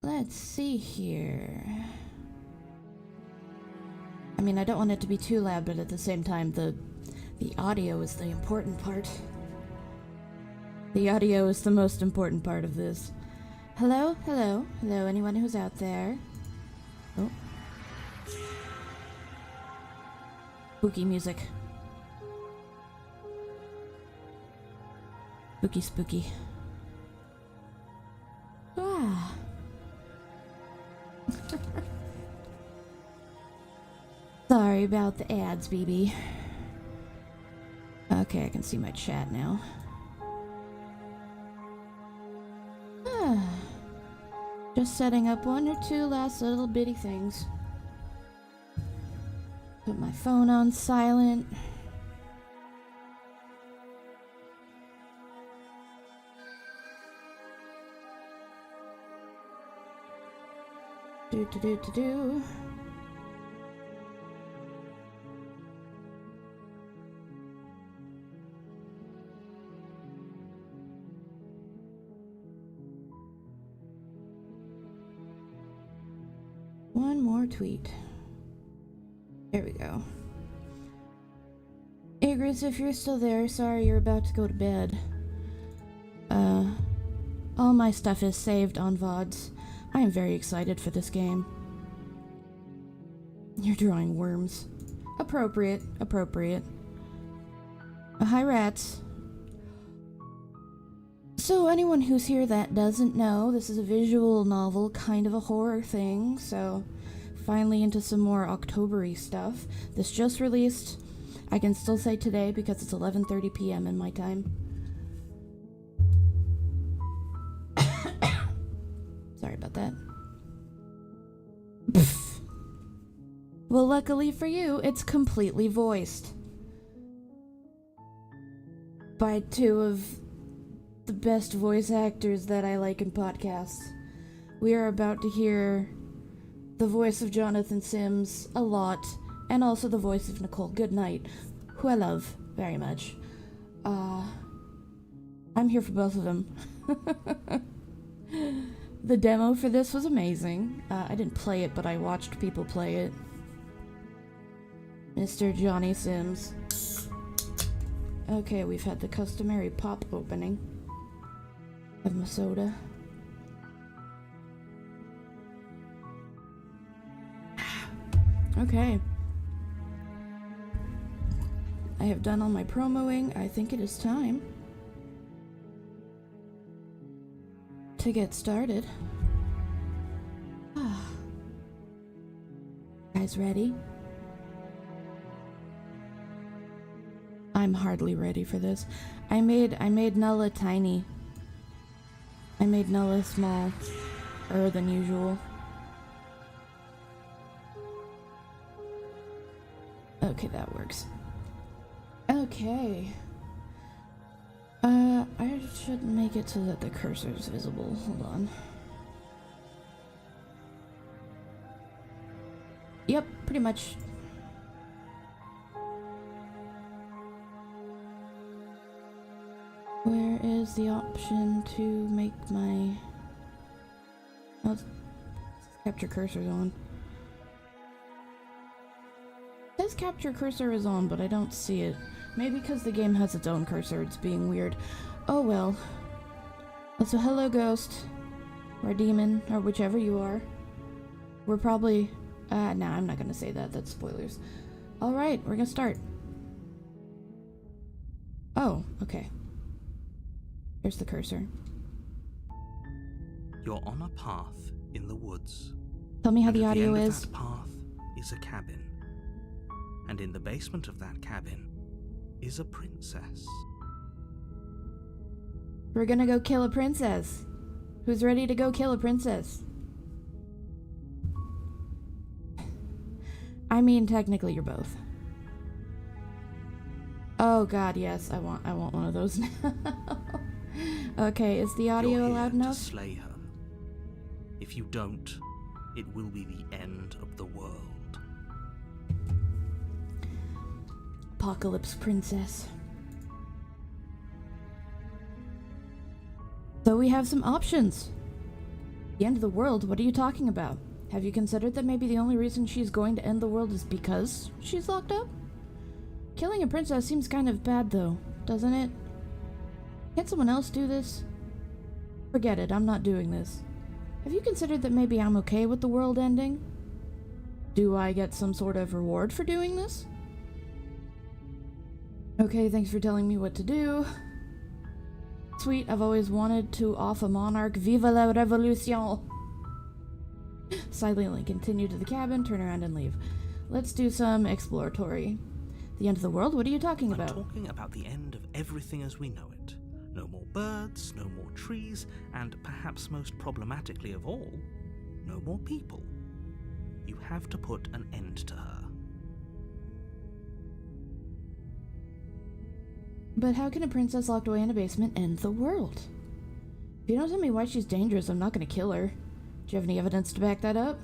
Let's see here. I mean, I don't want it to be too loud, but at the same time, the audio is the important part. The audio is the most important part of this. Hello, hello, hello, anyone who's out there? Oh. Spooky music. Spooky, spooky. Ah. Sorry about the ads, BB. Okay, I can see my chat now. Just setting up one or two last little bitty things. Put my phone on silent. Do. One more tweet. There we go. Igris, if you're still there, sorry you're about to go to bed. All my stuff is saved on VODs. I am very excited for this game. You're drawing worms. Appropriate, appropriate. Hi, rats. So anyone who's here that doesn't know, this is a visual novel, kind of a horror thing, so finally into some more October-y stuff. This just released. I can still say today because it's 11:30 p.m. in my time. Sorry about that. Well, luckily for you, it's completely voiced by two of the best voice actors that I like in podcasts. We are about to hear the voice of Jonathan Sims a lot, and also the voice of Nicole Goodnight, who I love very much. I'm here for both of them. The demo for this was amazing. I didn't play it, but I watched people play it. Mr. Johnny Sims. Okay, we've had the customary pop opening of my soda. Okay. I have done all my promoing. I think it is time to get started. Guys ready? I'm hardly ready for this. I made Nulla tiny. I made Nulla smaller than usual. Okay, that works. Okay. I should make it so that the cursor is visible. Hold on. Yep, pretty much. Where is the option to make my... Oh, it's capture cursor is on. It says capture cursor is on, but I don't see it. Maybe because the game has its own cursor, it's being weird. Oh well. So hello, ghost. Or demon, or whichever you are. We're probably... nah, I'm not gonna say that. That's spoilers. Alright, we're gonna start. Oh, okay. Here's the cursor. You're on a path in the woods. Tell me how the at audio the end is. Of that path is a cabin. And in the basement of that cabin is a princess. We're gonna go kill a princess. Who's ready to go kill a princess? I mean, technically you're both. Oh god, yes, I want one of those now. Okay, is the audio loud enough? To slay her. If you don't, it will be the end of the world. Apocalypse Princess. So we have some options. The end of the world? What are you talking about? Have you considered that maybe the only reason she's going to end the world is because she's locked up? Killing a princess seems kind of bad though, doesn't it? Can't someone else do this? Forget it, I'm not doing this. Have you considered that maybe I'm okay with the world ending? Do I get some sort of reward for doing this? Okay, thanks for telling me what to do. Sweet, I've always wanted to off a monarch. Viva la revolution! Silently continue to the cabin, turn around and leave. Let's do some exploratory. The end of the world? What are you talking about? I'm talking about the end of everything as we know it. No more birds, no more trees, and perhaps most problematically of all, no more people. You have to put an end to her. But how can a princess locked away in a basement end the world? If you don't tell me why she's dangerous, I'm not gonna kill her. Do you have any evidence to back that up?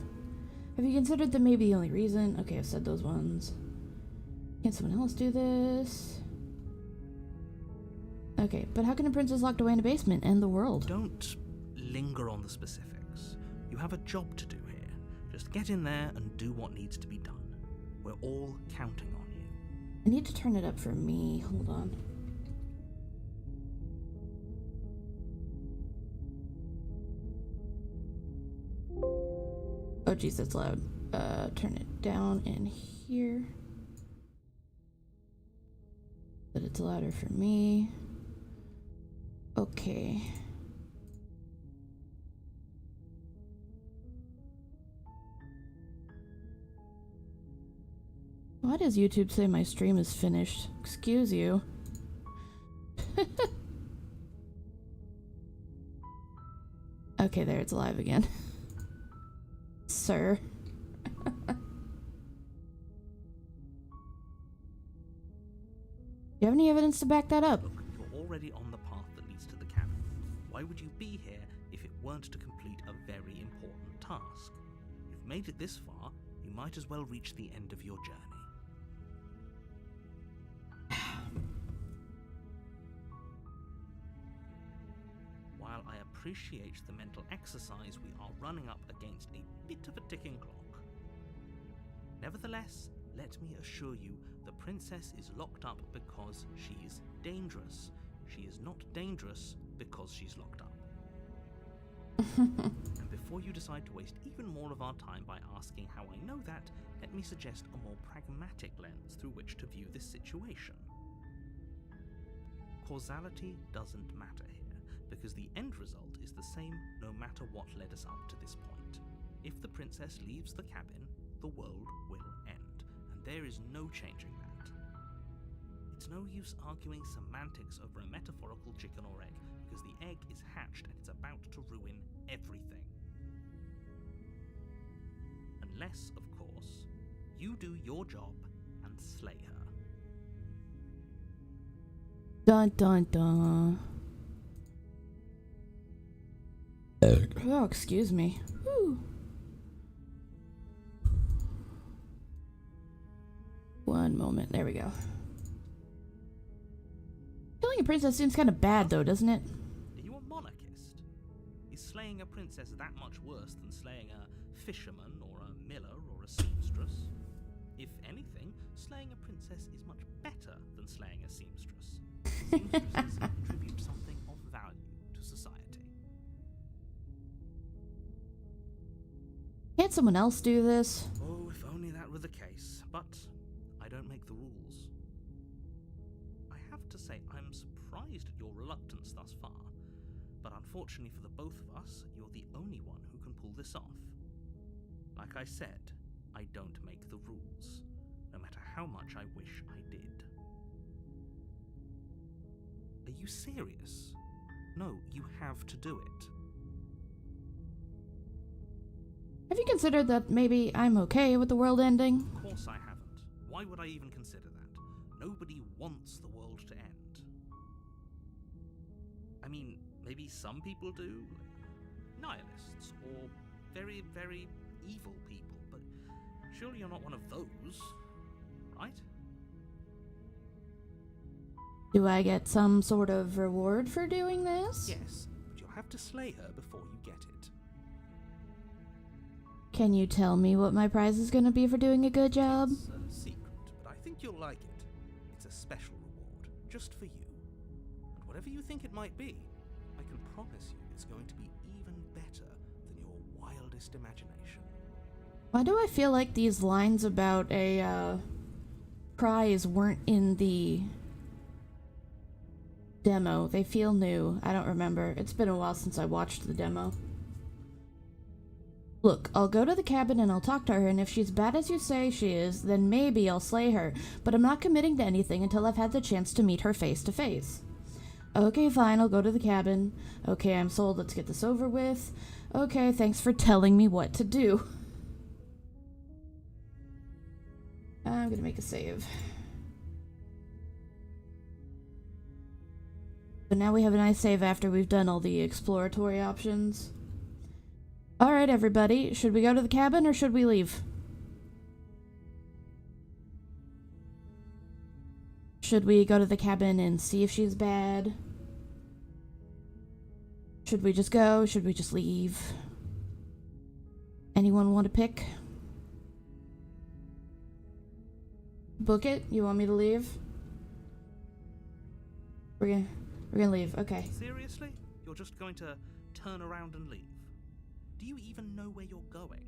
Have you considered that maybe the only reason? Okay, I've said those ones. Can someone else do this? Okay, but how can a princess locked away in a basement end the world? Don't linger on the specifics. You have a job to do here. Just get in there and do what needs to be done. We're all counting on you. I need to turn it up for me. Hold on. Oh jeez, that's loud. Turn it down in here. But it's louder for me. Okay. Why does YouTube say my stream is finished? Excuse you. Okay, there, it's live again. Sir. Do you have any evidence to back that up? Look, you're already on the path that leads to the cabin. Why would you be here if it weren't to complete a very important task? You've made it this far, you might as well reach the end of your journey. While I appreciate the mental exercise, we are running up against a bit of a ticking clock. Nevertheless, let me assure you, the princess is locked up because she is dangerous. She is not dangerous because she's locked up. And before you decide to waste even more of our time by asking how I know that, let me suggest a more pragmatic lens through which to view this situation. Causality doesn't matter here, because the end result is the same no matter what led us up to this point. If the princess leaves the cabin, the world will end, and there is no changing that. It's no use arguing semantics over a metaphorical chicken or egg, because the egg is hatched and it's about to ruin everything. Unless, of course, you do your job and slay her. Dun dun dun. Oh, excuse me. Whew. One moment. There we go. Killing a princess seems kind of bad, though, doesn't it? Are you a monarchist? Is slaying a princess that much worse than slaying a fisherman or a miller or a seamstress? If anything, slaying a princess is much better than slaying a seamstress. Seamstresses contribute something of value to society. Can't someone else do this? Oh, if only that were the case, but I don't make the rules. I have to say, I'm surprised at your reluctance thus far, but unfortunately for the both of us, you're the only one who can pull this off. Like I said, I don't make the rules, no matter how much I wish I did. Are you serious? No, you have to do it. Have you considered that maybe I'm okay with the world ending? Of course I haven't. Why would I even consider that? Nobody wants the world to end. I mean, maybe some people do, like nihilists, or very, very evil people, but surely you're not one of those, right? Do I get some sort of reward for doing this? Yes, but you'll have to slay her before you get it. Can you tell me what my prize is gonna be for doing a good job? It's a secret, but I think you'll like it. It's a special reward, just for you. And whatever you think it might be, I can promise you it's going to be even better than your wildest imagination. Why do I feel like these lines about a prize weren't in the demo? They feel new. I don't remember. It's been a while since I watched the demo. Look, I'll go to the cabin and I'll talk to her, and if she's bad as you say she is, then maybe I'll slay her, but I'm not committing to anything until I've had the chance to meet her face to face. Okay, fine, I'll go to the cabin. Okay, I'm sold, let's get this over with. Okay, thanks for telling me what to do. I'm gonna make a save. But now we have a nice save after we've done all the exploratory options. Alright, everybody. Should we go to the cabin or should we leave? Should we go to the cabin and see if she's bad? Should we just go? Should we just leave? Anyone want to pick? Book it? You want me to leave? We're gonna leave. Okay. Seriously? You're just going to turn around and leave? Do you even know where you're going?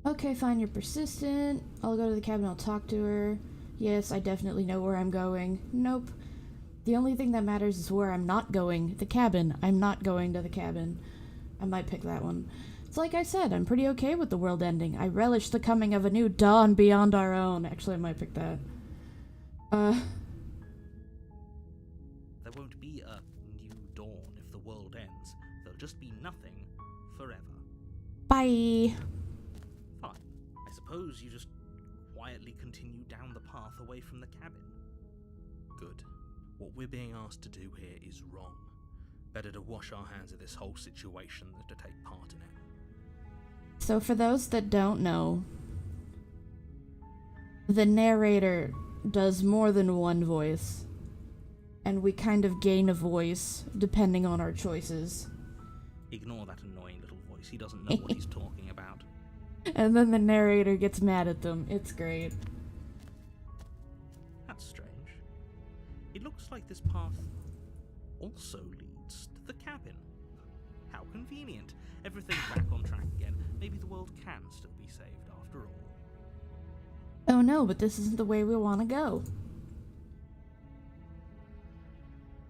Okay, fine, you're persistent. I'll go to the cabin, I'll talk to her. Yes, I definitely know where I'm going. Nope. The only thing that matters is where I'm not going. The cabin. I'm not going to the cabin. I might pick that one. It's like I said, I'm pretty okay with the world ending. I relish the coming of a new dawn beyond our own. Actually, I might pick that. There won't be a new dawn if the world ends. There'll just be nothing forever. Bye. Fine. I suppose you just quietly continue down the path away from the cabin. Good. What we're being asked to do here is wrong. Better to wash our hands of this whole situation than to take part in it. So for those that don't know, the narrator does more than one voice, and we kind of gain a voice depending on our choices. Ignore that annoying little voice. He doesn't know what he's talking about. And then the narrator gets mad at them. It's great. That's strange. It looks like this path also leads to the cabin. How convenient. Everything's back on track again. Maybe the world can still be saved after all. Oh no, but this isn't the way we want to go.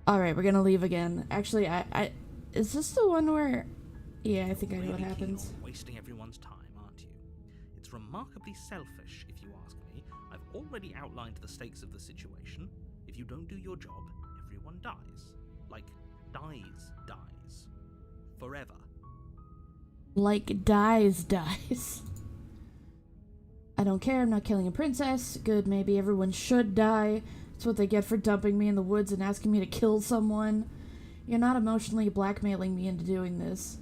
Alright, we're gonna leave again. Actually, is this the one where... Yeah, I think I know what happens. Keen on wasting everyone's time, aren't you? It's remarkably selfish, if you ask me. I've already outlined the stakes of the situation. If you don't do your job, everyone dies. Like, dies. Forever. Like dies. I don't care, I'm not killing a princess. Good, maybe everyone should die. That's what they get for dumping me in the woods and asking me to kill someone. You're not emotionally blackmailing me into doing this.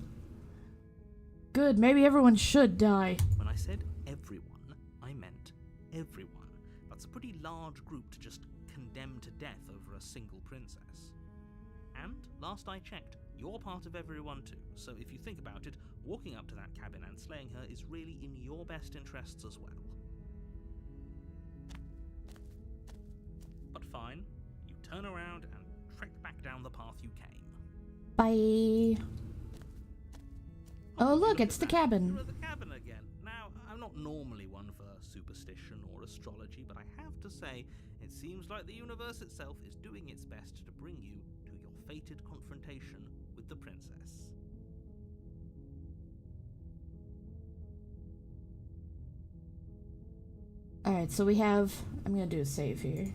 Good, maybe everyone should die. When I said everyone, I meant everyone. That's a pretty large group to just condemn to death over a single princess. And, last I checked, you're part of everyone too, so if you think about it, walking up to that cabin and slaying her is really in your best interests as well. But fine, you turn around and trek back down the path you came. Bye. Oh look, it's the cabin. You're at the cabin again. Now, I'm not normally one for superstition or astrology, but I have to say, it seems like the universe itself is doing its best to bring you to your fated confrontation with the princess. Alright, so we have... I'm gonna do a save here.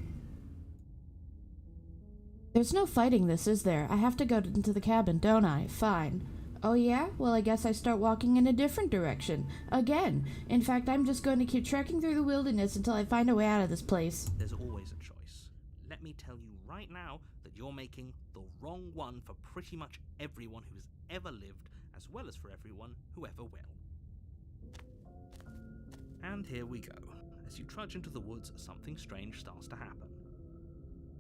There's no fighting this, is there? I have to go into the cabin, don't I? Fine. Oh yeah? Well, I guess I start walking in a different direction. Again. In fact, I'm just going to keep trekking through the wilderness until I find a way out of this place. There's always a choice. Let me tell you right now that you're making the wrong one for pretty much everyone who's ever lived, as well as for everyone who ever will. And here we go. As you trudge into the woods, something strange starts to happen.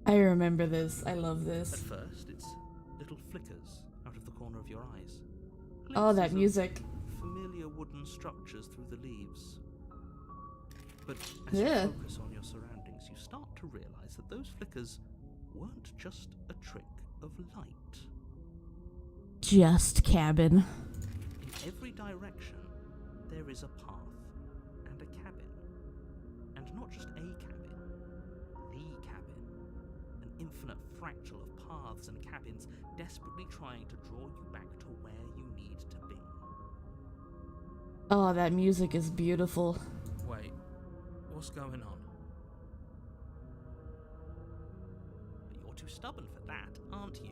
I remember this. I love At this. first, it's little flickers out of the corner of your eyes. Oh, that Glimpses music. of familiar wooden structures through the leaves. But as Yeah. you focus on your surroundings, you start to realize that those flickers weren't just a trick of light. Just cabin. In every direction, there is a path and a cabin. And not just a cabin, the cabin. An infinite fractal of paths and cabins desperately trying to draw you back to where you need to be. Oh, that music is beautiful. Wait, what's going on? But you're too stubborn for that, aren't you?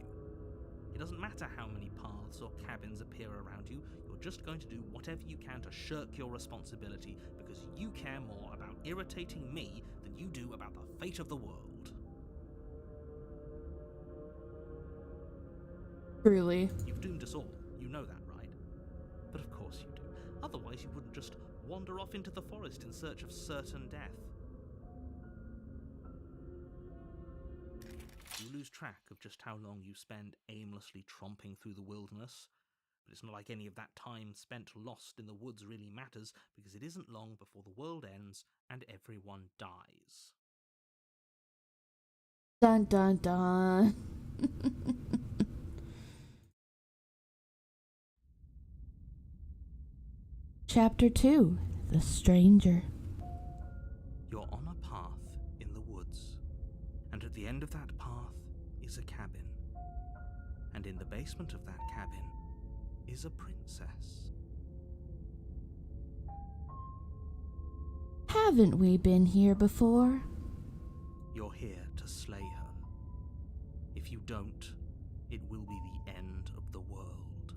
It doesn't matter how many paths or cabins appear around you, you're just going to do whatever you can to shirk your responsibility because you care more about irritating me than you do about the fate of the world. Truly. You've doomed us all, you know that, right? But of course you do. Otherwise you wouldn't just wander off into the forest in search of certain death. You lose track of just how long you spend aimlessly tromping through the wilderness. But it's not like any of that time spent lost in the woods really matters, because it isn't long before the world ends and everyone dies. Dun dun dun. Chapter 2. The Stranger. You're on a path in the woods, and at the end of that path is a cabin. And in the basement of that cabin is a princess. Haven't we been here before? You're here to slay her. If you don't, it will be the end of the world.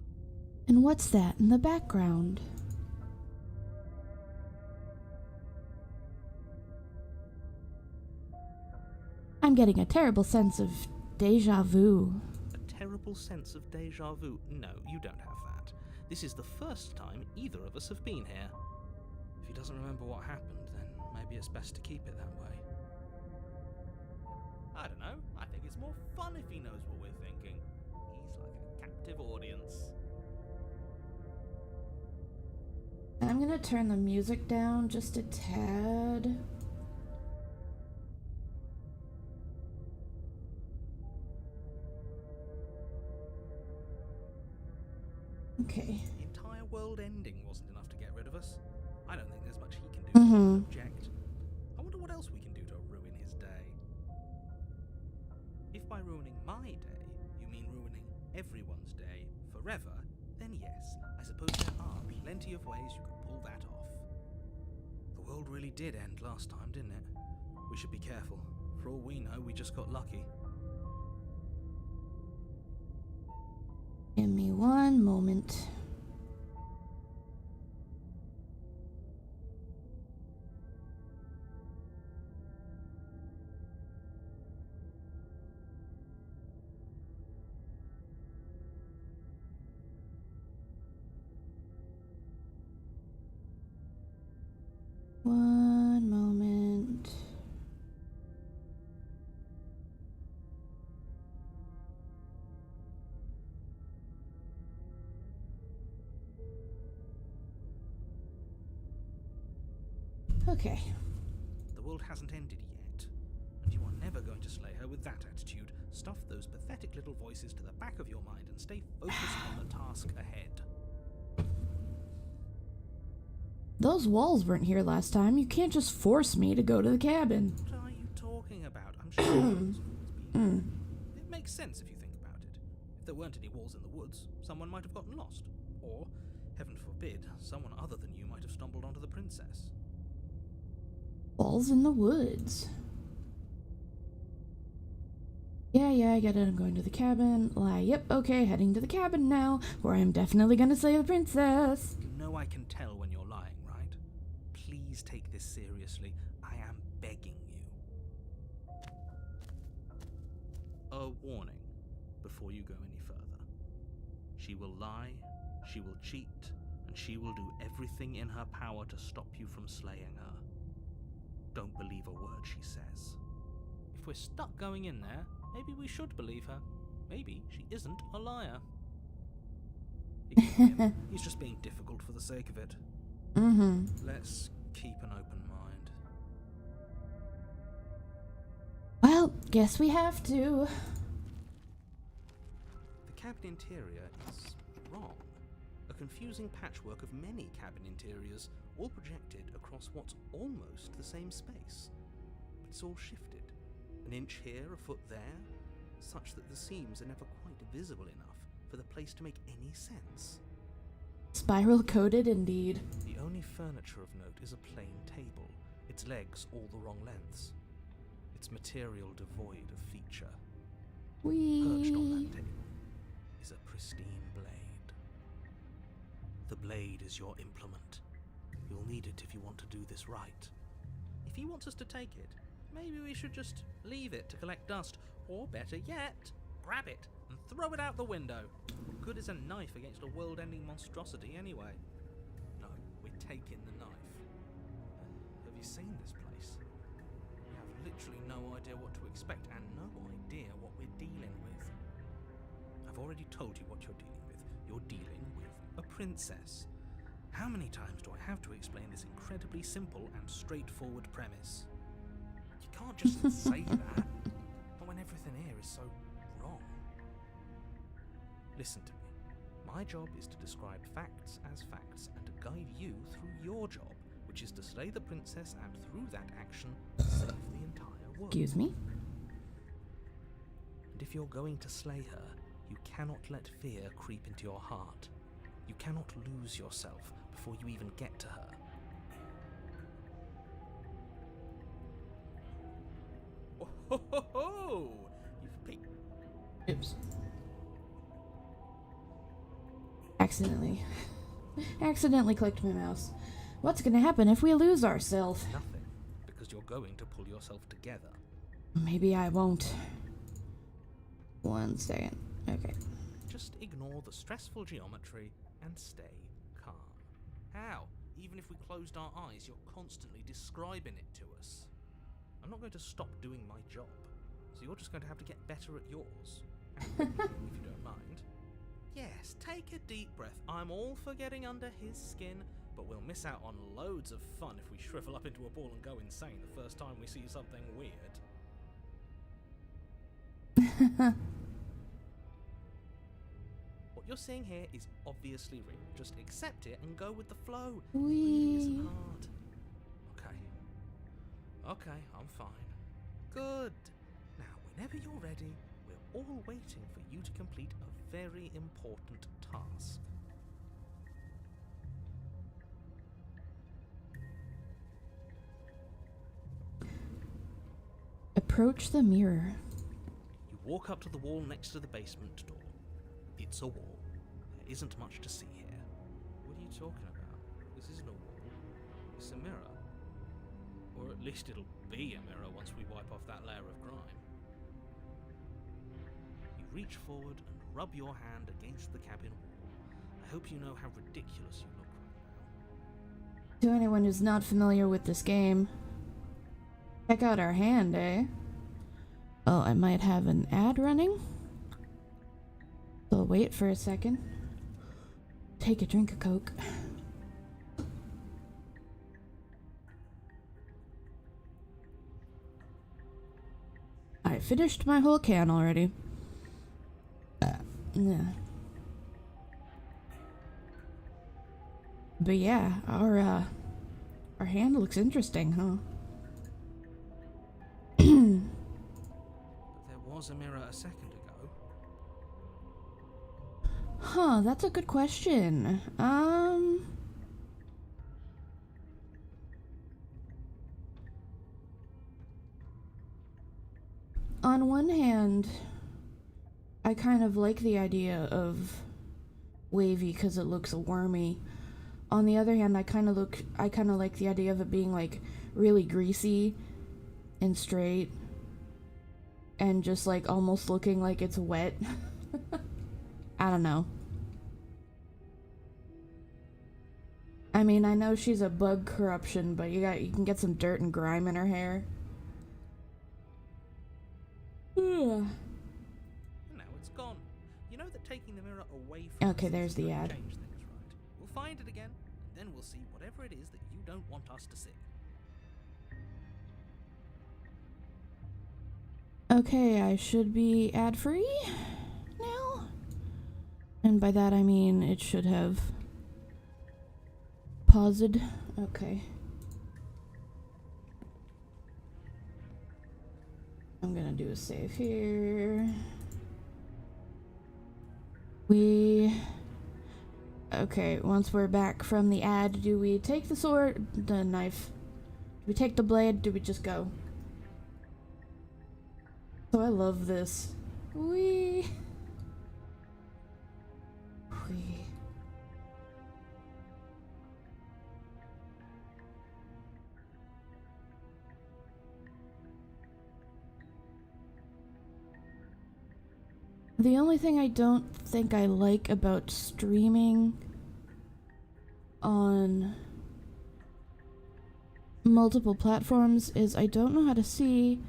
And what's that in the background? I'm getting a terrible sense of deja vu. A terrible sense of deja vu? No, you don't have that. This is the first time either of us have been here. If he doesn't remember what happened, then maybe it's best to keep it that way. I don't know. I think it's more fun if he knows what we're thinking. He's like a captive audience. I'm gonna turn the music down just a tad. Okay. The entire world ending wasn't enough to get rid of us. I don't think there's much he can do to object. I wonder what else we can do to ruin his day. If by ruining my day, you mean ruining everyone's day forever, then yes, I suppose there are plenty of ways you could pull that off. The world really did end last time, didn't it? We should be careful. For all we know, we just got lucky. Give me one moment. One moment. Okay. The world hasn't ended yet, and you are never going to slay her with that attitude. Stuff those pathetic little voices to the back of your mind and stay focused on the task ahead. Those walls weren't here last time. You can't just force me to go to the cabin. What are you talking about? I'm sure those walls been. It makes sense if you think about it. If there weren't any walls in the woods, someone might have gotten lost. Or, heaven forbid, someone other than you might have stumbled onto the princess. Walls in the woods. Yeah, I get it. I'm going to the cabin. Yep, okay, heading to the cabin now, where I'm definitely gonna slay the princess. You know I can tell when you're lying, right? Please take this seriously. I am begging you. A warning before you go any further. She will lie, she will cheat, and she will do everything in her power to stop you from slaying her. Don't believe a word she says. If we're stuck going in there, maybe we should believe her. Maybe she isn't a liar. Ignore him. He's just being difficult for the sake of it. Let's keep an open mind. Well, guess we have to. The cabin interior is wrong. A confusing patchwork of many cabin interiors, all projected across what's almost the same space. But it's all shifted. An inch here, a foot there, such that the seams are never quite visible enough for the place to make any sense. Spiral coated indeed. The only furniture of note is a plain table, its legs all the wrong lengths, its material devoid of feature. Perched on that table is a pristine blade. The blade is your implement. You'll need it if you want to do this right. If he wants us to take it, maybe we should just leave it to collect dust, or better yet, grab it and throw it out the window. What good is a knife against a world-ending monstrosity anyway? No, we're taking the knife. Have you seen this place? We have literally no idea what to expect and no idea what we're dealing with. I've already told you what you're dealing with. You're dealing with a princess. How many times do I have to explain this incredibly simple and straightforward premise? You can't just say that. Not when everything here is so wrong. Listen to me. My job is to describe facts as facts and to guide you through your job, which is to slay the princess and through that action, save the entire world. Excuse me? And if you're going to slay her, you cannot let fear creep into your heart. You cannot lose yourself before you even get to her. Oh ho ho ho! You've peeked. Oops. Accidentally clicked my mouse. What's gonna happen if we lose ourselves? Nothing, because you're going to pull yourself together. Maybe I won't. 1 second. Okay. Just ignore the stressful geometry and stay calm. How? Even if we closed our eyes, you're constantly describing it to us. I'm not going to stop doing my job, so you're just going to have to get better at yours. And if you don't mind. Yes, take a deep breath. I'm all for getting under his skin, but we'll miss out on loads of fun if we shrivel up into a ball and go insane the first time we see something weird. What you're seeing here is obviously real. Just accept it and go with the flow. It really isn't hard. Okay, I'm fine. Good. Now, whenever you're ready, we're all waiting for you to complete a very important task. Approach the mirror. You walk up to the wall next to the basement door. It's a wall. There isn't much to see here. What are you talking about? This isn't a wall. It's a mirror. Or at least it'll be a mirror once we wipe off that layer of grime. You reach forward and rub your hand against the cabin wall. I hope you know how ridiculous you look right now. To anyone who's not familiar with this game, check out our hand, eh? Oh, I might have an ad running. So wait for a second. Take a drink of Coke. I finished my whole can already. Yeah. But yeah, our hand looks interesting, huh? But there was a mirror a second ago. Huh, that's a good question. On one hand, I kind of like the idea of wavy because it looks wormy. On the other hand, I kind of like the idea of it being like really greasy and straight and just like almost looking like it's wet. I don't know. I mean, I know she's a bug corruption, but you can get some dirt and grime in her hair. Ugh. And now it's gone. You know that taking the mirror away from Okay, us there's isn't the going ad. to change things, right? We'll find it again, and then we'll see whatever it is that you don't want us to see. Okay, I should be ad-free now. And by that I mean it should have paused. Okay. I'm gonna do a save here. Okay, once we're back from the ad, do we take the sword, the knife? Do we take the blade? Do we just go? So I love this. Wee. The only thing I don't think I like about streaming on multiple platforms is I don't know how to see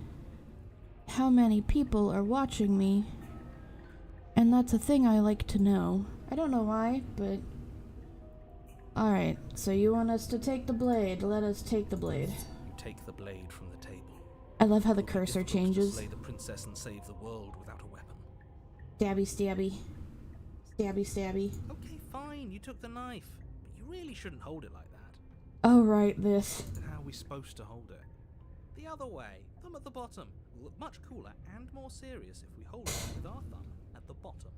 how many people are watching me. And that's a thing I like to know. I don't know why, but... Alright, so you want us to take the blade. Let us take the blade. You take the blade from the table. I love how the It will be cursor difficult changes. to slay the princess and save the world without a weapon. Stabby, stabby. Stabby, stabby. Okay, fine, you took the knife. But you really shouldn't hold it like that. Oh, right, this. How are we supposed to hold it? The other way, thumb at the bottom. Will look much cooler and more serious if we hold it with our thumb at the bottom.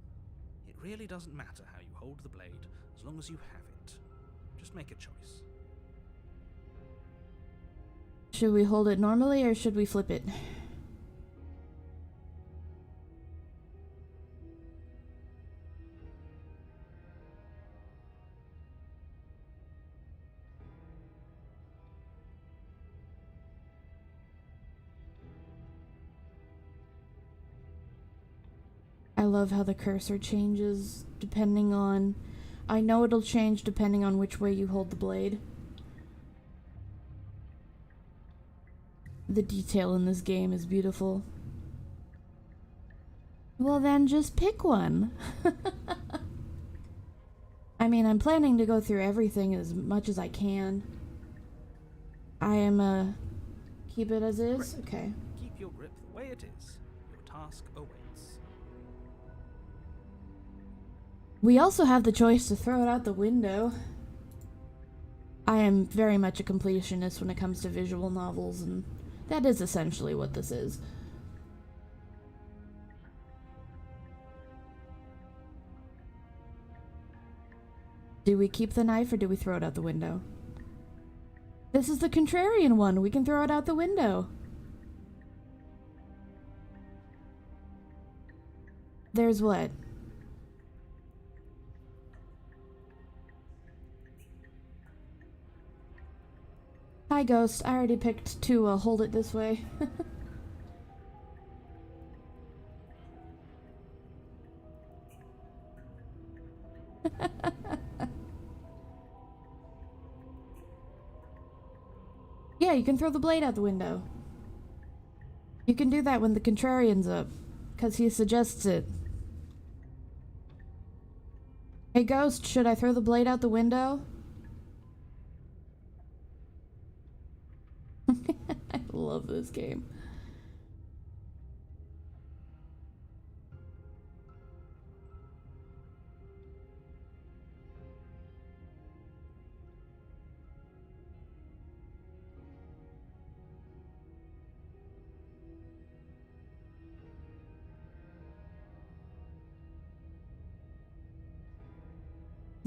It really doesn't matter how you hold the blade, as long as you have it. Just make a choice. Should we hold it normally or should we flip it? I love how the cursor changes depending on... I know it'll change depending on which way you hold the blade. The detail in this game is beautiful. Well then, just pick one. I mean, I'm planning to go through everything as much as I can. I am, keep it as is? Great. Okay. Keep your grip the way it is. Your task awaits. We also have the choice to throw it out the window. I am very much a completionist when it comes to visual novels, and that is essentially what this is. Do we keep the knife or do we throw it out the window? This is the contrarian one. We can throw it out the window. There's what? Hi, Ghost. I already picked to hold it this way. Yeah, you can throw the blade out the window. You can do that when the contrarian's up, because he suggests it. Hey, Ghost, should I throw the blade out the window? I love this game.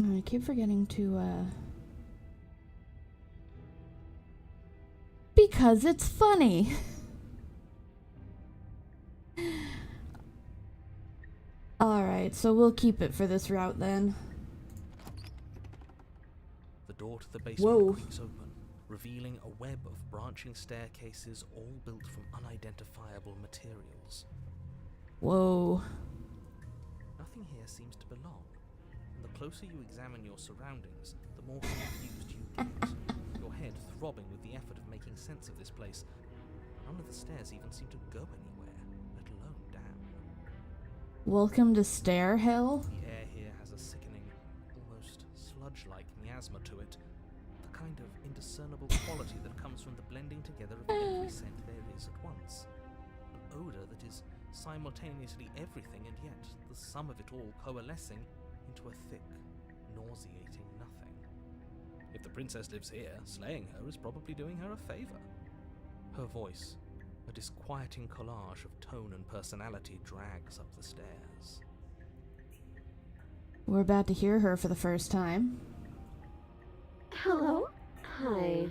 I keep forgetting to, because it's funny. Alright, so we'll keep it for this route then. The door to the basement creaks open, revealing a web of branching staircases all built from unidentifiable materials. Whoa. Nothing here seems to belong, and the closer you examine your surroundings, the more confused you get, your head throbbing with the effort of making sense of this place. None of the stairs even seem to go anywhere, let alone Welcome to Stair Hill? The air here has a sickening, almost sludge-like miasma to it. The kind of indiscernible quality that comes from the blending together of every scent there is at once. An odour that is simultaneously everything and yet the sum of it all coalescing into a thick, nauseating nothing. If the princess lives here, slaying her is probably doing her a favour. Her voice, a disquieting collage of tone and personality, drags up the stairs. We're about to hear her for the first time. Hello? Hi.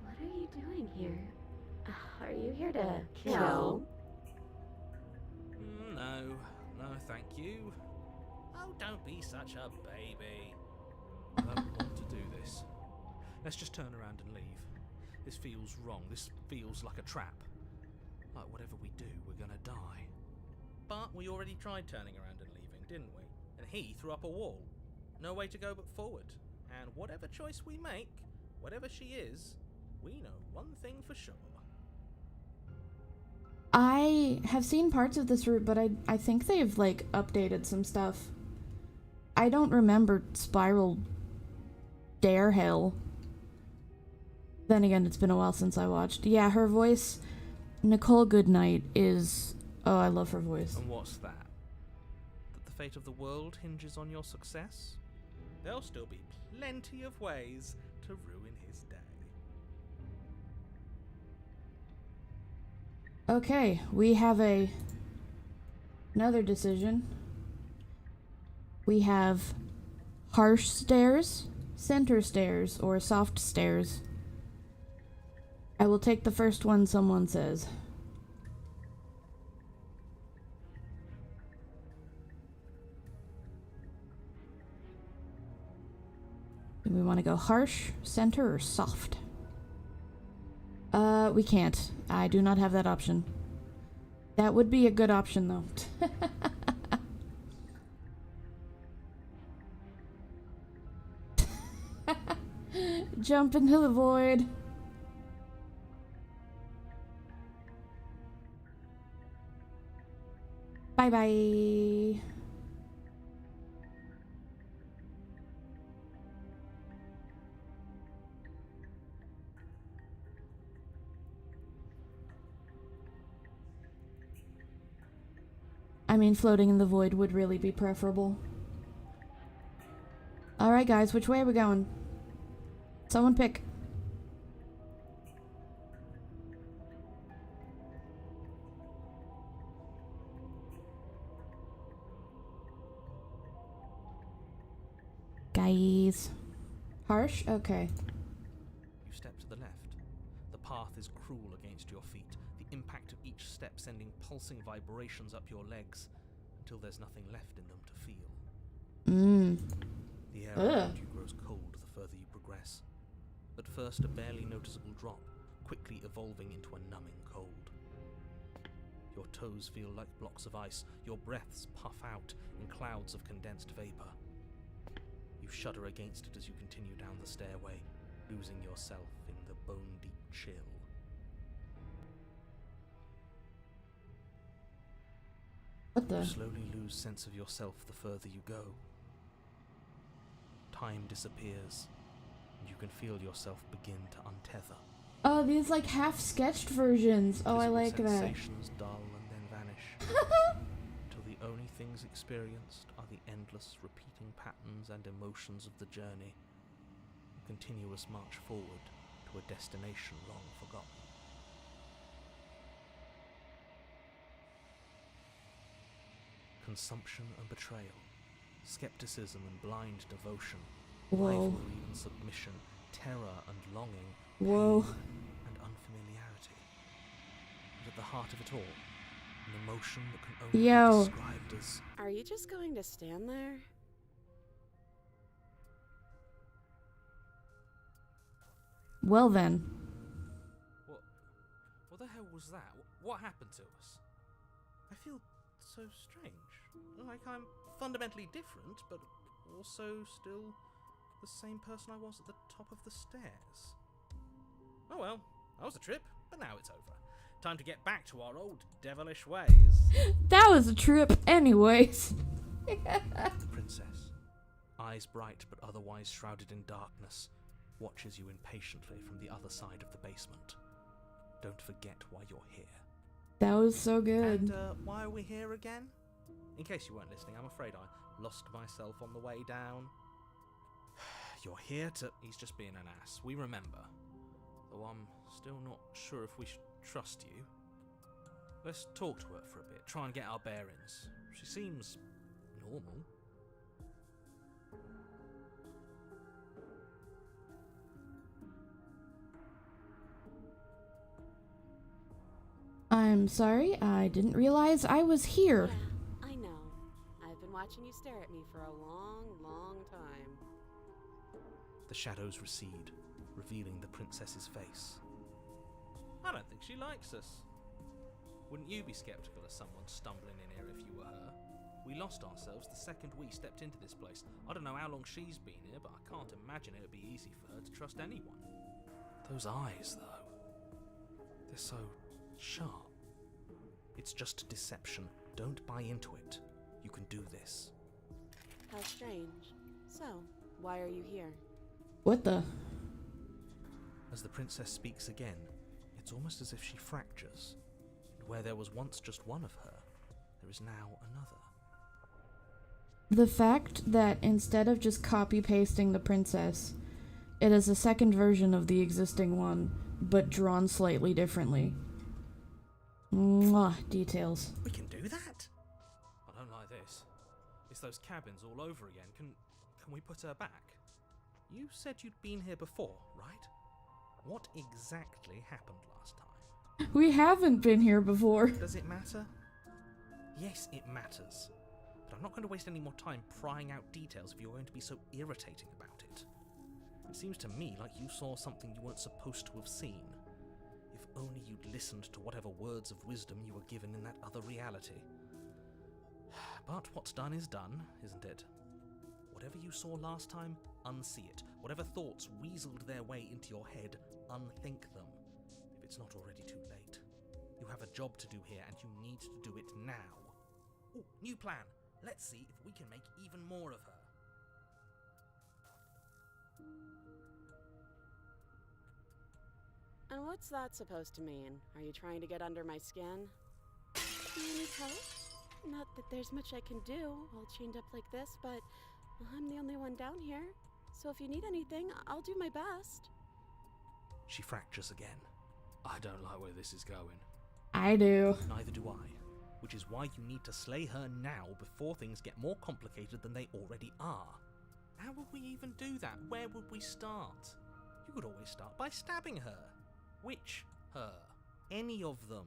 What are you doing here? Are you here to kill? No, thank you. Oh, don't be such a baby. I don't want to do this. Let's just turn around and leave. This feels wrong. This feels like a trap. Like whatever we do, we're gonna die. But we already tried turning around and leaving, didn't we? And he threw up a wall. No way to go but forward. And whatever choice we make, whatever she is, we know one thing for sure. I have seen parts of this route, but I think they've, like, updated some stuff. I don't remember Spiral Dare Hill. Then again, it's been a while since I watched. Yeah, her voice, Nicole Goodnight, is... Oh, I love her voice. And what's that? That the fate of the world hinges on your success? There'll still be plenty of ways to ruin his day. Okay, we have another decision. We have harsh stairs, center stairs, or soft stairs. I will take the first one someone says. Do we want to go harsh, center, or soft? We can't. I do not have that option. That would be a good option, though. Jump into the void. Bye-bye. I mean, floating in the void would really be preferable. Alright guys, which way are we going? Someone pick. Guys. Harsh? Okay. You step to the left. The path is cruel against your feet, the impact of each step sending pulsing vibrations up your legs until there's nothing left in them to feel. The air around you grows cold the further you progress. At first a barely noticeable drop, quickly evolving into a numbing cold. Your toes feel like blocks of ice, your breaths puff out in clouds of condensed vapor. You shudder against it as you continue down the stairway, losing yourself in the bone-deep chill. What the? You slowly lose sense of yourself the further you go. Time disappears, and you can feel yourself begin to untether. Oh, these like half-sketched versions. Oh, I like that. Sensations dull and then vanish, until the only things experienced are the endless repeating patterns and emotions of the journey, a continuous march forward to a destination long forgotten. Consumption and betrayal, skepticism and blind devotion, Whoa. rivalry and submission, terror and longing, Whoa. pain and unfamiliarity. And at the heart of it all, an emotion that can only Yo. be described as... Are you just going to stand there? Well then. What the hell was that? What happened to us? I feel so strange. Like I'm fundamentally different, but also still the same person I was at the top of the stairs. Oh well, that was a trip, but now it's over. Time to get back to our old devilish ways. That was a trip anyways. The princess, eyes bright but otherwise shrouded in darkness, watches you impatiently from the other side of the basement. Don't forget why you're here. That was so good. And why are we here again? In case you weren't listening, I'm afraid I lost myself on the way down. You're here to... He's just being an ass. We remember. Though I'm still not sure if we should trust you. Let's talk to her for a bit, try and get our bearings. She seems normal. I'm sorry, I didn't realize I was here. Yeah, I know. I've been watching you stare at me for a long, long time. The shadows recede, revealing the princess's face. I don't think she likes us. Wouldn't you be skeptical of someone stumbling in here if you were her? We lost ourselves the second we stepped into this place. I don't know how long she's been here, but I can't imagine it would be easy for her to trust anyone. Those eyes, though. They're so sharp. It's just deception. Don't buy into it. You can do this. How strange. So, why are you here? What the? As the princess speaks again, it's almost as if she fractures. And where there was once just one of her, there is now another. The fact that instead of just copy-pasting the princess, it is a second version of the existing one, but drawn slightly differently. Mwah, details. We can do that? I don't like this. It's those cabins all over again. Can we put her back? You said you'd been here before, right? What exactly happened last time? We haven't been here before. Does it matter? Yes, it matters. But I'm not going to waste any more time prying out details if you're going to be so irritating about it. It seems to me like you saw something you weren't supposed to have seen. If only you'd listened to whatever words of wisdom you were given in that other reality. But what's done is done, isn't it? Whatever you saw last time, unsee it. Whatever thoughts weaseled their way into your head, unthink them. If it's not already too late. You have a job to do here, and you need to do it now. Ooh, new plan. Let's see if we can make even more of her. And what's that supposed to mean? Are you trying to get under my skin? Do you need help? Not that there's much I can do, all chained up like this, but I'm the only one down here. So if you need anything, I'll do my best. She fractures again. I don't like where this is going. I do. Neither do I. Which is why you need to slay her now before things get more complicated than they already are. How would we even do that? Where would we start? You could always start by stabbing her. Which her? Any of them.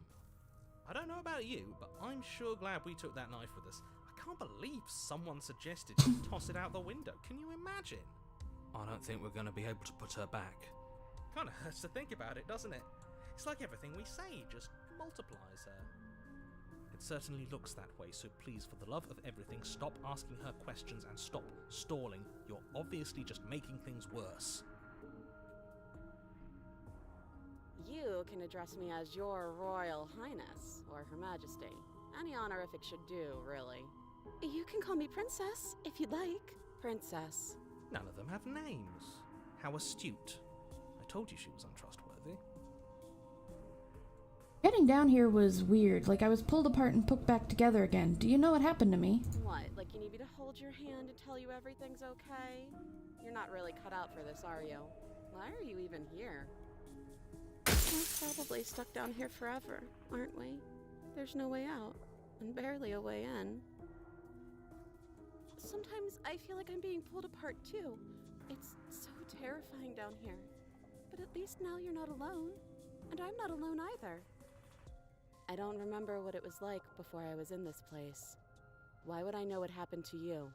I don't know about you, but I'm sure glad we took that knife with us. I can't believe someone suggested you toss it out the window. Can you imagine? I don't think we're going to be able to put her back. Kind of hurts to think about it, doesn't it? It's like everything we say just multiplies her. It certainly looks that way, so please, for the love of everything, stop asking her questions and stop stalling. You're obviously just making things worse. You can address me as Your Royal Highness, or Her Majesty. Any honorific should do, really. You can call me Princess, if you'd like. Princess. None of them have names. How astute. I told you she was untrustworthy. Getting down here was weird, like I was pulled apart and put back together again. Do you know what happened to me? What, like you need me to hold your hand and tell you everything's okay? You're not really cut out for this, are you? Why are you even here? We're probably stuck down here forever, aren't we? There's no way out, and barely a way in. Sometimes I feel like I'm being pulled apart too. It's so terrifying down here. But at least now you're not alone, and I'm not alone either. I don't remember what it was like before I was in this place. Why would I know what happened to you?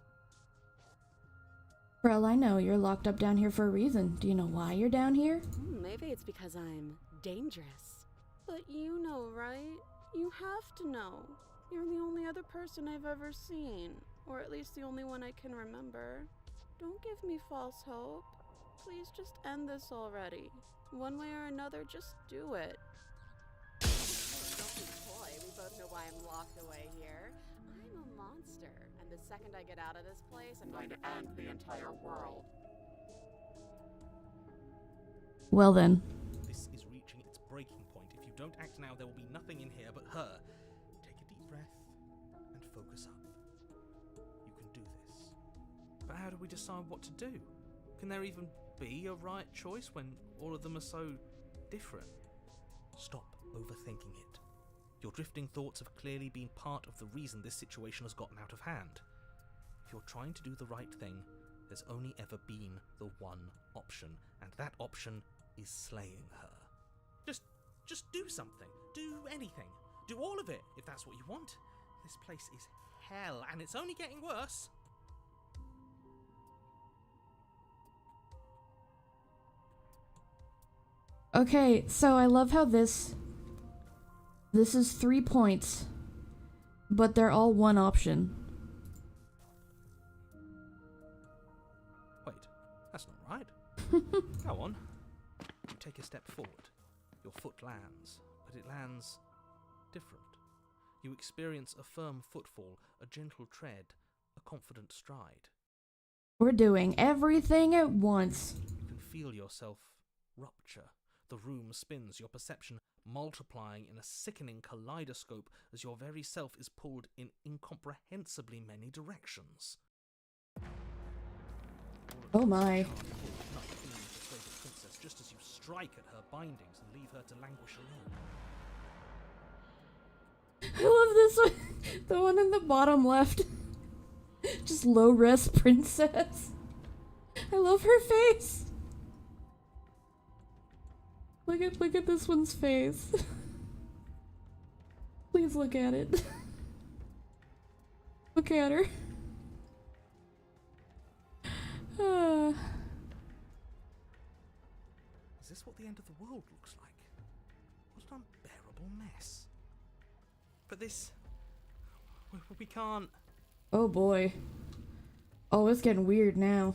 For all I know, you're locked up down here for a reason. Do you know why you're down here? Maybe it's because I'm dangerous. But you know, right? You have to know. You're the only other person I've ever seen. Or at least the only one I can remember. Don't give me false hope. Please just end this already. One way or another, just do it. why I'm locked away here. I'm a monster, and the second I get out of this place, I'm going to end the entire world. Well then. This is reaching its breaking point. If you don't act now, there will be nothing in here but her. Take a deep breath and focus up. You can do this. But how do we decide what to do? Can there even be a right choice when all of them are so different? Stop overthinking it. Your drifting thoughts have clearly been part of the reason this situation has gotten out of hand. If you're trying to do the right thing, there's only ever been the one option, and that option is slaying her. Just do something. Do anything. Do all of it, if that's what you want. This place is hell, and it's only getting worse. Okay, so I love how this is 3 points, but they're all one option. Wait, that's not right. Go on. You take a step forward. Your foot lands, but it lands different. You experience a firm footfall, a gentle tread, a confident stride. We're doing everything at once. You can feel yourself rupture. The room spins, your perception multiplying in a sickening kaleidoscope as your very self is pulled in incomprehensibly many directions. Oh my. Just as you strike at her bindings and leave her to languish alone. I love this one. The one in the bottom left. Just low res princess. I love her face. Look at this one's face. Please look at it. Look at her. Is this what the end of the world looks like? What an unbearable mess. But this... we can't... Oh boy. Oh, it's getting weird now.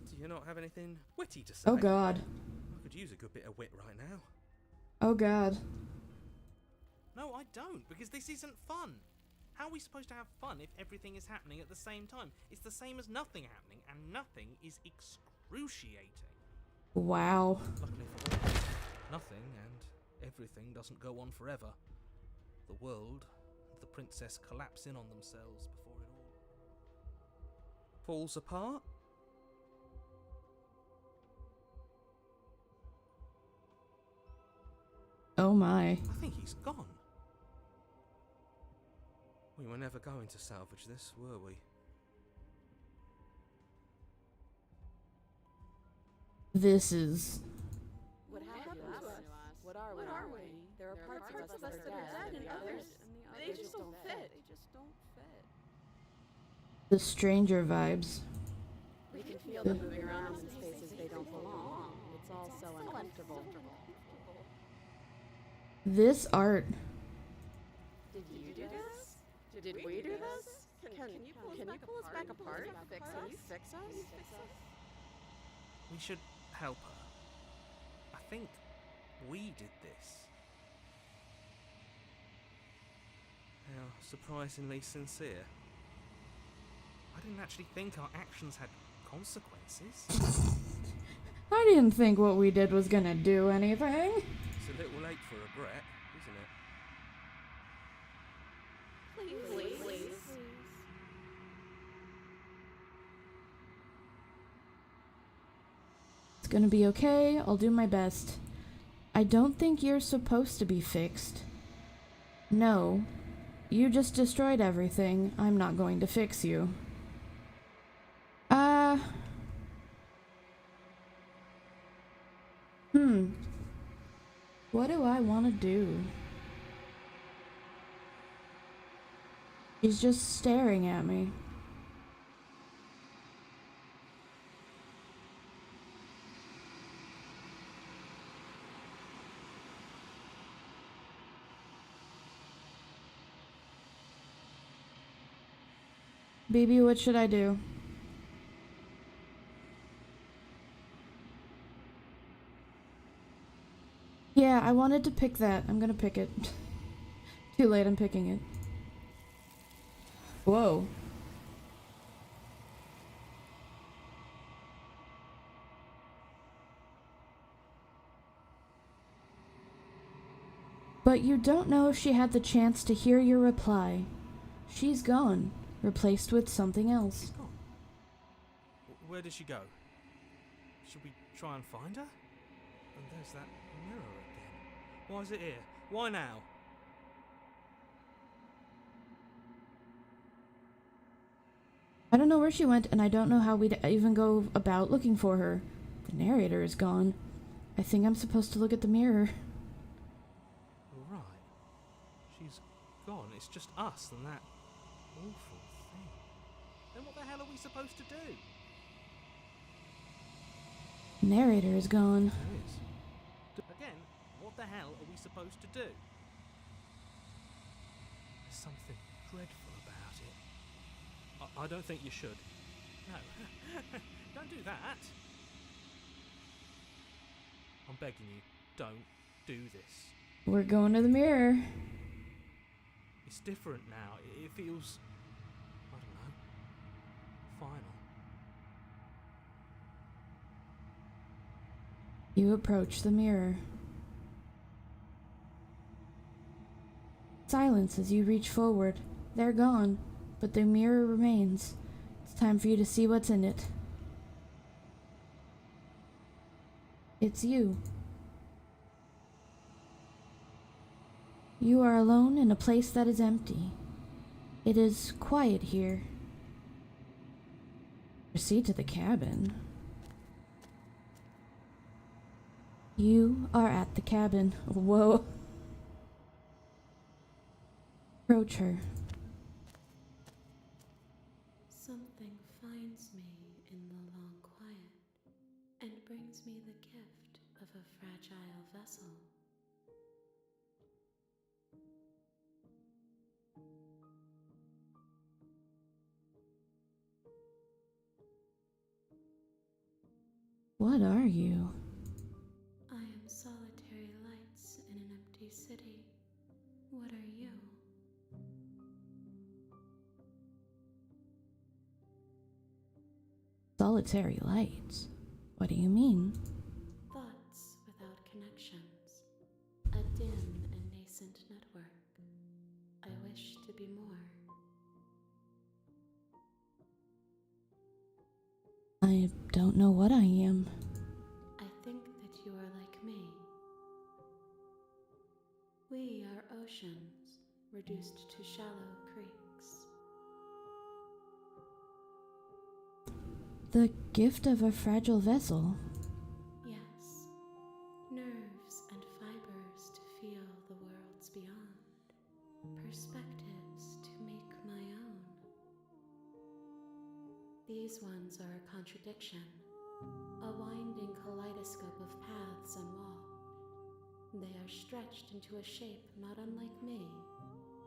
Do you not have anything witty to say? Oh god. I could use a good bit of wit right now. Oh god. No, I don't, because this isn't fun. How are we supposed to have fun if everything is happening at the same time? It's the same as nothing happening, and nothing is excruciating. Wow. Luckily for all, nothing and everything doesn't go on forever. The world and the princess collapse in on themselves before it all falls apart. Oh my. I think he's gone. We were never going to salvage this, were we? This is... What happened to us? What are we? There are parts of us that are dead, and others, they just don't fit. the stranger vibes. We can feel them moving around in spaces they don't belong. It's all so uncomfortable. This art. Did you do this? Did we do this? Can you pull us back apart? Can you fix us? We should help her. I think we did this. How surprisingly sincere. I didn't actually think our actions had consequences. I didn't think what we did was gonna do anything. It's a little late for regret, isn't it? Please. It's gonna be okay. I'll do my best. I don't think you're supposed to be fixed. No. You just destroyed everything. I'm not going to fix you. What do I want to do? She's just staring at me. Baby, what should I do? Yeah, I wanted to pick that. I'm gonna pick it. Too late, I'm picking it. Whoa. But you don't know if she had the chance to hear your reply. She's gone, replaced with something else. She's gone. Where did she go? Should we try and find her? And there's that mirror again. Why is it here? Why now? I don't know where she went, and I don't know how we'd even go about looking for her. The narrator is gone. I think I'm supposed to look at the mirror. Right. She's gone. It's just us and that awful thing. Then what the hell are we supposed to do? Narrator is gone. There is. Again, what the hell are we supposed to do? There's something dreadful about it. I don't think you should. No. Don't do that. I'm begging you, don't do this. We're going to the mirror. It's different now. It feels, I don't know, final. You approach the mirror. Silence as you reach forward. They're gone, but the mirror remains. It's time for you to see what's in it. It's you. You are alone in a place that is empty. It is quiet here. Proceed to the cabin. You are at the cabin. Whoa. Approach her. Something finds me in the long quiet and brings me the gift of a fragile vessel. What are you? I am solitary lights in an empty city. What are you? Solitary lights? What do you mean? Thoughts without connections. A dim and nascent network. I wish to be more. I don't know what I am. I think that you are like me. We are oceans, reduced to shallow creeks. The gift of a fragile vessel. Yes, nerves and fibers to feel the worlds beyond, perspectives to make my own. These ones are a contradiction, a winding kaleidoscope of paths and wall. They are stretched into a shape not unlike me,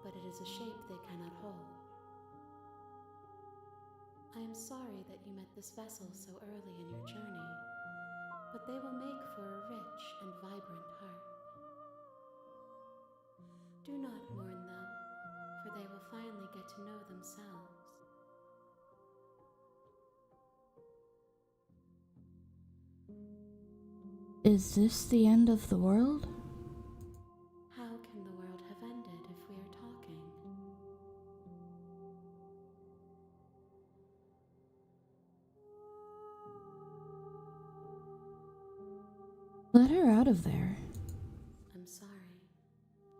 but it is a shape they cannot hold. I am sorry that you met this vessel so early in your journey, but they will make for a rich and vibrant heart. Do not mourn them, for they will finally get to know themselves. Is this the end of the world? How can the world have ended if we are talking? Let her out of there. I'm sorry.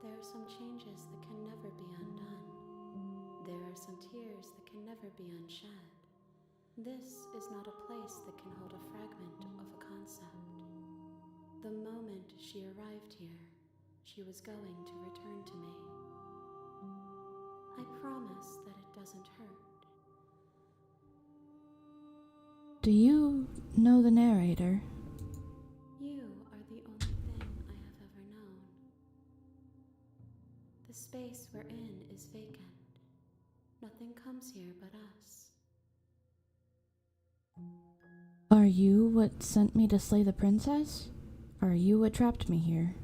There are some changes that can never be undone. There are some tears that can never be unshed. This is not a place that can hold a fragment of a concept. The moment she arrived here, she was going to return to me. I promise that it doesn't hurt. Do you know the narrator? You are the only thing I have ever known. The space we're in is vacant. Nothing comes here but us. Are you what sent me to slay the princess? Are you what trapped me here?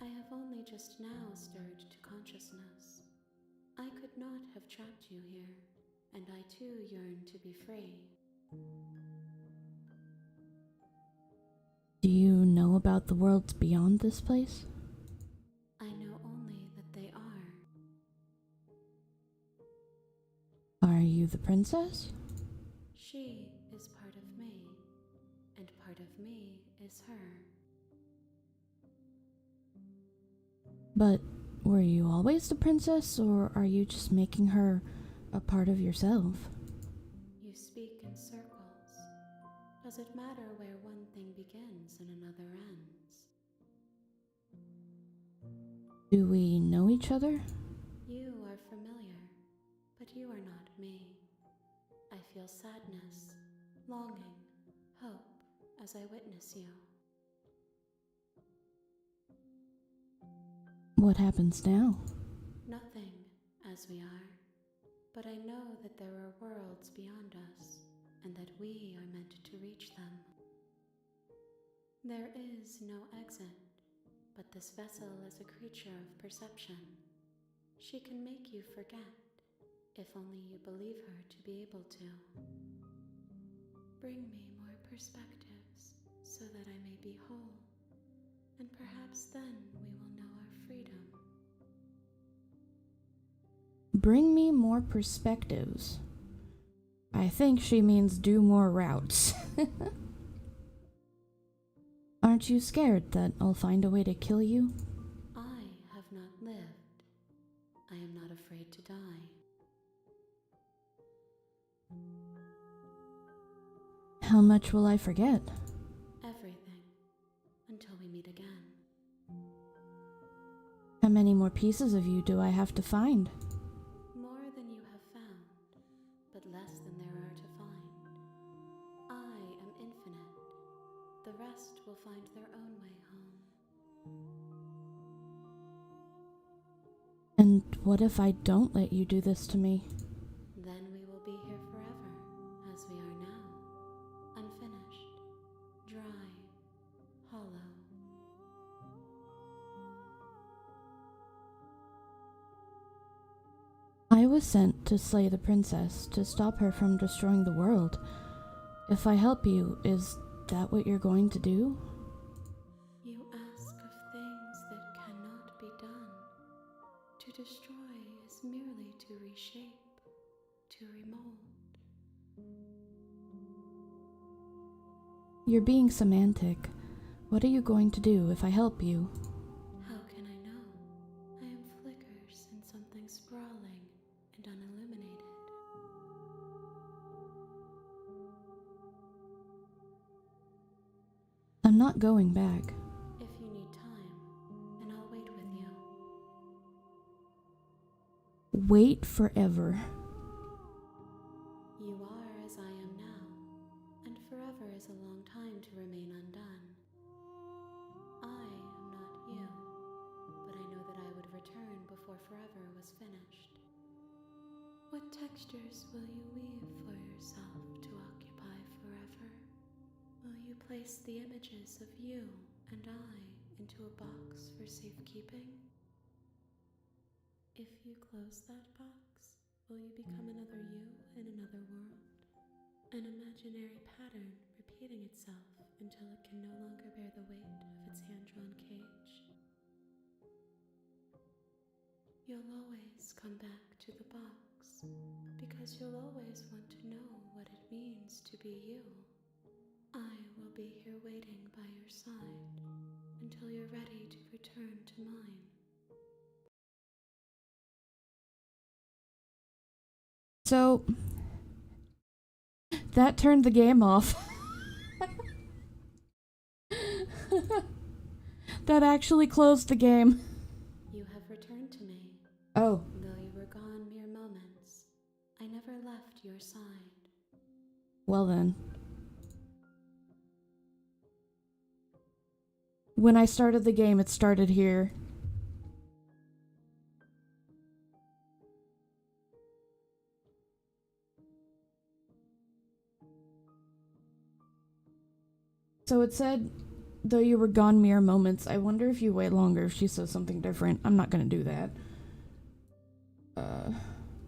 I have only just now stirred to consciousness. you here, and I too yearn to be free. Do you know about the worlds beyond this place? I know only that they are. Are you the princess? She is part of me, and part of me is her. But were you always the princess, or are you just making her a part of yourself? You speak in circles. Does it matter where one thing begins and another ends? Do we know each other? You are familiar, but you are not me. I feel sadness, longing, hope as I witness you. What happens now? Nothing, as we are, but I know that there are worlds beyond us, and that we are meant to reach them. There is no exit, but this vessel is a creature of perception. She can make you forget, if only you believe her to be able to. Bring me more perspectives, so that I may be whole, and perhaps then we will know our freedom. Bring me more perspectives. I think she means do more routes. Aren't you scared that I'll find a way to kill you? I have not lived. I am not afraid to die. How much will I forget? Everything, until we meet again. How many more pieces of you do I have to find? More than you have found, but less than there are to find. I am infinite. The rest will find their own way home. And what if I don't let you do this to me? Then we will be here forever, as we are now. Unfinished, dry, hollow. I was sent to slay the princess, to stop her from destroying the world. If I help you, is that what you're going to do? You ask of things that cannot be done. To destroy is merely to reshape, to remold. You're being semantic. What are you going to do if I help you? How can I know? I am flickers in something sprawling and unilluminated. I'm not going back. If you need time, then I'll wait with you. Wait forever. You are as I am now, and forever is a long time to remain undone. I am not you, but I know that I would return before forever was finished. What textures will you weave for yourself to occupy forever? Will you place the images of you and I into a box for safekeeping? If you close that box, will you become another you in another world? An imaginary pattern repeating itself until it can no longer bear the weight of its hand-drawn cage. You'll always come back to the box, because you'll always want to know what it means to be you. I will be here waiting by your side until you're ready to return to mine. So, that turned the game off. That actually closed the game. You have returned to me. Oh. Though you were gone mere moments, I never left your side. Well then. When I started the game, it started here. So it said, though you were gone mere moments. I wonder if you wait longer if she says something different. I'm not gonna do that.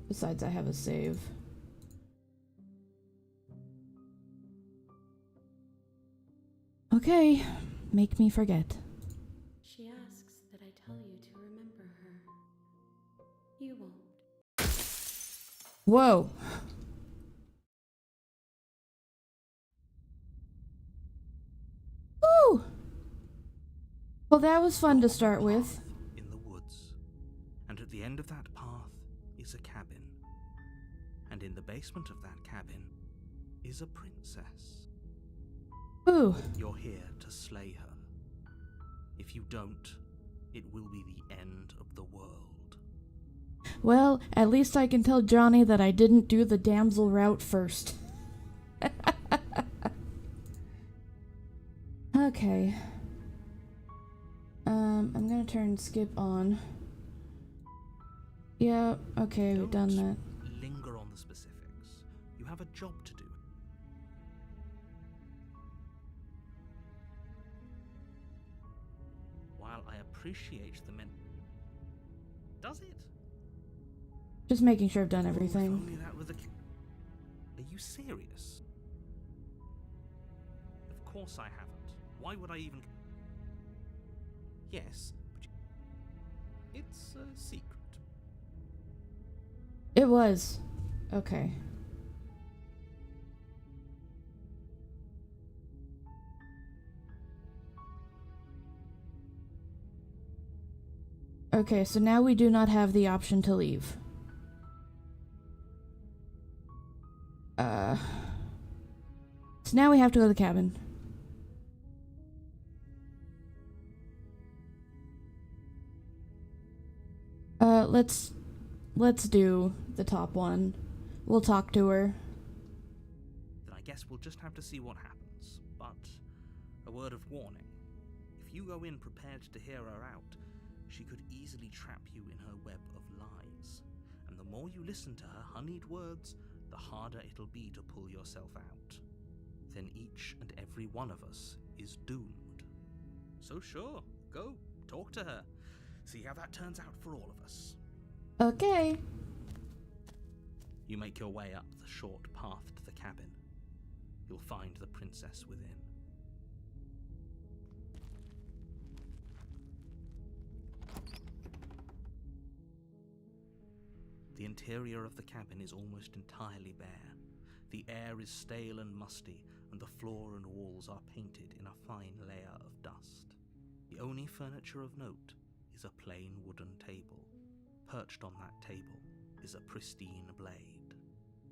Besides, I have a save. Okay, make me forget. She asks that I tell you to remember her. You won't. Whoa. Woo! Well, that was fun to start with. In the woods, and at the end of that path is a cabin, and in the basement of that cabin is a princess. Ooh. You're here to slay her. If you don't, it will be the end of the world. Well, at least I can tell Johnny that I didn't do the damsel route first. Okay. I'm gonna turn skip on. Yeah, okay, we've done that. Linger on the specifics. You have a job to do. While I appreciate the men... Does it? Just making sure I've done Oh, if everything. only that were the Are you serious? Of course I haven't. Why would I even... Yes, but it's a secret. It was. Okay. Okay, so now we do not have the option to leave. So now we have to go to the cabin. Let's do the top one. We'll talk to her. Then I guess we'll just have to see what happens. But a word of warning. If you go in prepared to hear her out, she could easily trap you in her web of lies. And the more you listen to her honeyed words, the harder it'll be to pull yourself out. Then each and every one of us is doomed. So sure, go, talk to her. See how that turns out for all of us. Okay. You make your way up the short path to the cabin. You'll find the princess within. The interior of the cabin is almost entirely bare. The air is stale and musty, and the floor and walls are painted in a fine layer of dust. The only furniture of note is a plain wooden table. Perched on that table is a pristine blade.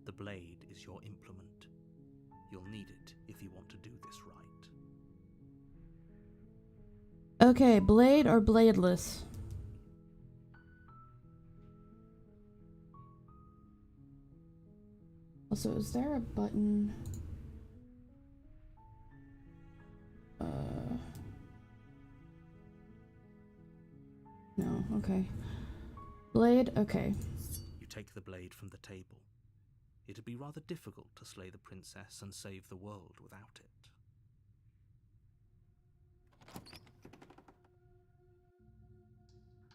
The blade is your implement. You'll need it if you want to do this right. Okay, blade or bladeless? Also, is there a button? No, okay. Blade, okay. You take the blade from the table. It'd be rather difficult to slay the princess and save the world without it.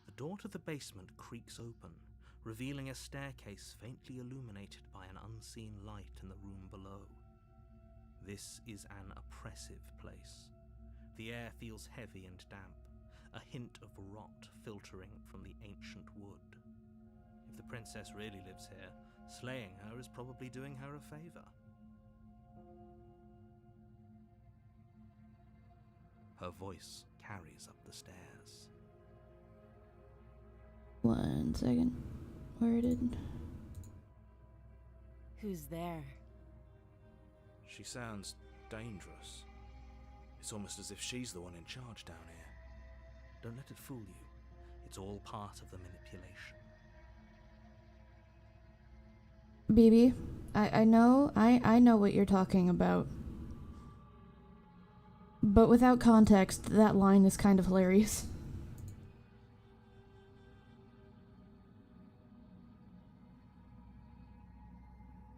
The door to the basement creaks open, revealing a staircase faintly illuminated by an unseen light in the room below. This is an oppressive place. The air feels heavy and damp, a hint of rot filtering from the ancient wood. If the princess really lives here, slaying her is probably doing her a favor. Her voice carries up the stairs. 1 second. Where did... Who's there? She sounds dangerous. It's almost as if she's the one in charge down here. Don't let it fool you. It's all part of the manipulation. BB, I know what you're talking about. But without context, that line is kind of hilarious.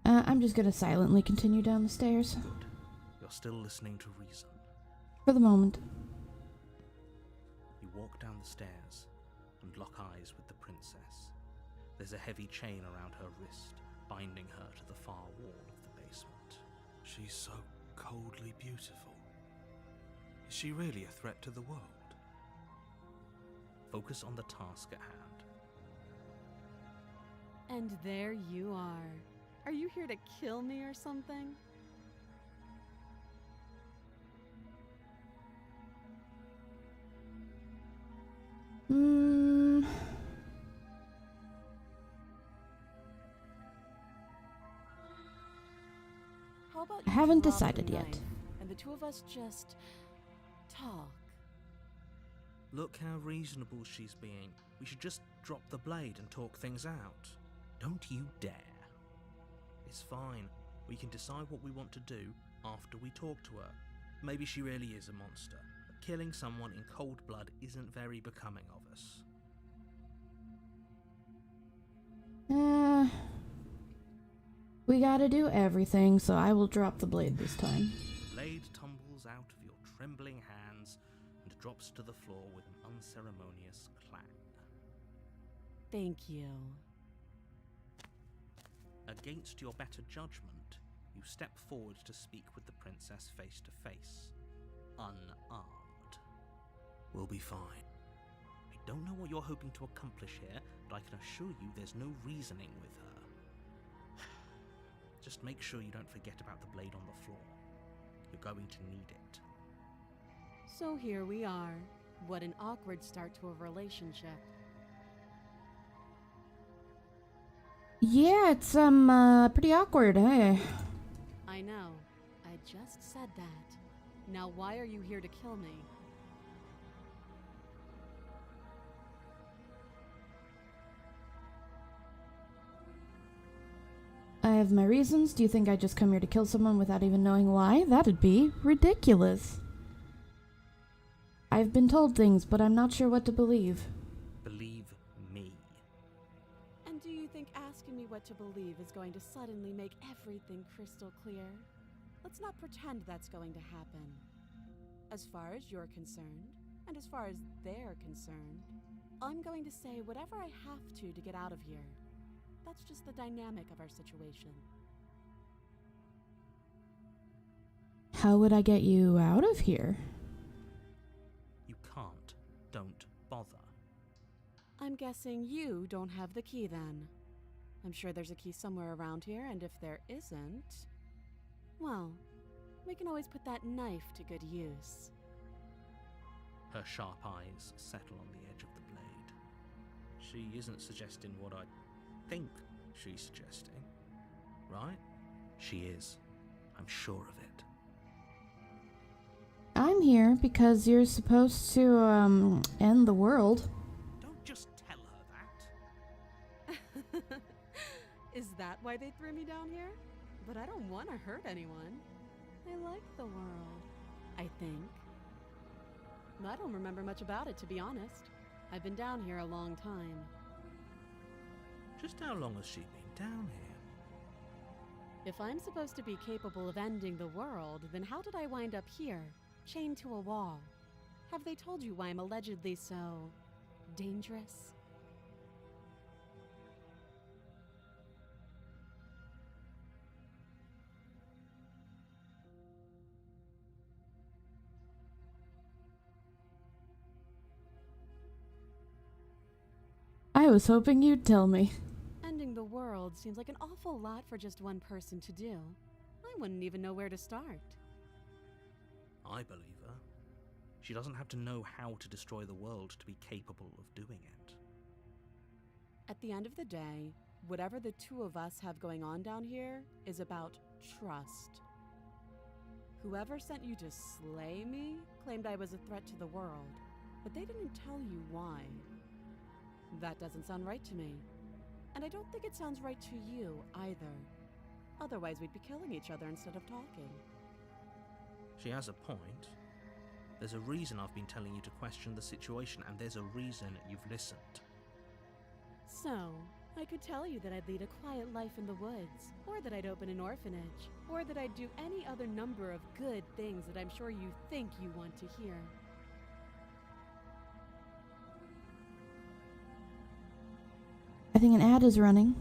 I'm just gonna silently continue down the stairs. Good. You're still listening to reason. For the moment. You walk down the stairs and lock eyes with the princess. There's a heavy chain around her wrist, binding her to the far wall of the basement. She's so coldly beautiful. Is she really a threat to the world? Focus on the task at hand. And there you are. Are you here to kill me or something? How about I you haven't drop decided the yet. knife, and the two of us just talk. Look how reasonable she's being. We should just drop the blade and talk things out. Don't you dare. It's fine. We can decide what we want to do after we talk to her. Maybe she really is a monster. But killing someone in cold blood isn't very becoming of us. We gotta do everything, so I will drop the blade this time. The blade tumbles out of your trembling hands and drops to the floor with an unceremonious clang. Thank you. Against your better judgment, you step forward to speak with the princess face to face, unarmed. We'll be fine. I don't know what you're hoping to accomplish here, but I can assure you there's no reasoning with her. Just make sure you don't forget about the blade on the floor. You're going to need it. So here we are. What an awkward start to a relationship. Yeah, it's pretty awkward, eh? I know. I just said that. Now why are you here to kill me? I have my reasons. Do you think I just come here to kill someone without even knowing why? That'd be ridiculous. I've been told things, but I'm not sure what to believe. Believe me. And do you think asking me what to believe is going to suddenly make everything crystal clear? Let's not pretend that's going to happen. As far as you're concerned, and as far as they're concerned, I'm going to say whatever I have to get out of here. That's just the dynamic of our situation. How would I get you out of here? You can't. Don't bother. I'm guessing you don't have the key then. I'm sure there's a key somewhere around here, and if there isn't, well, we can always put that knife to good use. Her sharp eyes settle on the edge of the blade. She isn't suggesting what I think she's suggesting, right? She is. I'm sure of it. I'm here because you're supposed to, end the world. Don't just tell her that. Is that why they threw me down here? But I don't want to hurt anyone. I like the world, I think. I don't remember much about it, to be honest. I've been down here a long time. Just how long has she been down here? If I'm supposed to be capable of ending the world, then how did I wind up here, chained to a wall? Have they told you why I'm allegedly so dangerous? I was hoping you'd tell me. Ending the world seems like an awful lot for just one person to do. I wouldn't even know where to start. I believe her. She doesn't have to know how to destroy the world to be capable of doing it. At the end of the day, whatever the two of us have going on down here is about trust. Whoever sent you to slay me claimed I was a threat to the world, but they didn't tell you why. That doesn't sound right to me. And I don't think it sounds right to you either. Otherwise, we'd be killing each other instead of talking. She has a point. There's a reason I've been telling you to question the situation, and there's a reason you've listened. So, I could tell you that I'd lead a quiet life in the woods, or that I'd open an orphanage, or that I'd do any other number of good things that I'm sure you think you want to hear. I think an ad is running.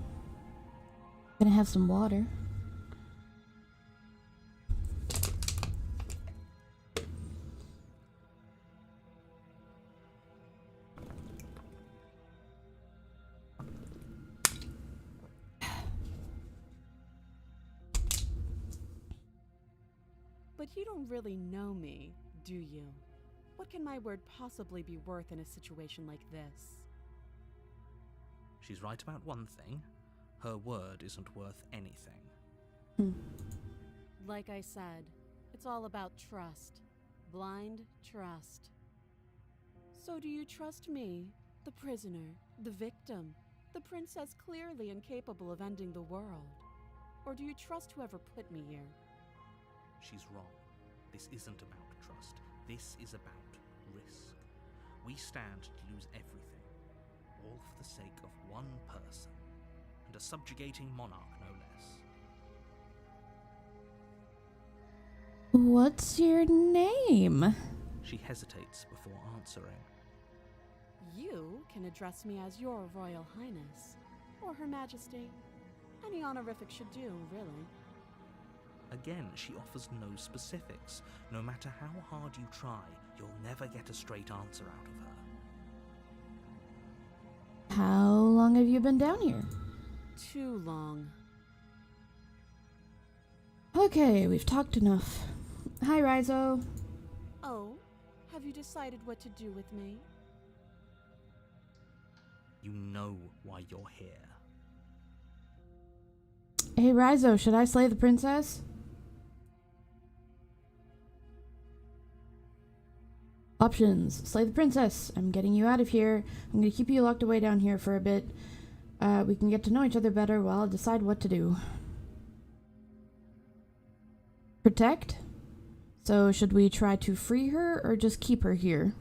Gonna have some water. But you don't really know me, do you? What can my word possibly be worth in a situation like this? She's right about one thing. Her word isn't worth anything. Like I said, it's all about trust. Blind trust. So do you trust me, the prisoner, the victim, the princess clearly incapable of ending the world? Or do you trust whoever put me here? She's wrong. This isn't about trust. This is about risk. We stand to lose everything, all for the sake of one person, and a subjugating monarch, no less. What's your name? She hesitates before answering. You can address me as Your Royal Highness, or Her Majesty. Any honorific should do, really. Again, she offers no specifics. No matter how hard you try, you'll never get a straight answer out of her. How long have you been down here? Too long. Okay, we've talked enough. Hi, Rizo. Oh, have you decided what to do with me? You know why you're here. Hey, Rizo, should I slay the princess? Options. Slay the princess. I'm getting you out of here. I'm gonna keep you locked away down here for a bit. We can get to know each other better while I decide what to do. Protect? So should we try to free her or just keep her here?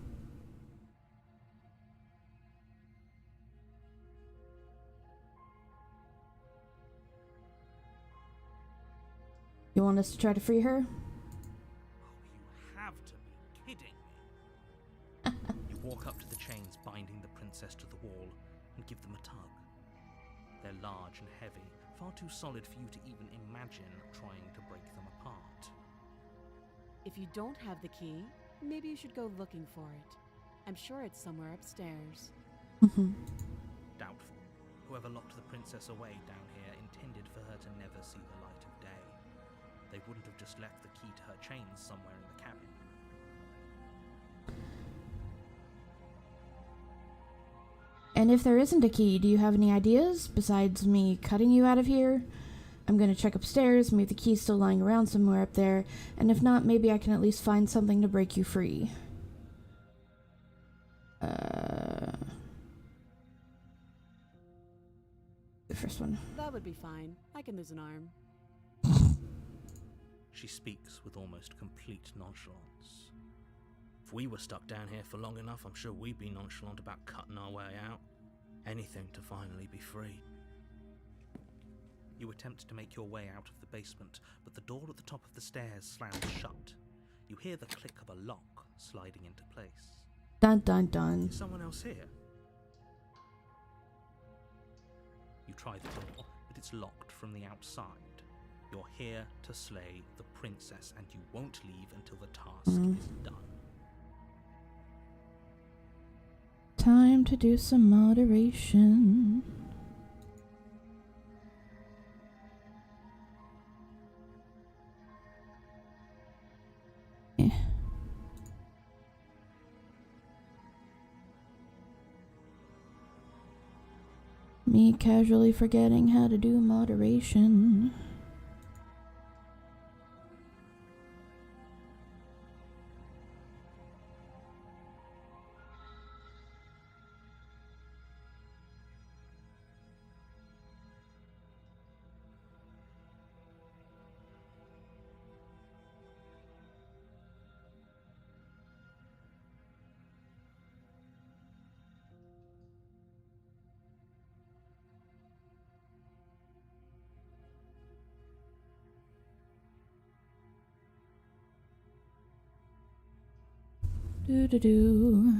You want us to try to free her? Oh, you have to be kidding me. You walk up to the chains binding the princess to the wall and give them a tug. They're large and heavy, far too solid for you to even imagine trying to break them apart. If you don't have the key, maybe you should go looking for it. I'm sure it's somewhere upstairs. Doubtful. Whoever locked the princess away down here intended for her to never see the light of day. They wouldn't have just left the key to her chains somewhere in the cabin. And if there isn't a key, do you have any ideas besides me cutting you out of here? I'm gonna check upstairs, maybe the key's still lying around somewhere up there, and if not, maybe I can at least find something to break you free. The first one. That would be fine. I can lose an arm. She speaks with almost complete nonchalance. If we were stuck down here for long enough, I'm sure we'd be nonchalant about cutting our way out. Anything to finally be free. You attempt to make your way out of the basement, but the door at the top of the stairs slams shut. You hear the click of a lock sliding into place. Dun dun dun. Is someone else here? You try the door, but it's locked from the outside. You're here to slay the princess, and you won't leave until the task is done. Time to do some moderation. Me casually forgetting how to do moderation. Do.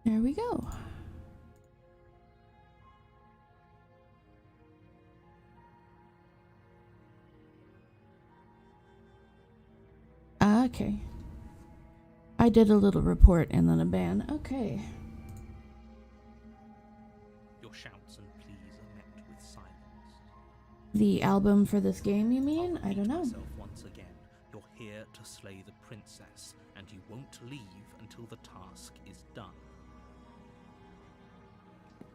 There we go. Okay. I did a little report and then a ban. Okay. Your shouts and pleas are met with silence. The album for this game, you mean? I'll I don't repeat know. myself once again. You're here to slay the princess, and you won't leave until the task is done.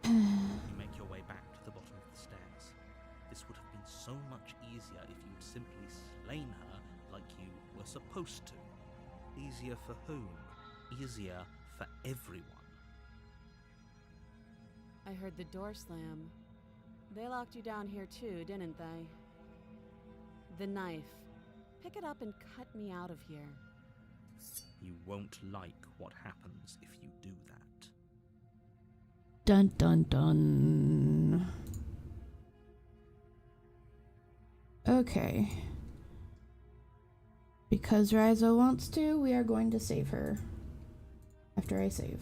You make your way back to the bottom of the stairs. This would have been so much easier if you'd simply slain her like you were supposed to. Easier for whom? Easier for everyone. I heard the door slam. They locked you down here too, didn't they? The knife. Pick it up and cut me out of here. You won't like what happens if you do that. Dun dun dun. Okay. Because Raizo wants to, we are going to save her. After I save.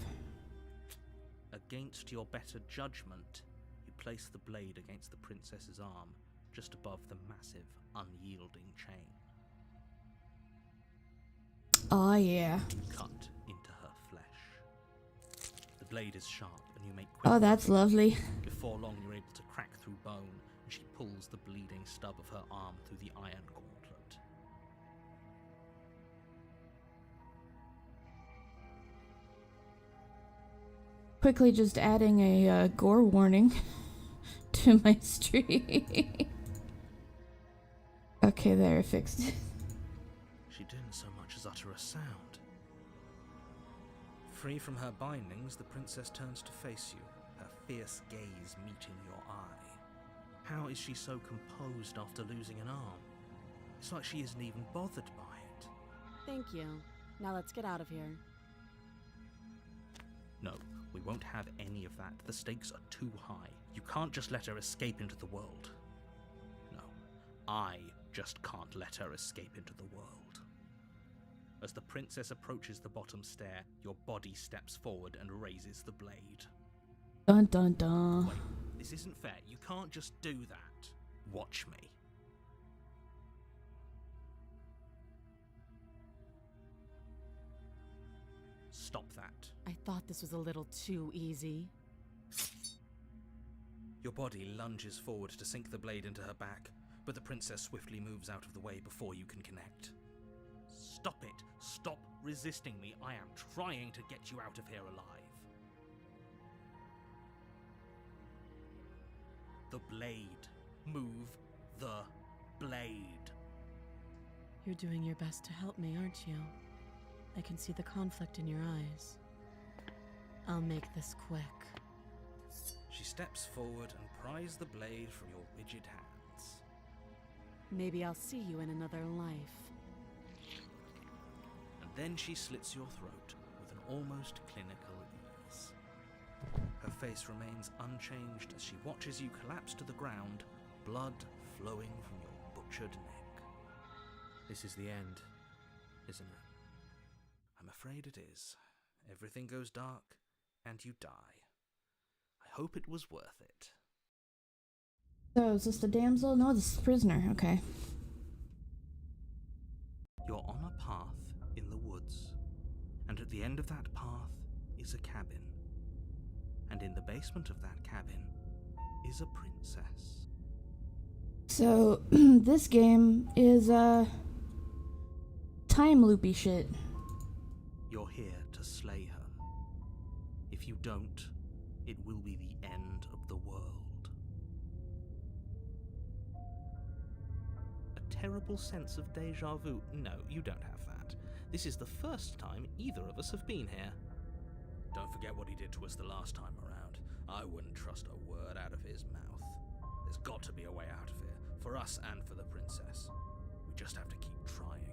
Against your better judgment, you place the blade against the princess's arm, just above the massive, unyielding chain. Oh yeah. You cut into her flesh. The blade is sharp, and you make quick Oh, that's lovely. Before long, you're able to crack through bone, and she pulls the bleeding stub of her arm through the iron gauntlet. Quickly just adding a gore warning to my stream. Okay, there, I fixed it. She didn't so much as utter a sound. Free from her bindings, the princess turns to face you, her fierce gaze meeting your eye. How is she so composed after losing an arm? It's like she isn't even bothered by it. Thank you. Now let's get out of here. No, we won't have any of that. The stakes are too high. You can't just let her escape into the world. No, I just can't let her escape into the world. As the princess approaches the bottom stair, your body steps forward and raises the blade. Dun dun dun. Wait, this isn't fair. You can't just do that. Watch me. Stop that. I thought this was a little too easy. Your body lunges forward to sink the blade into her back, but the princess swiftly moves out of the way before you can connect. Stop it! Stop resisting me! I am trying to get you out of here alive. The blade. Move the blade. You're doing your best to help me, aren't you? I can see the conflict in your eyes. I'll make this quick. She steps forward and pries the blade from your rigid hands. Maybe I'll see you in another life. And then she slits your throat with an almost clinical ease. Her face remains unchanged as she watches you collapse to the ground, blood flowing from your butchered neck. This is the end, isn't it? I'm afraid it is. Everything goes dark, and you die. I hope it was worth it. So, is this the damsel? No, this is the prisoner. Okay. You're on a path in the woods, and at the end of that path is a cabin. And in the basement of that cabin is a princess. So, this game is, time loopy shit. You're here to slay her. If you don't, it will be the end of the world. A terrible sense of deja vu. No, you don't have that. This is the first time either of us have been here. Don't forget what he did to us the last time around. I wouldn't trust a word out of his mouth. There's got to be a way out of here, for us and for the princess. We just have to keep trying.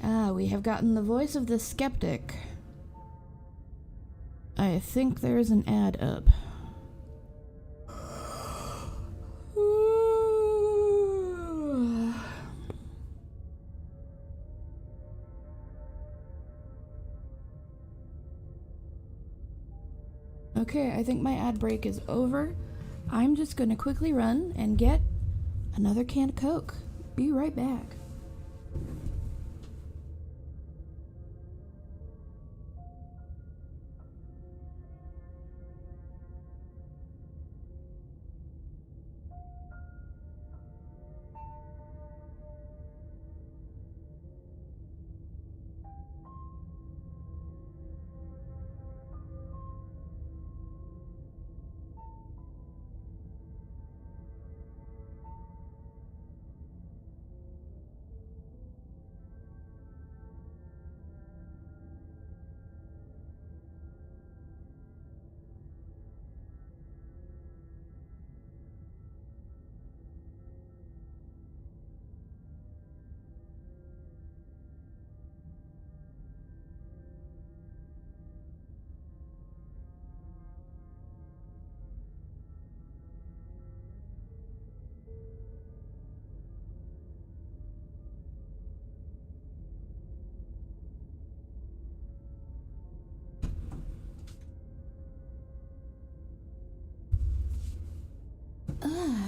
Ah, we have gotten the voice of the skeptic. I think there's an ad up. Okay, I think my ad break is over. I'm just gonna quickly run and get another can of Coke. Be right back.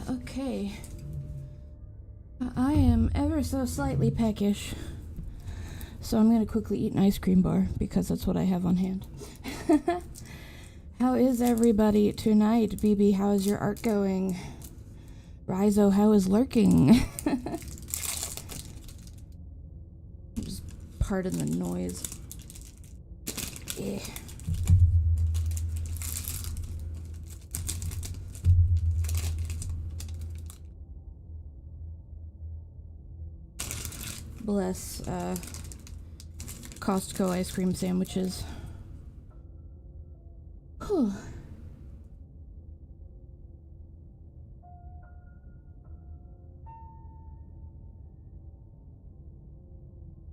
Okay. I am ever so slightly peckish. So I'm gonna quickly eat an ice cream bar because that's what I have on hand. How is everybody tonight? BB, how is your art going? Rizo, how is lurking? Just pardon the noise. Yeah. Bless, Costco ice cream sandwiches. Whew.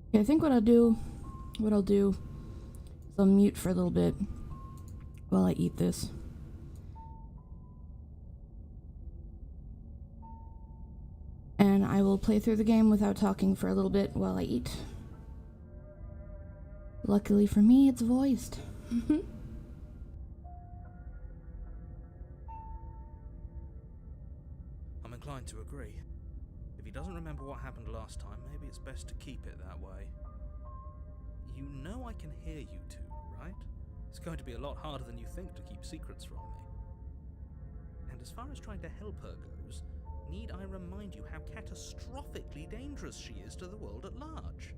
Okay, I think what I'll do is I'll mute for a little bit while I eat this. And I will play through the game without talking for a little bit while I eat. Luckily for me, it's voiced. I'm inclined to agree. If he doesn't remember what happened last time, maybe it's best to keep it that way. You know I can hear you two, right? It's going to be a lot harder than you think to keep secrets from me. And as far as trying to help her goes, need I remind you how catastrophically dangerous she is to the world at large?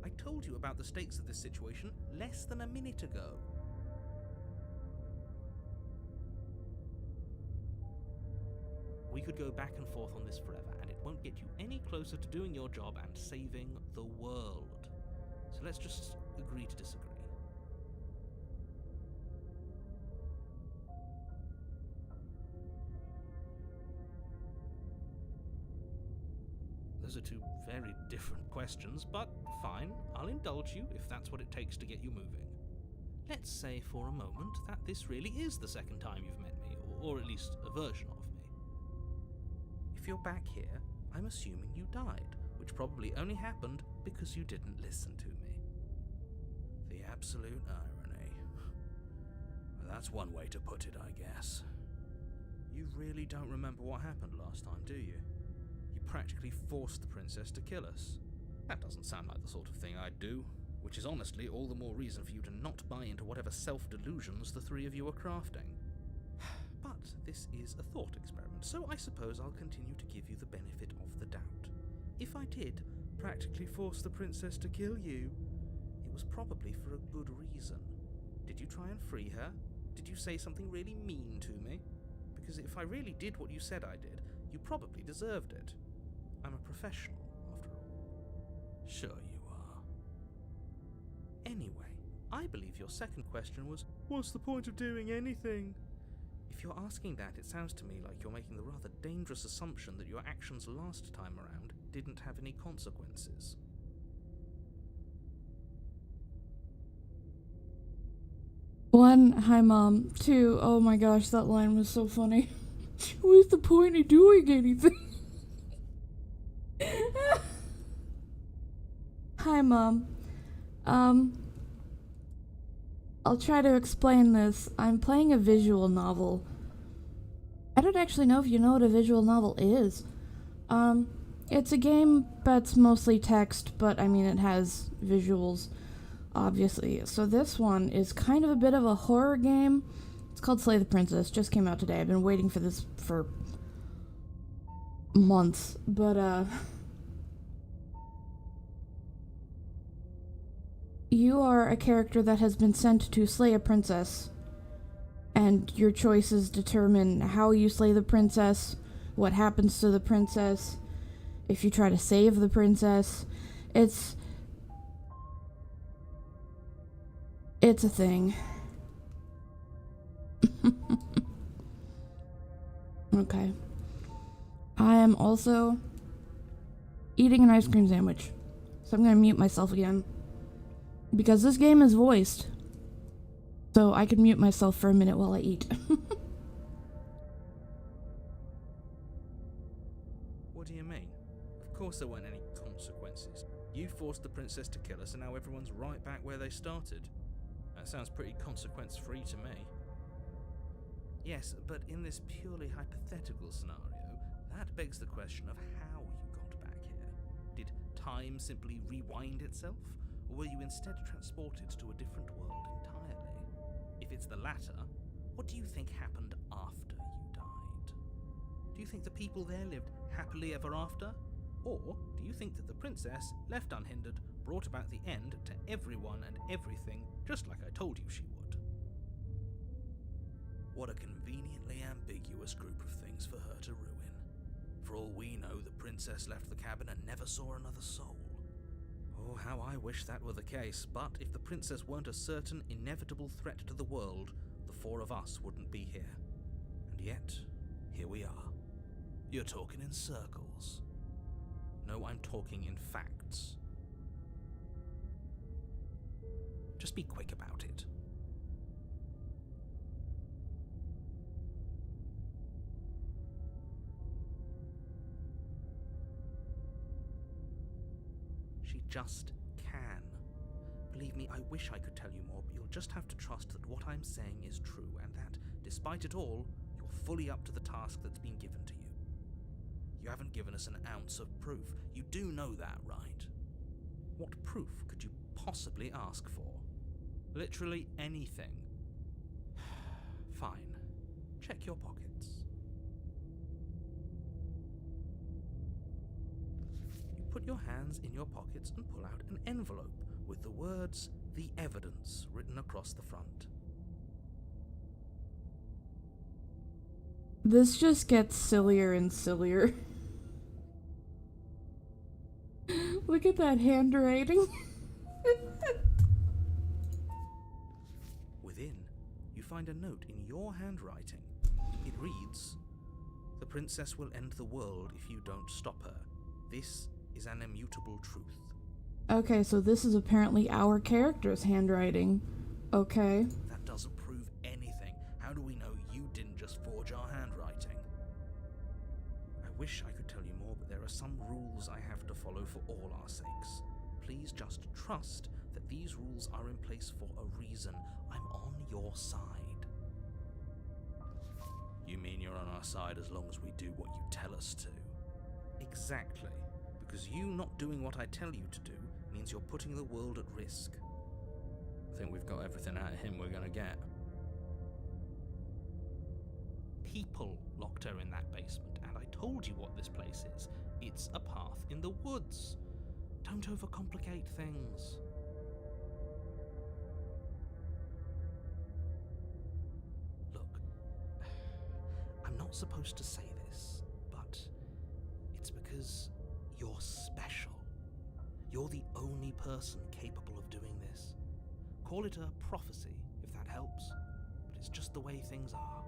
I told you about the stakes of this situation less than a minute ago. We could go back and forth on this forever, and it won't get you any closer to doing your job and saving the world. So let's just agree to disagree. Those are two very different questions, but fine, I'll indulge you if that's what it takes to get you moving. Let's say for a moment that this really is the second time you've met me, or at least a version of me. If you're back here, I'm assuming you died, which probably only happened because you didn't listen to me. The absolute irony. Well, that's one way to put it, I guess. You really don't remember what happened last time, do you? You practically forced the princess to kill us. That doesn't sound like the sort of thing I'd do, which is honestly all the more reason for you to not buy into whatever self-delusions the three of you are crafting. But this is a thought experiment, so I suppose I'll continue to give you the benefit of the doubt. If I did practically force the princess to kill you, it was probably for a good reason. Did you try and free her? Did you say something really mean to me? Because if I really did what you said I did, you probably deserved it. I'm a professional, after all. Sure you are. Anyway, I believe your second question was, what's the point of doing anything? If you're asking that, it sounds to me like you're making the rather dangerous assumption that your actions last time around didn't have any consequences. One, hi mom. Two, oh my gosh, that line was so funny. What's the point of doing anything? Hi mom. I'll try to explain this. I'm playing a visual novel. I don't actually know if you know what a visual novel is. It's a game that's mostly text, but I mean it has visuals, obviously. So this one is kind of a bit of a horror game. It's called Slay the Princess. Just came out today. I've been waiting for this for months, but you are a character that has been sent to slay a princess, and your choices determine how you slay the princess, what happens to the princess, if you try to save the princess. It's a thing. Okay. I am also eating an ice cream sandwich, so I'm gonna mute myself again. Because this game is voiced. So I can mute myself for a minute while I eat. What do you mean? Of course there weren't any consequences. You forced the princess to kill us and now everyone's right back where they started. That sounds pretty consequence-free to me. Yes, but in this purely hypothetical scenario, that begs the question of how you got back here. Did time simply rewind itself? Or were you instead transported to a different world entirely? If it's the latter, what do you think happened after you died? Do you think the people there lived happily ever after? Or do you think that the princess, left unhindered, brought about the end to everyone and everything, just like I told you she would? What a conveniently ambiguous group of things for her to ruin. For all we know, the princess left the cabin and never saw another soul. Oh, how I wish that were the case, but if the princess weren't a certain, inevitable threat to the world, the four of us wouldn't be here. And yet, here we are. You're talking in circles. No, I'm talking in facts. Just be quick about it. She just can. Believe me, I wish I could tell you more, but you'll just have to trust that what I'm saying is true, and that, despite it all, you're fully up to the task that's been given to you. You haven't given us an ounce of proof. You do know that, right? What proof could you possibly ask for? Literally anything. Fine. Check your pockets. You put your hands in your pockets and pull out an envelope with the words, "The Evidence," written across the front. This just gets sillier and sillier. Look at that handwriting. Within, you find a note in your handwriting. It reads, "The princess will end the world if you don't stop her. This is an immutable truth." Okay, so this is apparently our character's handwriting. Okay. That doesn't prove anything. How do we know you didn't just forge our handwriting? I wish I could tell you more, but there are some rules I have to follow for all our sakes. Please just trust that these rules are in place for a reason. I'm on your side. You mean you're on our side as long as we do what you tell us to? Exactly. Because you not doing what I tell you to do means you're putting the world at risk. I think we've got everything out of him we're gonna get. People locked her in that basement, and I told you what this place is. It's a path in the woods. Don't overcomplicate things. Look, I'm not supposed to say this, but it's because you're special. You're the only person capable of doing this. Call it a prophecy, if that helps, but it's just the way things are.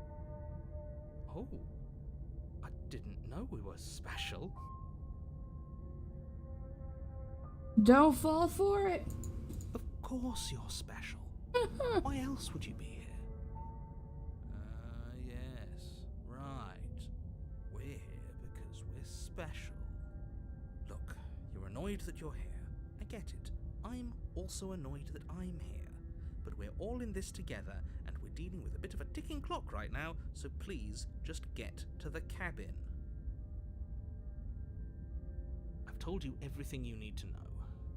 Oh, I didn't know we were special. Don't fall for it. Of course you're special. Why else would you be here? Yes, right. We're here because we're special. Look, you're annoyed that you're here. I get it. I'm also annoyed that I'm here. But we're all in this together, and we're dealing with a bit of a ticking clock right now, so please just get to the cabin. I've told you everything you need to know.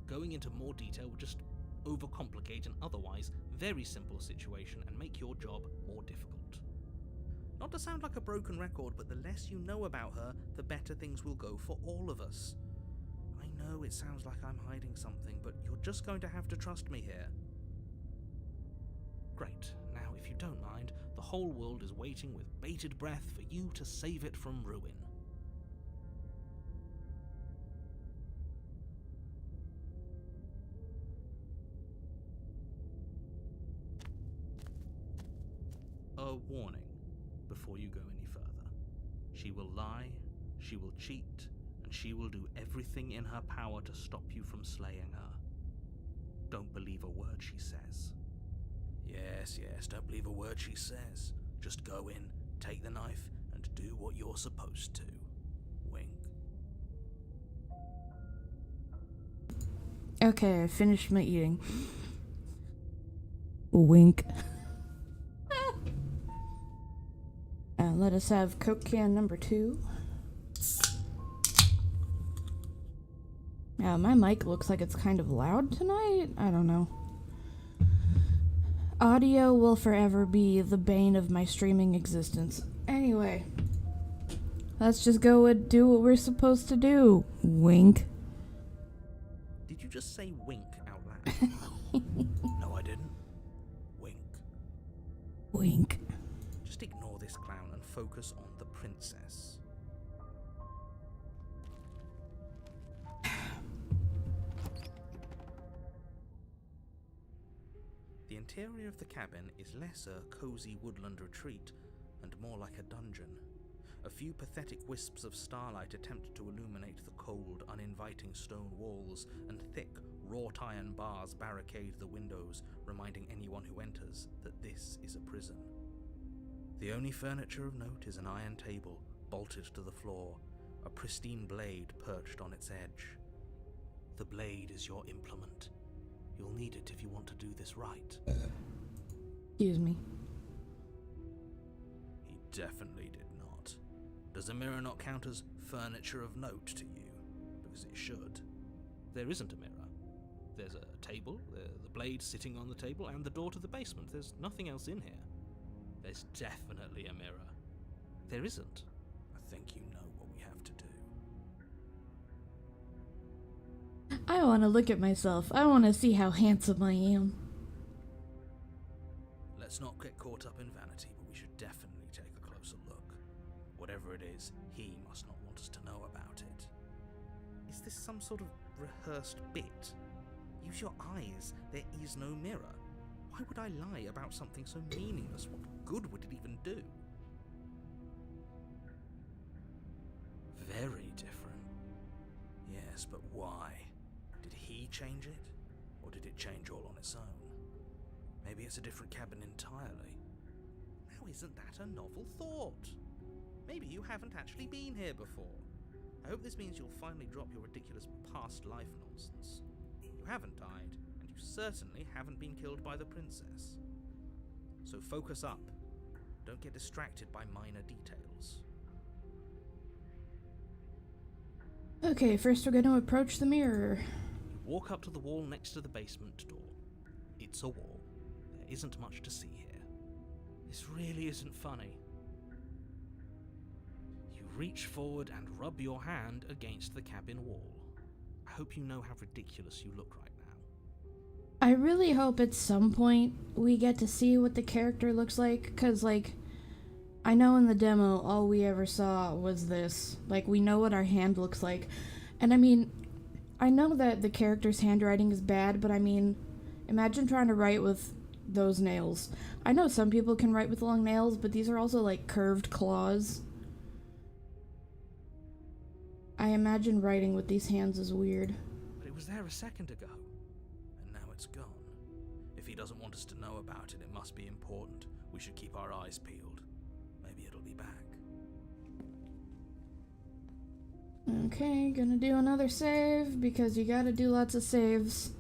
Going into more detail would just overcomplicate an otherwise very simple situation and make your job more difficult. Not to sound like a broken record, but the less you know about her, the better things will go for all of us. I know it sounds like I'm hiding something, but you're just going to have to trust me here. Great. Now, if you don't mind, the whole world is waiting with bated breath for you to save it from ruin. A warning before you go any further. She will lie, she will cheat, and she will do everything in her power to stop you from slaying her. Don't believe a word she says. Yes, don't believe a word she says. Just go in, take the knife, and do what you're supposed to. Wink. Okay, I finished my eating. Wink. Let us have Coke can number 2. My mic looks like it's kind of loud tonight. I don't know. Audio will forever be the bane of my streaming existence. Anyway, let's just go and do what we're supposed to do. Wink. Did you just say wink out loud? No, I didn't. Wink. Wink. Just ignore this clown and focus on the princess. The interior of the cabin is less a cozy woodland retreat and more like a dungeon. A few pathetic wisps of starlight attempt to illuminate the cold, uninviting stone walls, and thick, wrought iron bars barricade the windows, reminding anyone who enters that this is a prison. The only furniture of note is an iron table, bolted to the floor, a pristine blade perched on its edge. The blade is your implement. You'll need it if you want to do this right. Excuse me. He definitely did not. Does a mirror not count as furniture of note to you? Because it should. There isn't a mirror. There's a table, the blade sitting on the table, and the door to the basement. There's nothing else in here. There's definitely a mirror. There isn't. I think you know what we have to do. I want to look at myself. I want to see how handsome I am. Let's not get caught up in vanity, but we should definitely take a closer look. Whatever it is, he must not want us to know about it. Is this some sort of rehearsed bit? Use your eyes. There is no mirror. Why would I lie about something so meaningless? What good would it even do? Very different. Yes, but why? Did he change it? Or did it change all on its own? Maybe it's a different cabin entirely. Now isn't that a novel thought? Maybe you haven't actually been here before. I hope this means you'll finally drop your ridiculous past life nonsense. You haven't died, and you certainly haven't been killed by the princess. So focus up. Don't get distracted by minor details. Okay, first we're going to approach the mirror. You walk up to the wall next to the basement door. It's a wall. There isn't much to see here. This really isn't funny. You reach forward and rub your hand against the cabin wall. I hope you know how ridiculous you look right now. I really hope at some point we get to see what the character looks like, because, like, I know in the demo all we ever saw was this. Like, we know what our hand looks like. And I mean, I know that the character's handwriting is bad, but I mean, imagine trying to write with those nails. I know some people can write with long nails, but these are also, like, curved claws. I imagine writing with these hands is weird. But it was there a second ago, and now it's gone. If he doesn't want us to know about it, it must be important. We should keep our eyes peeled. Maybe it'll be back. Okay, gonna do another save, because you gotta do lots of saves.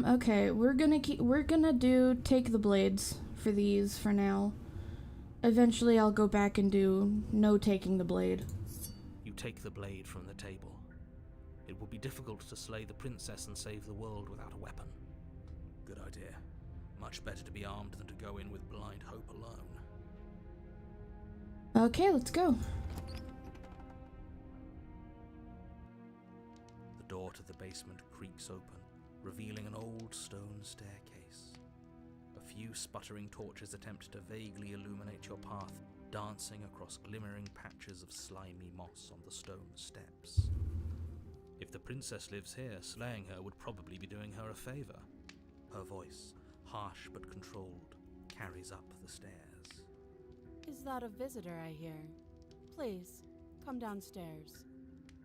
Okay, we're gonna do take the blades for these for now. Eventually I'll go back and do no taking the blade. You take the blade from the table. It will be difficult to slay the princess and save the world without a weapon. Good idea. Much better to be armed than to go in with blind hope alone. Okay, let's go. The door to the basement creaks open, revealing an old stone staircase. A few sputtering torches attempt to vaguely illuminate your path, dancing across glimmering patches of slimy moss on the stone steps. If the princess lives here, slaying her would probably be doing her a favor. Her voice, harsh but controlled, carries up the stairs. Is that a visitor I hear? Please, come downstairs.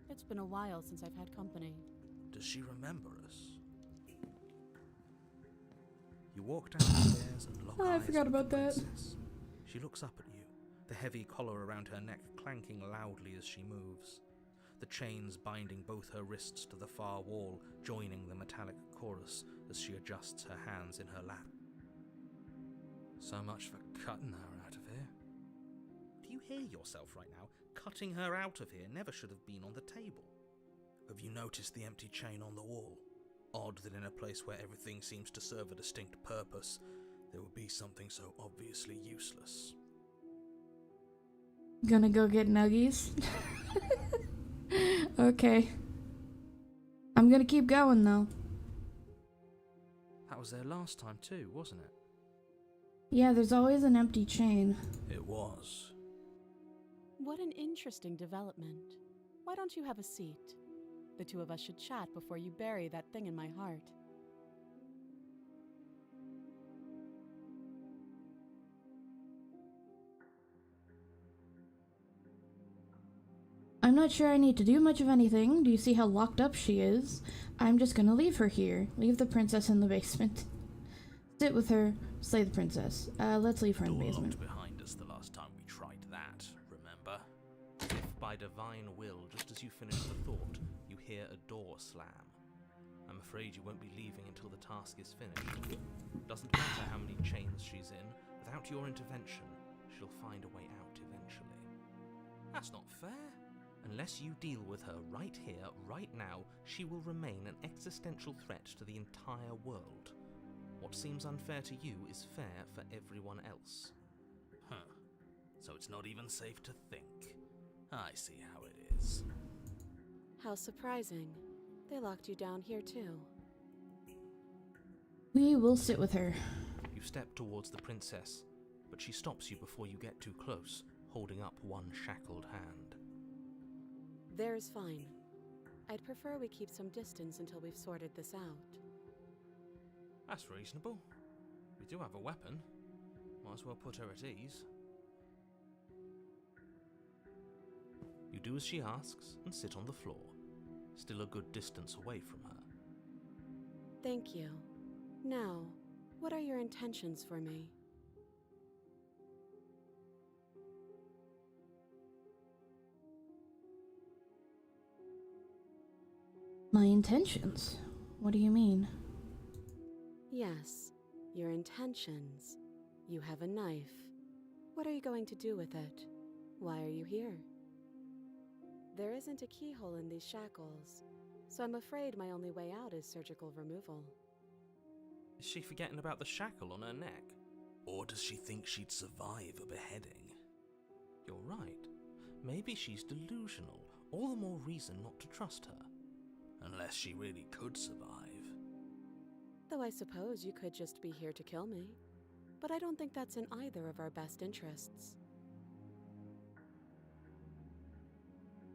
It's been a while since I've had company. Does she remember us? You walk down the stairs and lock I eyes forgot with the about that. princess. She looks up at you, the heavy collar around her neck clanking loudly as she moves. The chains binding both her wrists to the far wall, joining the metallic chorus as she adjusts her hands in her lap. So much for cutting her out of here. Do you hear yourself right now? Cutting her out of here never should have been on the table. Have you noticed the empty chain on the wall? Odd that in a place where everything seems to serve a distinct purpose, there would be something so obviously useless. Gonna go get nuggies? Okay. I'm gonna keep going though. That was there last time too, wasn't it? Yeah, there's always an empty chain. It was. What an interesting development. Why don't you have a seat? The two of us should chat before you bury that thing in my heart. I'm not sure I need to do much of anything. Do you see how locked up she is? I'm just gonna leave her here. Leave the princess in the basement. Sit with her, slay the princess. Let's leave her in the Door basement. locked behind us the last time we tried that, remember? If by divine will, just as you finish the thought, you hear a door slam. I'm afraid you won't be leaving until the task is finished. Doesn't matter how many chains she's in, without your intervention, she'll find a way out eventually. That's not fair. Unless you deal with her right here, right now, she will remain an existential threat to the entire world. What seems unfair to you is fair for everyone else. Huh. So it's not even safe to think. I see how it is. How surprising. They locked you down here too. We will sit with her. You step towards the princess, but she stops you before you get too close, holding up one shackled hand. There's fine. I'd prefer we keep some distance until we've sorted this out. That's reasonable. We do have a weapon. Might as well put her at ease. You do as she asks and sit on the floor, still a good distance away from her. Thank you. Now, what are your intentions for me? My intentions? What do you mean? Yes, your intentions. You have a knife. What are you going to do with it? Why are you here? There isn't a keyhole in these shackles, so I'm afraid my only way out is surgical removal. Is she forgetting about the shackle on her neck? Or does she think she'd survive a beheading? You're right. Maybe she's delusional. All the more reason not to trust her. Unless she really could survive. Though I suppose you could just be here to kill me. But I don't think that's in either of our best interests.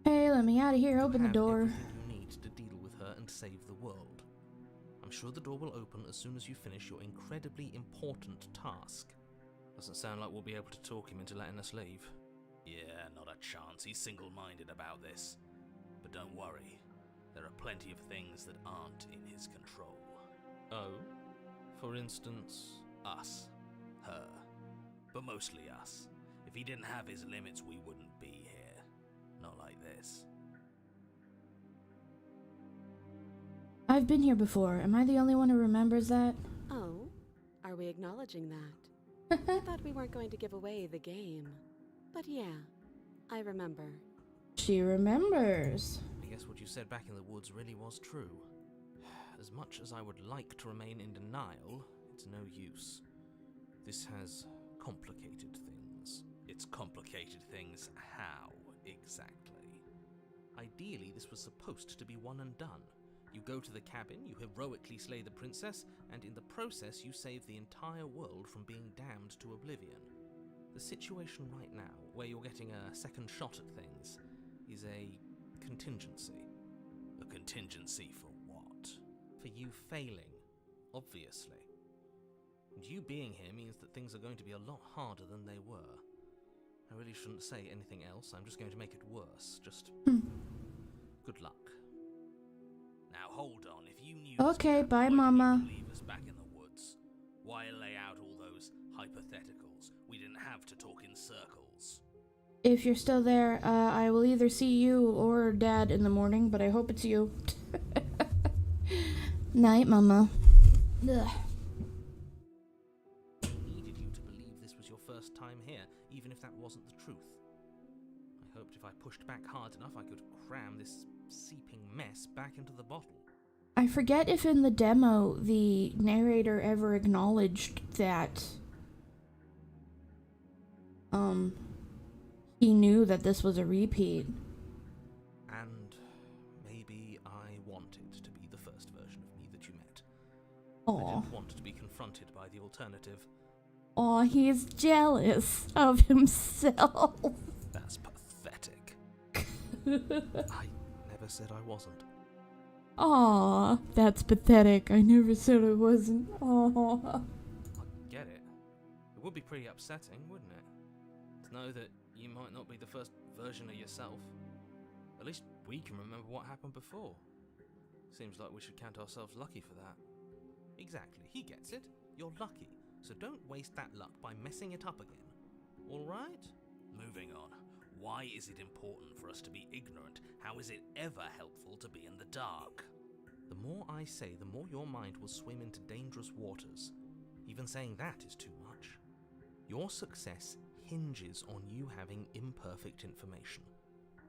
Hey, let me out of here. Open the Have door. everything you need to deal with her and save the world. I'm sure the door will open as soon as you finish your incredibly important task. Doesn't sound like we'll be able to talk him into letting us leave. Yeah, not a chance. He's single-minded about this. But don't worry. There are plenty of things that aren't in his control. Oh? For instance? Us. Her. But mostly us. If he didn't have his limits, we wouldn't be here. Not like this. I've been here before. Am I the only one who remembers that? Oh, are we acknowledging that? I thought we weren't going to give away the game. But yeah, I remember. She remembers. I guess what you said back in the woods really was true. As much as I would like to remain in denial, it's no use. This has complicated things. It's complicated things how, exactly? Ideally, this was supposed to be one and done. You go to the cabin, you heroically slay the princess, and in the process you save the entire world from being damned to oblivion. The situation right now, where you're getting a second shot at things, is a contingency. A contingency for what? For you failing, obviously. And you being here means that things are going to be a lot harder than they were. I really shouldn't say anything else, I'm just going to make it worse. Just good luck. Now hold on, if you knew Okay, this, bye, why Mama. didn't you leave us back in the woods? Why lay out all those hypotheticals? We didn't have to talk in circles. If you're still there, I will either see you or Dad in the morning, but I hope it's you. Night, Mama. Ugh. I needed you to believe this was your first time here, even if that wasn't the truth. I hoped if I pushed back hard enough I could cram this seeping mess back into the bottle. I forget if in the demo the narrator ever acknowledged that he knew that this was a repeat. And maybe I wanted to be the first version of me that you met. I Aw. didn't want to be confronted by the alternative. Aw, he's jealous of himself. That's pathetic. I never said I wasn't. Aw, that's pathetic. I never said I wasn't. Aw. I get it. It would be pretty upsetting, wouldn't it? To know that you might not be the first version of yourself. At least we can remember what happened before. Seems like we should count ourselves lucky for that. Exactly, he gets it. You're lucky, so don't waste that luck by messing it up again. Alright? Moving on. Why is it important for us to be ignorant? How is it ever helpful to be in the dark? The more I say, the more your mind will swim into dangerous waters. Even saying that is too much. Your success hinges on you having imperfect information.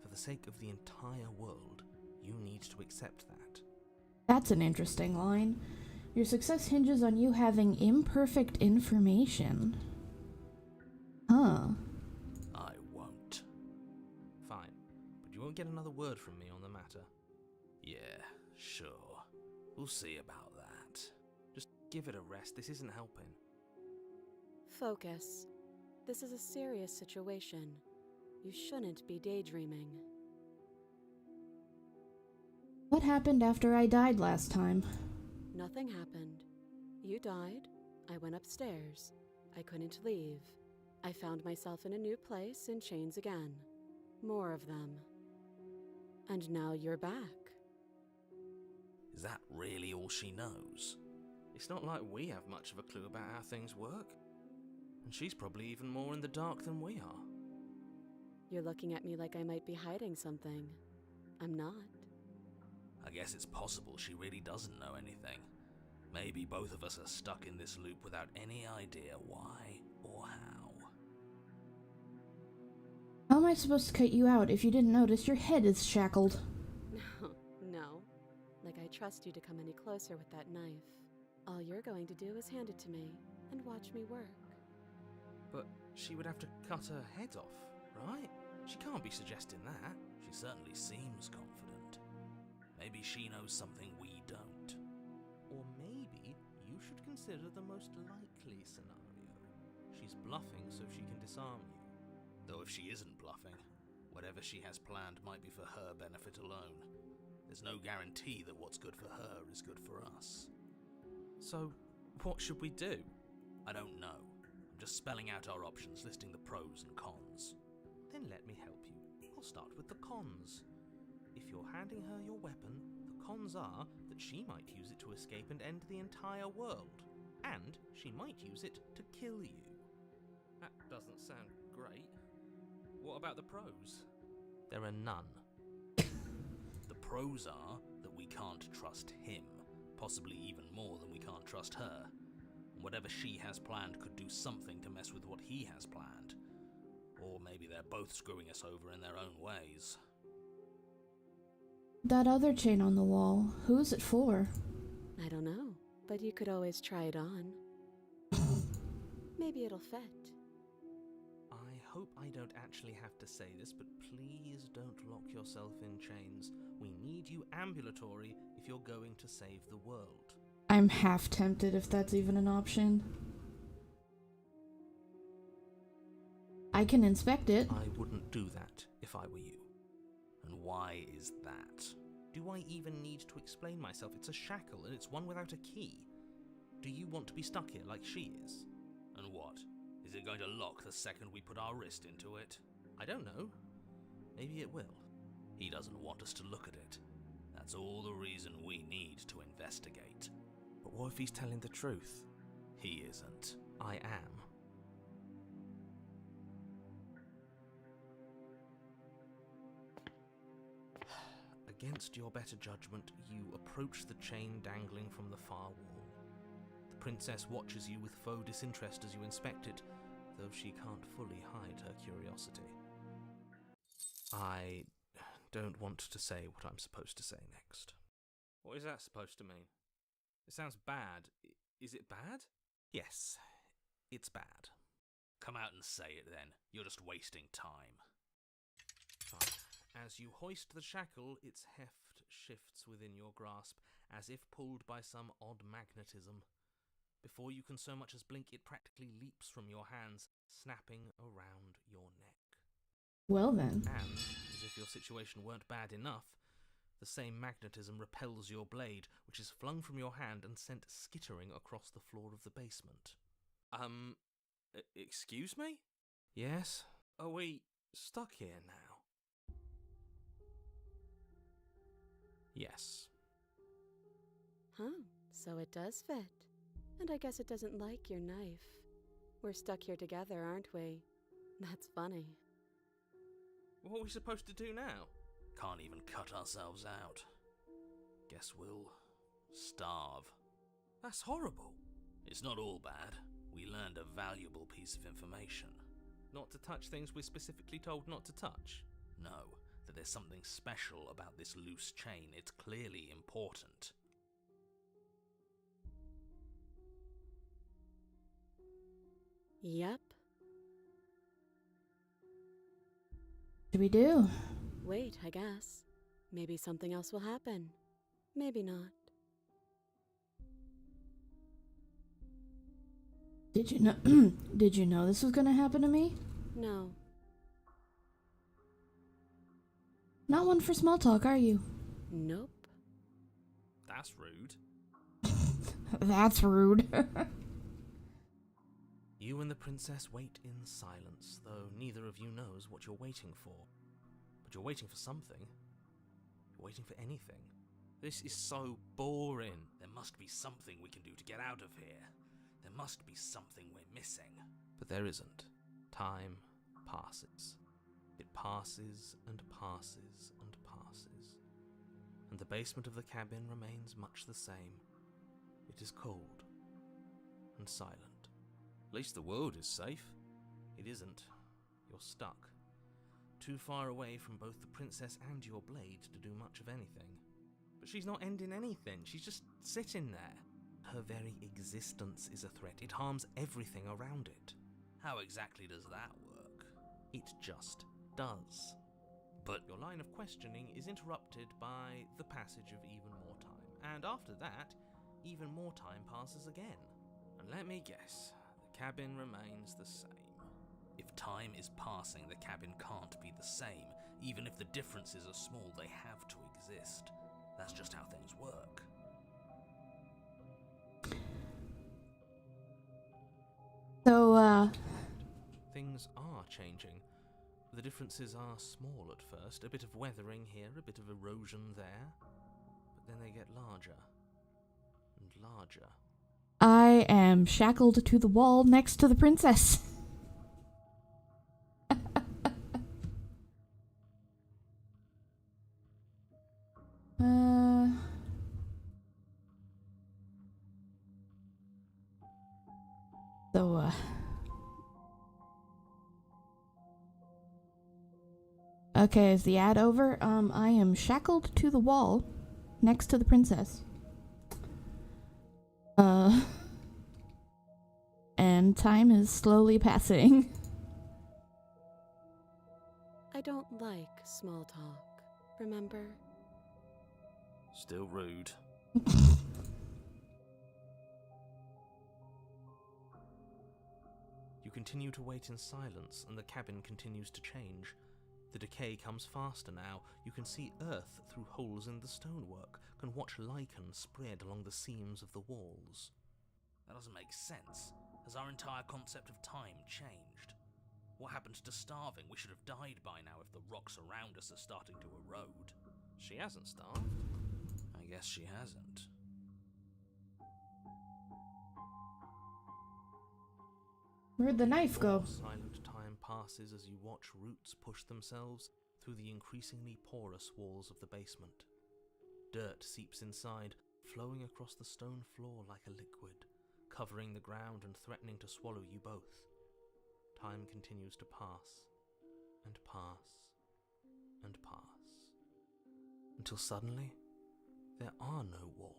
For the sake of the entire world, you need to accept that. That's an interesting line. Your success hinges on you having imperfect information. Huh. I won't. Fine, but you won't get another word from me on the matter. Yeah, sure. We'll see about that. Just give it a rest, this isn't helping. Focus. This is a serious situation. You shouldn't be daydreaming. What happened after I died last time? Nothing happened. You died. I went upstairs. I couldn't leave. I found myself in a new place in chains again. More of them. And now you're back. Is that really all she knows? It's not like we have much of a clue about how things work. And she's probably even more in the dark than we are. You're looking at me like I might be hiding something. I'm not. I guess it's possible she really doesn't know anything. Maybe both of us are stuck in this loop without any idea why or how. How am I supposed to cut you out if you didn't notice your head is shackled? No. Like I trust you to come any closer with that knife. All you're going to do is hand it to me and watch me work. But she would have to cut her head off, right? She can't be suggesting that. She certainly seems confident. Maybe she knows something we don't. Or maybe you should consider the most likely scenario. She's bluffing so she can disarm you. Though if she isn't bluffing, whatever she has planned might be for her benefit alone. There's no guarantee that what's good for her is good for us. So, what should we do? I don't know. I'm just spelling out our options, listing the pros and cons. Then let me help you. I'll start with the cons. If you're handing her your weapon, the cons are that she might use it to escape and end the entire world. And she might use it to kill you. That doesn't sound great. What about the pros? There are none. The pros are that we can't trust him, Possibly even more than we can't trust her. Whatever she has planned could do something to mess with what he has planned. Or maybe they're both screwing us over in their own ways. That other chain on the wall, who's it for? I don't know, but you could always try it on. Maybe it'll fit. I hope I don't actually have to say this, but please don't lock yourself in chains. We need you ambulatory if you're going to save the world. I'm half tempted if that's even an option. I can inspect it. I wouldn't do that if I were you. And why is that? Do I even need to explain myself? It's a shackle and it's one without a key. Do you want to be stuck here like she is? And what? Is it going to lock the second we put our wrist into it? I don't know. Maybe it will. He doesn't want us to look at it. That's all the reason we need to investigate. But what if he's telling the truth? He isn't. I am. Against your better judgment, you approach the chain dangling from the far wall. The princess watches you with faux disinterest as you inspect it, though she can't fully hide her curiosity. I don't want to say what I'm supposed to say next. What is that supposed to mean? It sounds bad. Is it bad? Yes, it's bad. Come out and say it then. You're just wasting time. Fine. As you hoist the shackle, its heft shifts within your grasp, as if pulled by some odd magnetism. Before you can so much as blink, it practically leaps from your hands, snapping around your neck. Well then. And, as if your situation weren't bad enough, the same magnetism repels your blade, which is flung from your hand and sent skittering across the floor of the basement. Excuse me? Yes? Are we... Stuck here now? Yes. Huh, so it does fit. And I guess it doesn't like your knife. We're stuck here together, aren't we? That's funny. What are we supposed to do now? Can't even cut ourselves out. Guess we'll starve. That's horrible. It's not all bad. We learned a valuable piece of information. Not to touch things we're specifically told not to touch? No, that there's something special about this loose chain. It's clearly important. Yep. What do we do? Wait, I guess. Maybe something else will happen. Maybe not. Did you know did you know this was gonna happen to me? No. Not one for small talk, are you? Nope. That's rude. That's rude. You and the princess wait in silence, though neither of you knows what you're waiting for. But you're waiting for something. You're waiting for anything. This is so boring. There must be something we can do to get out of here. There must be something we're missing. But there isn't. Time passes. It passes and passes and passes. And the basement of the cabin remains much the same. It is cold and silent. At least the world is safe. It isn't. You're stuck. Too far away from both the princess and your blade to do much of anything. But she's not ending anything. She's just sitting there. Her very existence is a threat. It harms everything around it. How exactly does that work? It just does. But your line of questioning is interrupted by the passage of even more time. And after that, even more time passes again. And let me guess, the cabin remains the same. If time is passing, the cabin can't be the same. Even if the differences are small, they have to exist. That's just how things work. So, things are changing. The differences are small at first. A bit of weathering here, a bit of erosion there. But then they get larger and larger. I am shackled to the wall next to the princess. So, okay, is the ad over? I am shackled to the wall next to the princess. And time is slowly passing. I don't like small talk, remember? Still rude. You continue to wait in silence, and the cabin continues to change. The decay comes faster now. You can see earth through holes in the stonework, can watch lichen spread along the seams of the walls. That doesn't make sense. Has our entire concept of time changed? What happened to starving? We should have died by now if the rocks around us are starting to erode. She hasn't starved. I guess she hasn't. Where'd the knife go? Silent time passes as you watch roots push themselves through the increasingly porous walls of the basement. Dirt seeps inside, flowing across the stone floor like a liquid, covering the ground and threatening to swallow you both. Time continues to pass, and pass, and pass, until suddenly there are no walls.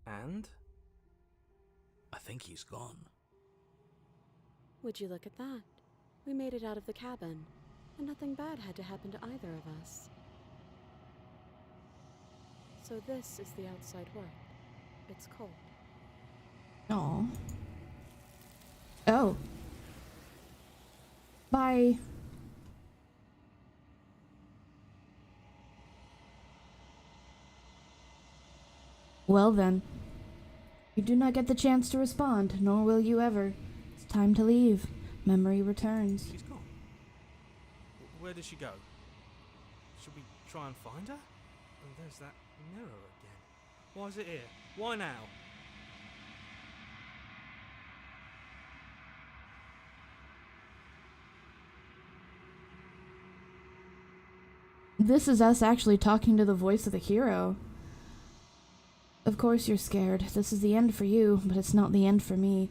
And I think he's gone. Would you look at that? We made it out of the cabin, and nothing bad had to happen to either of us. So this is the outside world. It's cold. Aw. Oh. Bye. Well then. You do not get the chance to respond, nor will you ever. It's time to leave. Memory returns. She's gone. Where did she go? Should we try and find her? And there's that mirror again. Why is it here? Why now? This is us actually talking to the voice of the hero. Of course you're scared. This is the end for you, but it's not the end for me.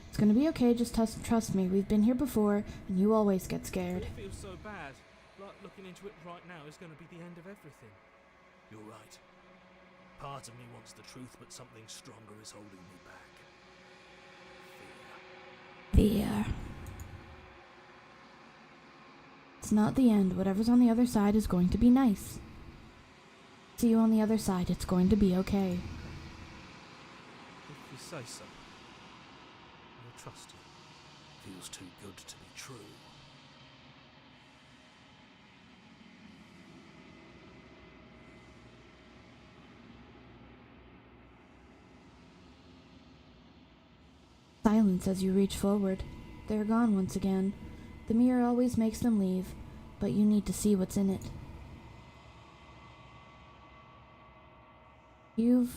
It's gonna be okay, just trust me. We've been here before, and you always get scared. It feels so bad. Like looking into it right now is going to be the end of everything. You're right. Part of me wants the truth, but something stronger is holding me back. Fear. It's not the end. Whatever's on the other side is going to be nice. See you on the other side. It's going to be okay. If you say so, I'll trust you. Feels too good to be true. Silence as you reach forward. They're gone once again. The mirror always makes them leave, but you need to see what's in it. You've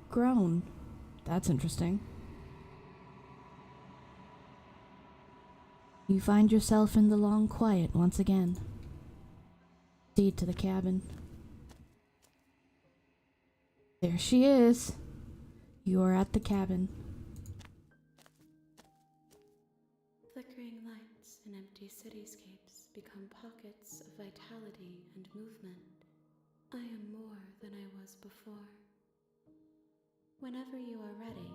grown. That's interesting. You find yourself in the long quiet once again. Proceed to the cabin. There she is. You are at the cabin. Flickering lights in empty cityscapes become pockets of vitality and movement. I am more than I was before. Whenever you are ready,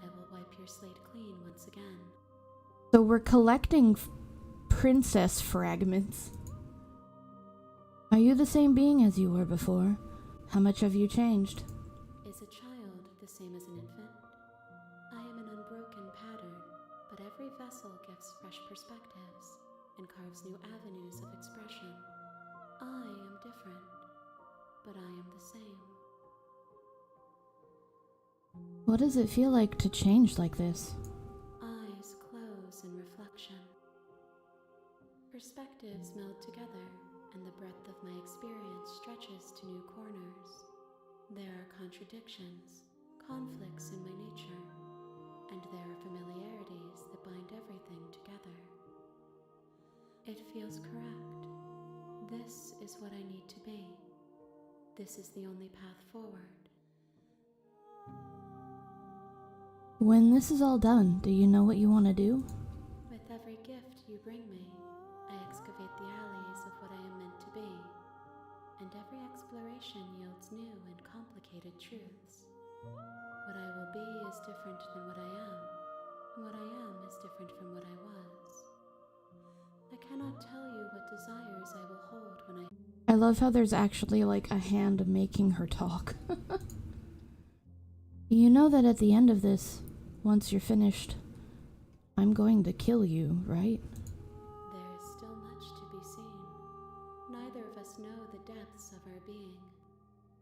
I will wipe your slate clean once again. So we're collecting princess fragments. Are you the same being as you were before? How much have you changed? Is a child the same as an infant? I am an unbroken pattern, but every vessel gives fresh perspectives and carves new avenues of expression. I am different, but I am the same. What does it feel like to change like this? Eyes close in reflection. Perspectives meld together, and the breadth of my experience stretches to new corners. There are contradictions, conflicts in my nature, and there are familiarities that bind everything together. It feels correct. This is what I need to be. This is the only path forward. When this is all done, do you know what you want to do? With every gift you bring me, I excavate the alleys of what I am meant to be, and every exploration yields new and complicated truths. What I will be is different than what I am, and what I am is different from what I was. I cannot tell you what desires I will hold when I love how there's actually like a hand making her talk. You know that at the end of this, once you're finished, I'm going to kill you, right? There is still much to be seen. Neither of us know the depths of our being.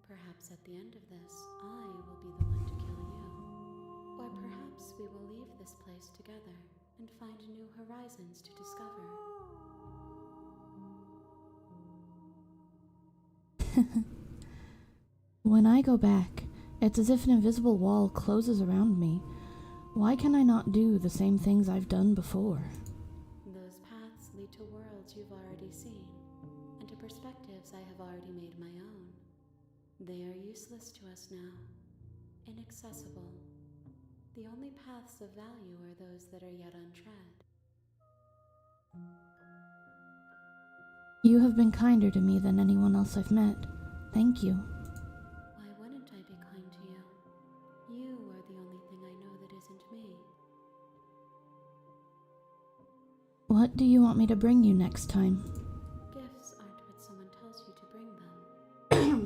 Perhaps at the end of this, I will be the one to kill you. Or perhaps we will leave this place together and find new horizons to discover. When I go back, it's as if an invisible wall closes around me. Why can I not do the same things I've done before? Those paths lead to worlds you've already seen, and to perspectives I have already made my own. They are useless to us now, inaccessible. The only paths of value are those that are yet untread. You have been kinder to me than anyone else I've met. Thank you. Why wouldn't I be kind to you? You are the only thing I know that isn't me. What do you want me to bring you next time? Gifts aren't what someone tells you to bring them.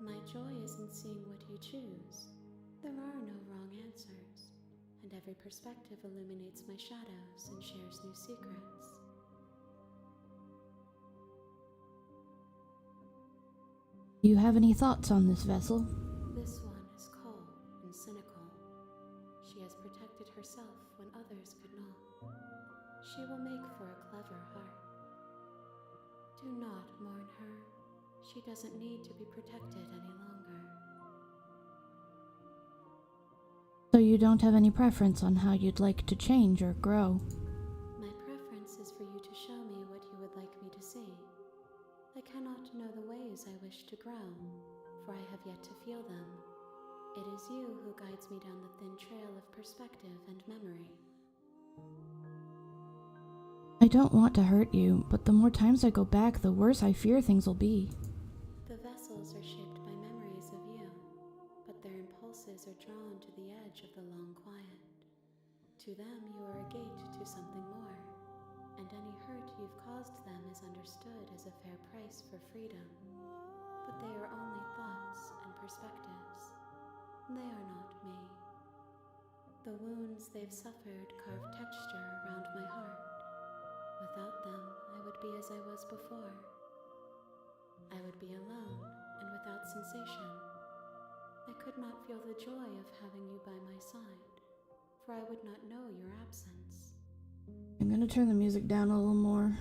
My joy is in seeing what you choose. There are no wrong answers, and every perspective illuminates my shadows and shares new secrets. Do you have any thoughts on this vessel? This one is cold and cynical. She has protected herself when others could not. She will make for a clever heart. Do not mourn her. She doesn't need to be protected any longer. So you don't have any preference on how you'd like to change or grow? My preference is for you to show me what you would like me to see. I cannot know the ways I wish to grow, for I have yet to feel them. It is you who guides me down the thin trail of perspective and memory. I don't want to hurt you, but the more times I go back, the worse I fear things will be. The vessels are shaped by memories of you, but their impulses are drawn to the edge of the long quiet. To them, you are a gate to something more, and any hurt you've caused them is understood as a fair price for freedom. But they are only thoughts and perspectives. They are not me. The wounds they've suffered carve texture around my heart. Without them, I would be as I was before. I would be alone and without sensation. I could not feel the joy of having you by my side, for I would not know your absence. I'm gonna turn the music down a little more.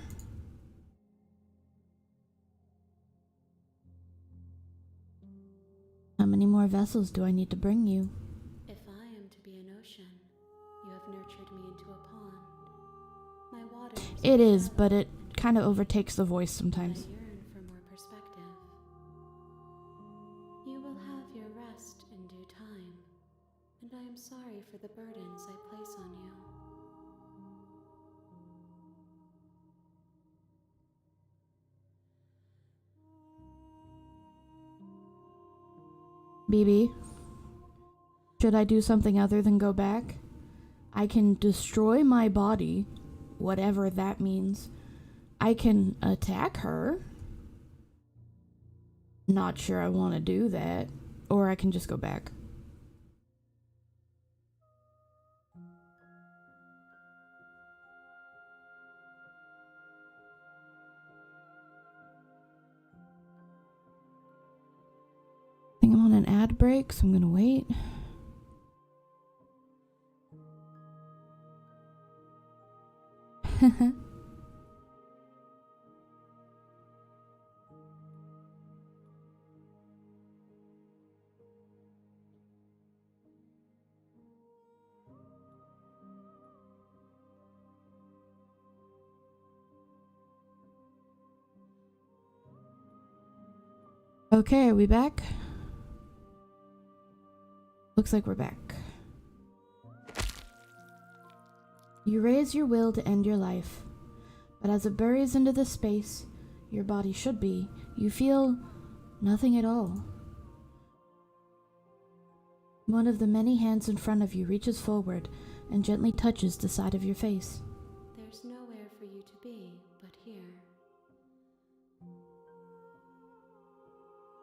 How many more vessels do I need to bring you? If I am to be an ocean, you have nurtured me into a pond. My waters It are is, shallow but it and kind of overtakes the voice I sometimes. yearn for more perspective. You will have your rest in due time, and I am sorry for the burdens I place on you. BB, should I do something other than go back? I can destroy my body, whatever that means. I can attack her. Not sure I want to do that. Or I can just go back. I think I'm on an ad break, so I'm gonna wait. Okay, are we back? Looks like we're back. You raise your will to end your life, but as it buries into the space your body should be, you feel nothing at all. One of the many hands in front of you reaches forward and gently touches the side of your face. There's nowhere for you to be but here.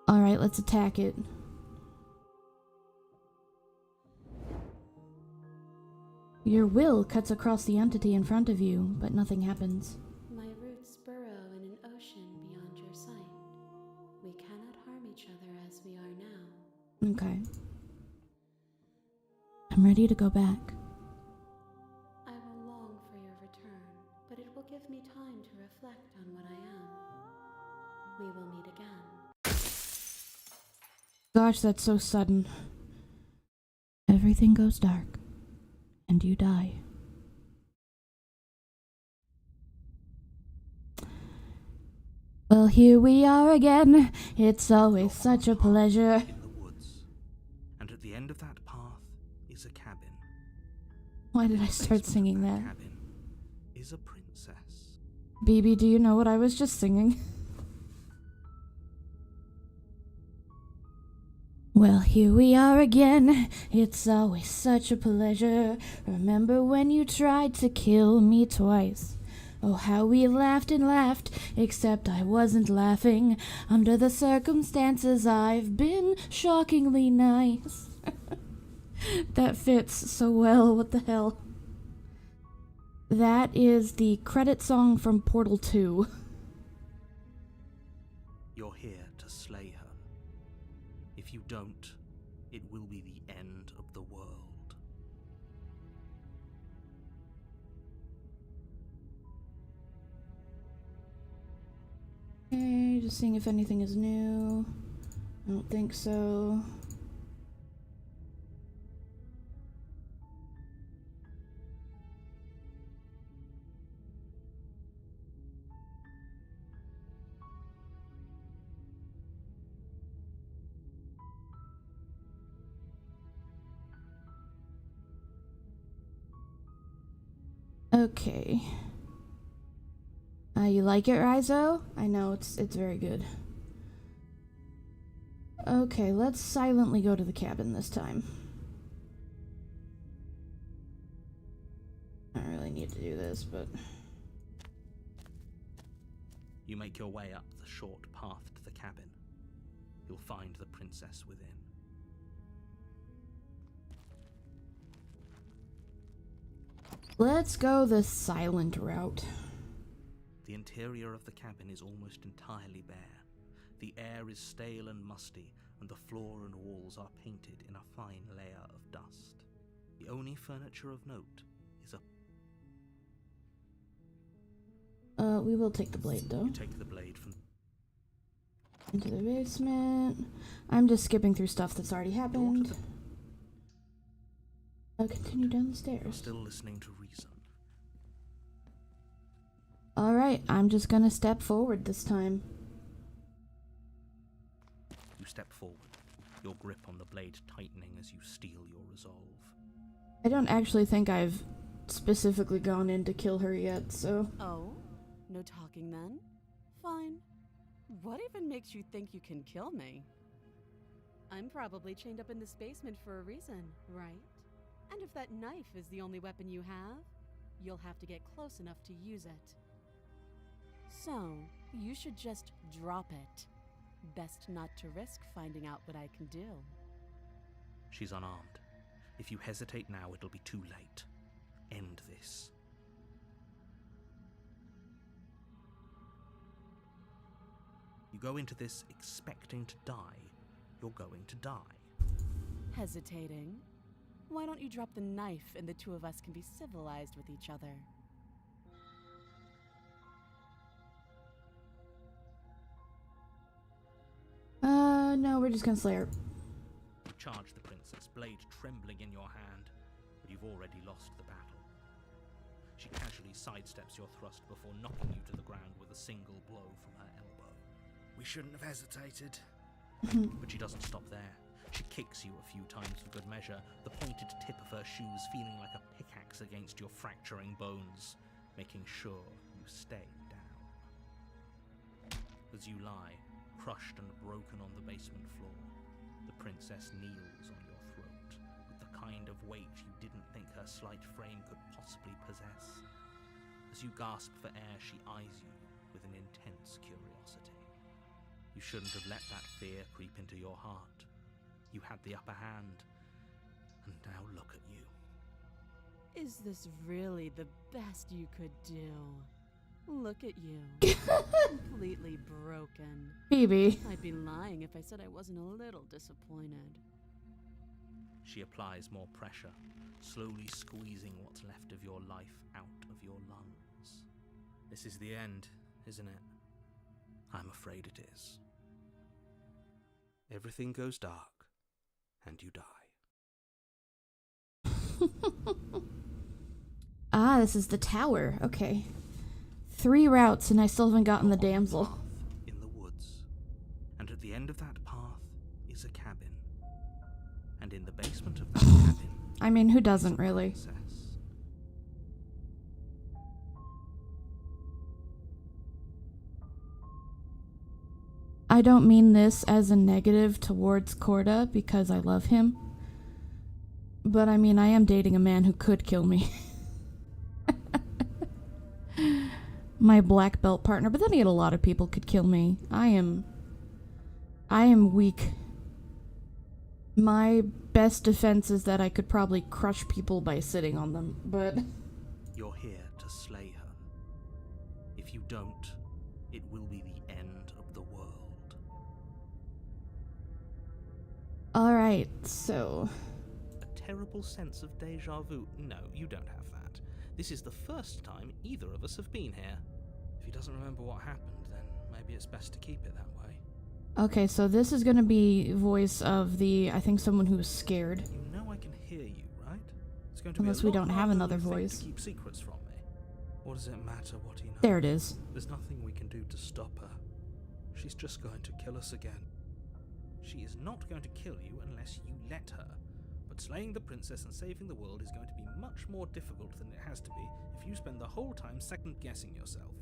Alright, let's attack it. Your will cuts across the entity in front of you, but nothing happens. My roots burrow in an ocean beyond your sight. We cannot harm each other as we are now. Okay. I'm ready to go back. I will long for your return, but it will give me time to reflect on what I am. We will meet again. Gosh, that's so sudden. Everything goes dark, and you die. Well, here we are again. It's always such a pleasure. In the woods, and at the end of that path is a cabin. Why did I In the start basement singing of that? cabin is a princess. BB, do you know what I was just singing? Well, here we are again. It's always such a pleasure. Remember when you tried to kill me twice? Oh, how we laughed and laughed, except I wasn't laughing. Under the circumstances, I've been shockingly nice. That fits so well, what the hell? That is the credit song from Portal 2. You're here to slay her. If you don't, it will be the end of the world. Okay, just seeing if anything is new. I don't think so. Okay. You like it, Rizo? I know, it's very good. Okay, let's silently go to the cabin this time. I don't really need to do this, but... You make your way up the short path to the cabin. You'll find the princess within. Let's go the silent route. The interior of the cabin is almost entirely bare. The air is stale and musty, and the floor and walls are painted in a fine layer of dust. The only furniture of note is a... We will take the blade, though. You take the blade from... Into the basement. I'm just skipping through stuff that's already happened. I'll continue down the You're stairs. still listening to reason. Alright, I'm just gonna step forward this time. You step forward, your grip on the blade tightening as you steel your resolve. I don't actually think I've specifically gone in to kill her yet, so... Oh? No talking then? Fine. What even makes you think you can kill me? I'm probably chained up in this basement for a reason, right? And if that knife is the only weapon you have, you'll have to get close enough to use it. So, you should just drop it. Best not to risk finding out what I can do. She's unarmed. If you hesitate now, it'll be too late. End this. You go into this expecting to die. You're going to die. Hesitating? Why don't you drop the knife and the two of us can be civilized with each other? No, we're just gonna slay her. You charge the princess, blade trembling in your hand, but you've already lost the battle. She casually sidesteps your thrust before knocking you to the ground with a single blow from her elbow. We shouldn't have hesitated. But she doesn't stop there. She kicks you a few times for good measure, the pointed tip of her shoes feeling like a pickaxe cracks against your fracturing bones, making sure you stay down. As you lie, crushed and broken on the basement floor, the princess kneels on your throat with the kind of weight you didn't think her slight frame could possibly possess. As you gasp for air, she eyes you with an intense curiosity. You shouldn't have let that fear creep into your heart. You had the upper hand, and now look at you. Is this really the best you could do? Look at you. Completely broken. Phoebe. I'd be lying if I said I wasn't a little disappointed. She applies more pressure, slowly squeezing what's left of your life out of your lungs. This is the end, isn't it? I'm afraid it is. Everything goes dark, and you die. Ah, this is the tower. Okay. 3 routes and I still haven't gotten the damsel. In the woods. And at the end of that path is a cabin. And in the basement of that cabin... I mean, who doesn't really? Princess. I don't mean this as a negative towards Corda because I love him. But I mean, I am dating a man who could kill me. My black belt partner, but then again, a lot of people could kill me. I am weak. My best defense is that I could probably crush people by sitting on them, but... You're here to slay her. If you don't, it will be the end of the world. Alright, so... A terrible sense of deja vu. No, you don't have that. This is the first time either of us have been here. If he doesn't remember what happened, then maybe it's best to keep it that way. Okay, so this is gonna be voice of the, I think, someone who was scared. You know I can hear you, right? It's going to Unless be a we lot don't have harder another than you think voice. to keep secrets from me. What does it matter what he knows? There it is. There's nothing we can do to stop her. She's just going to kill us again. She is not going to kill you unless you let her. But slaying the princess and saving the world is going to be much more difficult than it has to be if you spend the whole time second-guessing yourself.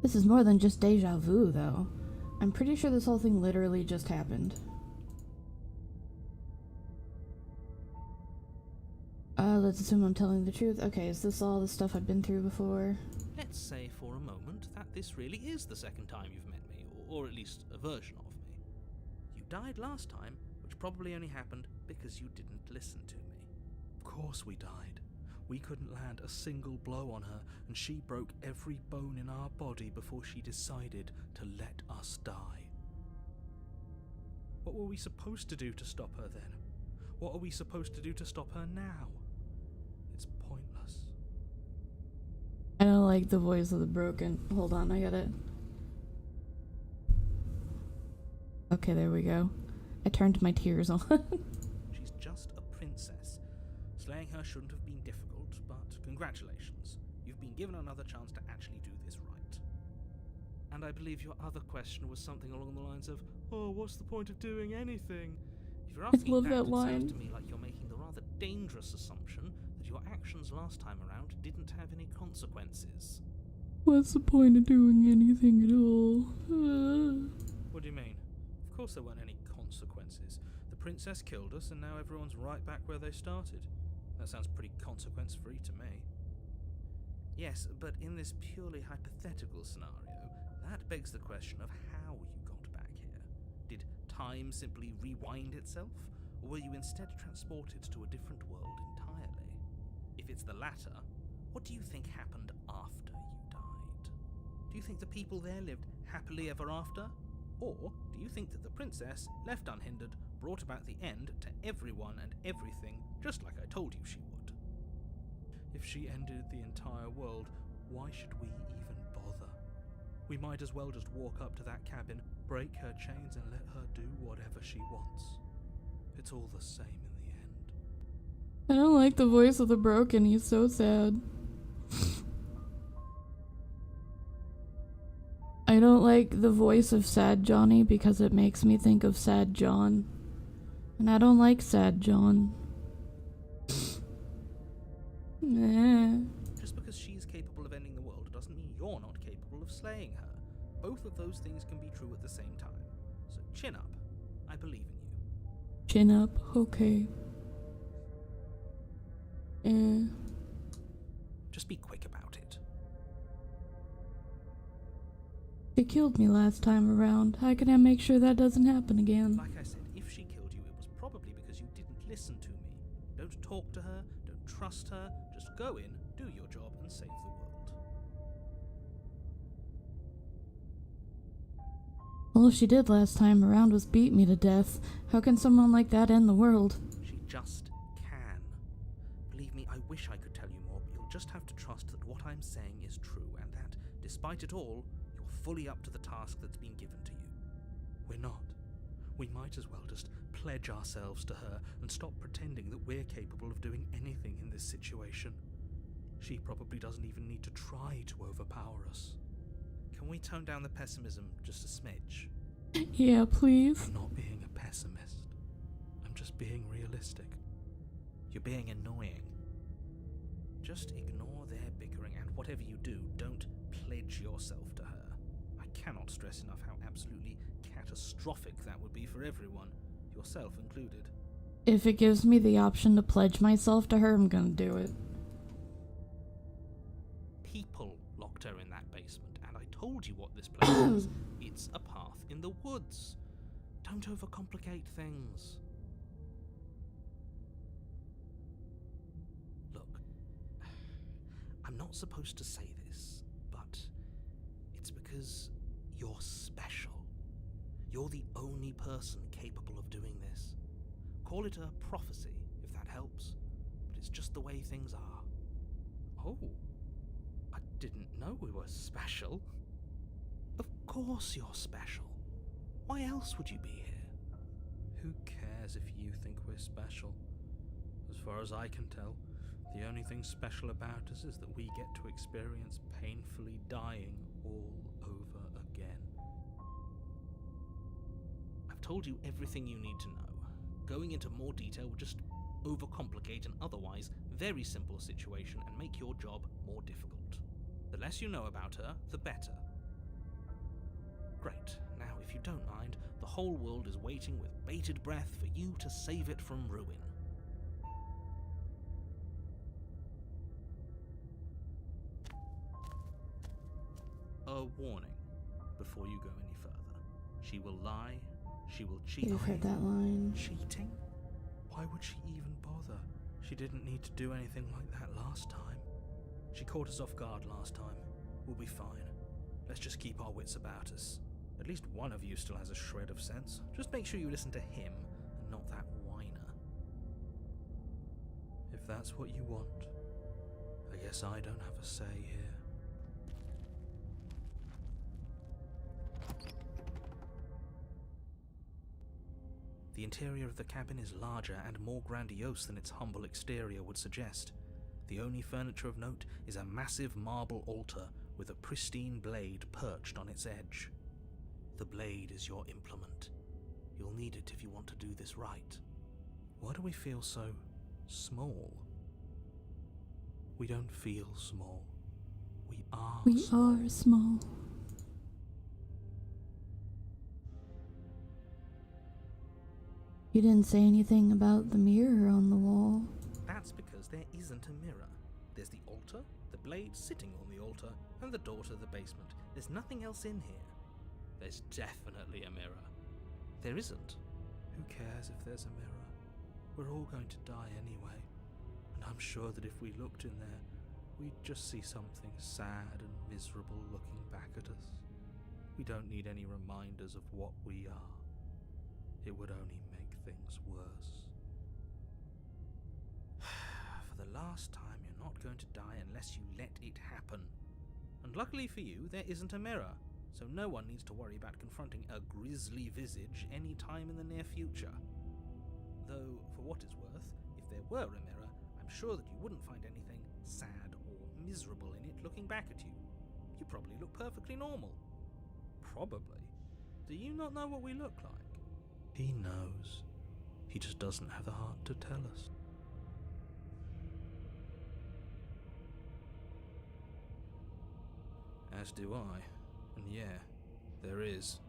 This is more than just deja vu, though. I'm pretty sure this whole thing literally just happened. Let's assume I'm telling the truth. Okay, is this all the stuff I've been through before? Let's say for a moment that this really is the second time you've met me, or at least a version of me. You died last time, which probably only happened because you didn't listen to me. Of course we died. We couldn't land a single blow on her, and she broke every bone in our body before she decided to let us die. What were we supposed to do to stop her then? What are we supposed to do to stop her now? It's pointless. I don't like the voice of the broken. Hold on, I got it. Okay, there we go. I turned my tears on. She's just a princess. Slaying her shouldn't have been difficult, but congratulations. You've been given another chance to actually do this right. And I believe your other question was something along the lines of, oh, what's the point of doing anything? If you're asking love that, that it line. sounds to me like you're making the rather dangerous assumption that your actions last time around didn't have any consequences. What's the point of doing anything at all? What do you mean? Of course there weren't any consequences. The princess killed us and now everyone's right back where they started. That sounds pretty consequence-free to me. Yes, but in this purely hypothetical scenario, that begs the question of how you got back here. Did time simply rewind itself, or were you instead transported to a different world entirely? If it's the latter, what do you think happened after you died? Do you think the people there lived happily ever after? Or do you think that the princess, left unhindered, brought about the end to everyone and everything, just like I told you she would? If she ended the entire world, why should we even bother? We might as well just walk up to that cabin, break her chains and let her do whatever she wants. It's all the same in the end. I don't like the voice of the broken. He's so sad. I don't like the voice of Sad Johnny because it makes me think of Sad John. And I don't like Sad John. Nah. Just because she's capable of ending the world doesn't mean you're not capable of slaying her. Both of those things can be true at the same time. So chin up. I believe in you. Chin up, okay. Just be quick about it. She killed me last time around. How can I make sure that doesn't happen again? Like I said, if she killed you, it was probably because you didn't listen to me. Don't talk to her, don't trust her, just go in, do your job, and save the world. All she did last time around was beat me to death. How can someone like that end the world? She just can. Believe me, I wish I could tell you more, but you'll just have to trust that what I'm saying is true, and that, despite it all, you're fully up to the task that's been given to you. We're not. We might as well just pledge ourselves to her and stop pretending that we're capable of doing anything in this situation. She probably doesn't even need to try to overpower us. Can we tone down the pessimism just a smidge? Yeah, please. I'm not being a pessimist. I'm just being realistic. You're being annoying. Just ignore their bickering, and whatever you do, don't pledge yourself to her. I cannot stress enough how absolutely catastrophic that would be for everyone, yourself included. If it gives me the option to pledge myself to her, I'm gonna do it. People locked her in that basement, and I told you what this place is. It's a path in the woods. Don't overcomplicate things. Look, I'm not supposed to say this, but it's because you're special. You're the only person capable of doing this. Call it a prophecy, if that helps, but it's just the way things are. Oh, I didn't know we were special. Of course you're special. Why else would you be here? Who cares if you think we're special? As far as I can tell, the only thing special about us is that we get to experience painfully dying all over again. I've told you everything you need to know. Going into more detail would just overcomplicate an otherwise very simple situation and make your job more difficult. The less you know about her, the better. Great. Now, if you don't mind, the whole world is waiting with bated breath for you to save it from ruin. A warning before you go any further. She will lie, she will cheat. You've heard that line. Cheating? Why would she even bother? She didn't need to do anything like that last time. She caught us off guard last time. We'll be fine. Let's just keep our wits about us. At least one of you still has a shred of sense. Just make sure you listen to him and not that whiner. If that's what you want, I guess I don't have a say here. The interior of the cabin is larger and more grandiose than its humble exterior would suggest. The only furniture of note is a massive marble altar with a pristine blade perched on its edge. The blade is your implement. You'll need it if you want to do this right. Why do we feel so small? We don't feel small. We are We small. are small. You didn't say anything about the mirror on the wall. That's because there isn't a mirror. There's the altar, the blade sitting on the altar, and the door to the basement. There's nothing else in here. There's definitely a mirror. There isn't. Who cares if there's a mirror? We're all going to die anyway. And I'm sure that if we looked in there, we'd just see something sad and miserable looking back at us. We don't need any reminders of what we are. It would only make things worse. For the last time, you're not going to die unless you let it happen. And luckily for you, there isn't a mirror, so no one needs to worry about confronting a grisly visage any time in the near future. Though, for what it's worth, if there were a mirror, I'm sure that you wouldn't find anything sad or miserable in it looking back at you. You probably look perfectly normal. Probably. Do you not know what we look like? He knows. He just doesn't have the heart to tell us. as do I. And yeah, there is.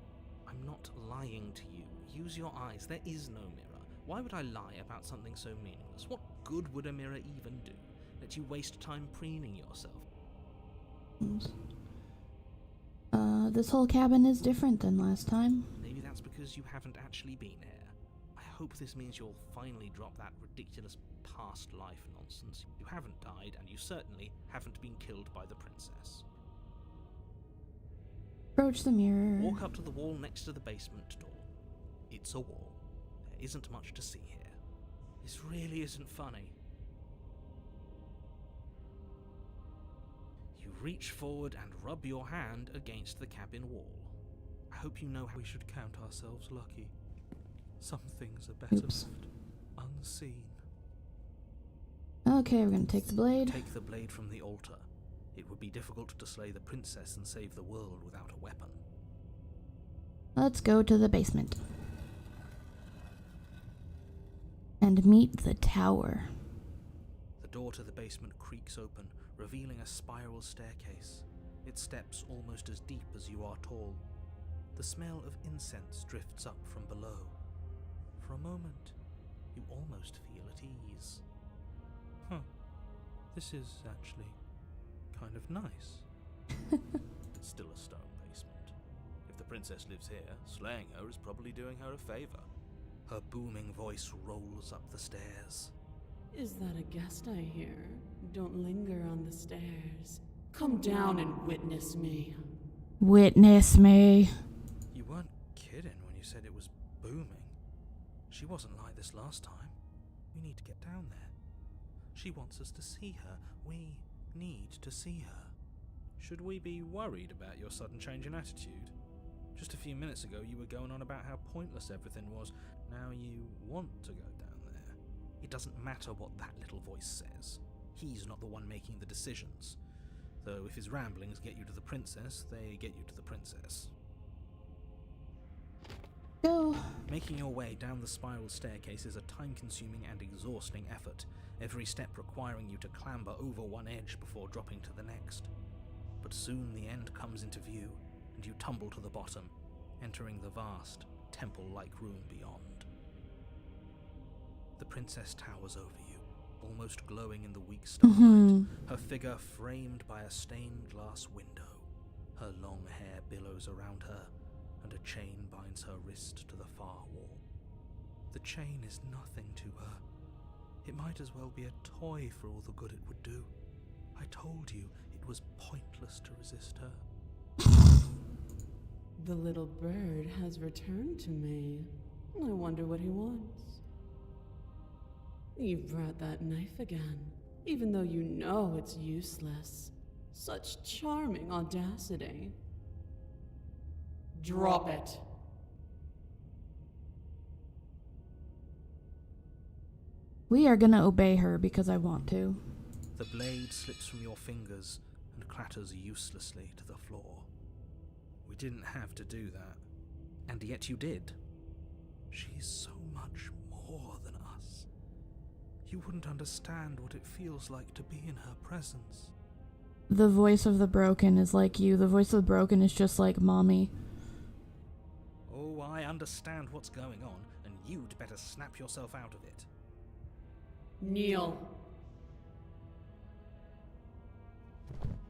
I'm not lying to you. Use your eyes. There is no mirror. Why would I lie about something so meaningless? What good would a mirror even do? Let you waste time preening yourself? This whole cabin is different than last time. Maybe that's because you haven't actually been here. I hope this means you'll finally drop that ridiculous past life nonsense. You haven't died, and you certainly haven't been killed by the princess. Approach the mirror. Walk up to the wall next to the basement door. It's a wall. There isn't much to see here. This really isn't funny. You reach forward and rub your hand against the cabin wall. I hope you know how We should count ourselves lucky. Some things are better Oops. left unseen. Okay, we're gonna take the blade. take the blade from the altar. It would be difficult to slay the princess and save the world without a weapon. Let's go to the basement. And meet the tower. The door to the basement creaks open, revealing a spiral staircase. Its steps almost as deep as you are tall. The smell of incense drifts up from below. For a moment, you almost feel at ease. This is actually kind of nice. It's still a stone basement. If the princess lives here, slaying her is probably doing her a favor. Her booming voice rolls up the stairs. Is that a guest I hear? Don't linger on the stairs. Come down and witness me. Witness me. You weren't kidding when you said it was booming. She wasn't like this last time. We need to get down there. She wants us to see her. We need to see her. Should we be worried about your sudden change in attitude? Just a few minutes ago you were going on about how pointless everything was. Now you want to go down there. It doesn't matter what that little voice says. He's not the one making the decisions. Though if his ramblings get you to the princess, they get you to the princess. Go. Making your way down the spiral staircase is a time-consuming and exhausting effort, every step requiring you to clamber over one edge before dropping to the next. But soon the end comes into view, and you tumble to the bottom, entering the vast, temple-like room beyond. The princess towers over you, almost glowing in the weak starlight, her figure framed by a stained glass window. Her long hair billows around her, and a chain binds her wrist to the far wall. The chain is nothing to her. It might as well be a toy for all the good it would do. I told you it was pointless to resist her. The little bird has returned to me. I wonder what he wants. You've brought that knife again, even though you know it's useless. Such charming audacity. Drop it. We are gonna obey her because I want to. The blade slips from your fingers and clatters uselessly to the floor. We didn't have to do that, and yet you did. She's so much more than us. You wouldn't understand what it feels like to be in her presence. The voice of the broken is like you. The voice of the broken is just like mommy. Oh, I understand what's going on, and you'd better snap yourself out of it. Kneel.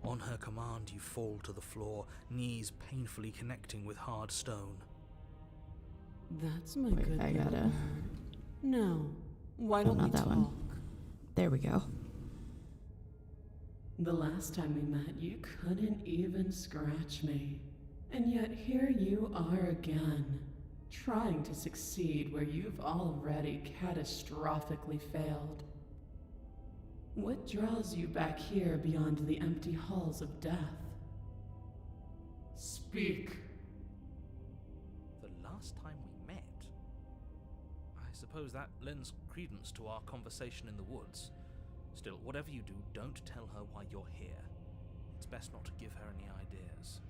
On her command, you fall to the floor, knees painfully connecting with hard stone. That's my Wait, good I little gotta- bird. Now, why Oh, don't we not that talk? one. There we go. The last time we met, you couldn't even scratch me. And yet here you are again, trying to succeed where you've already catastrophically failed. What draws you back here beyond the empty halls of death? Speak. The last time we met? I suppose that lends credence to our conversation in the woods. Still, whatever you do, don't tell her why you're here. It's best not to give her any ideas.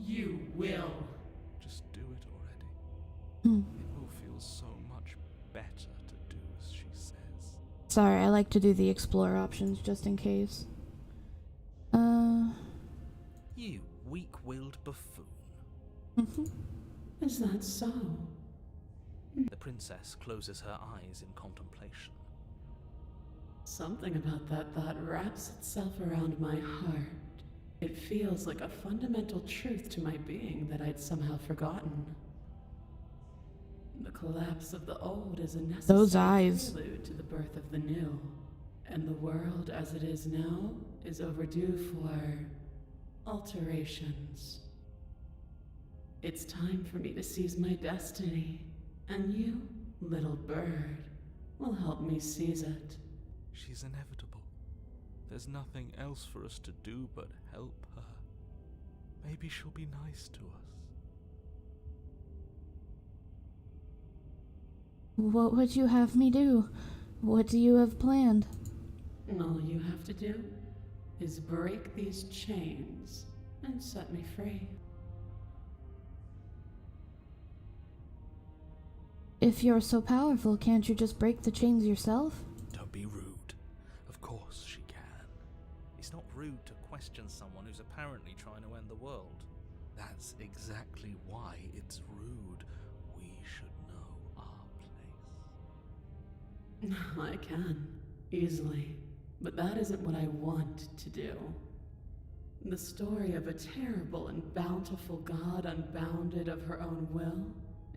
You will. Just do it already. Hmm. It will feel so much better to do as she says. Sorry, I like to do the explore options just in case. You weak-willed buffoon. Is that so? The princess closes her eyes in contemplation. Something about that thought wraps itself around my heart. It feels like a fundamental truth to my being that I'd somehow forgotten. The collapse of the old is a necessary Those eyes. prelude to the birth of the new. And the world as it is now is overdue for alterations. It's time for me to seize my destiny, and you, little bird, will help me seize it. She's inevitable. There's nothing else for us to do but help her. Maybe she'll be nice to us. What would you have me do? What do you have planned? All you have to do is break these chains and set me free. If you're so powerful, can't you just break the chains yourself? Don't be rude. Of course she can. It's not rude to question someone who's apparently trying to end the world. That's exactly why it's rude. We should know our place. I can, easily. But that isn't what I want to do. The story of a terrible and bountiful god unbounded of her own will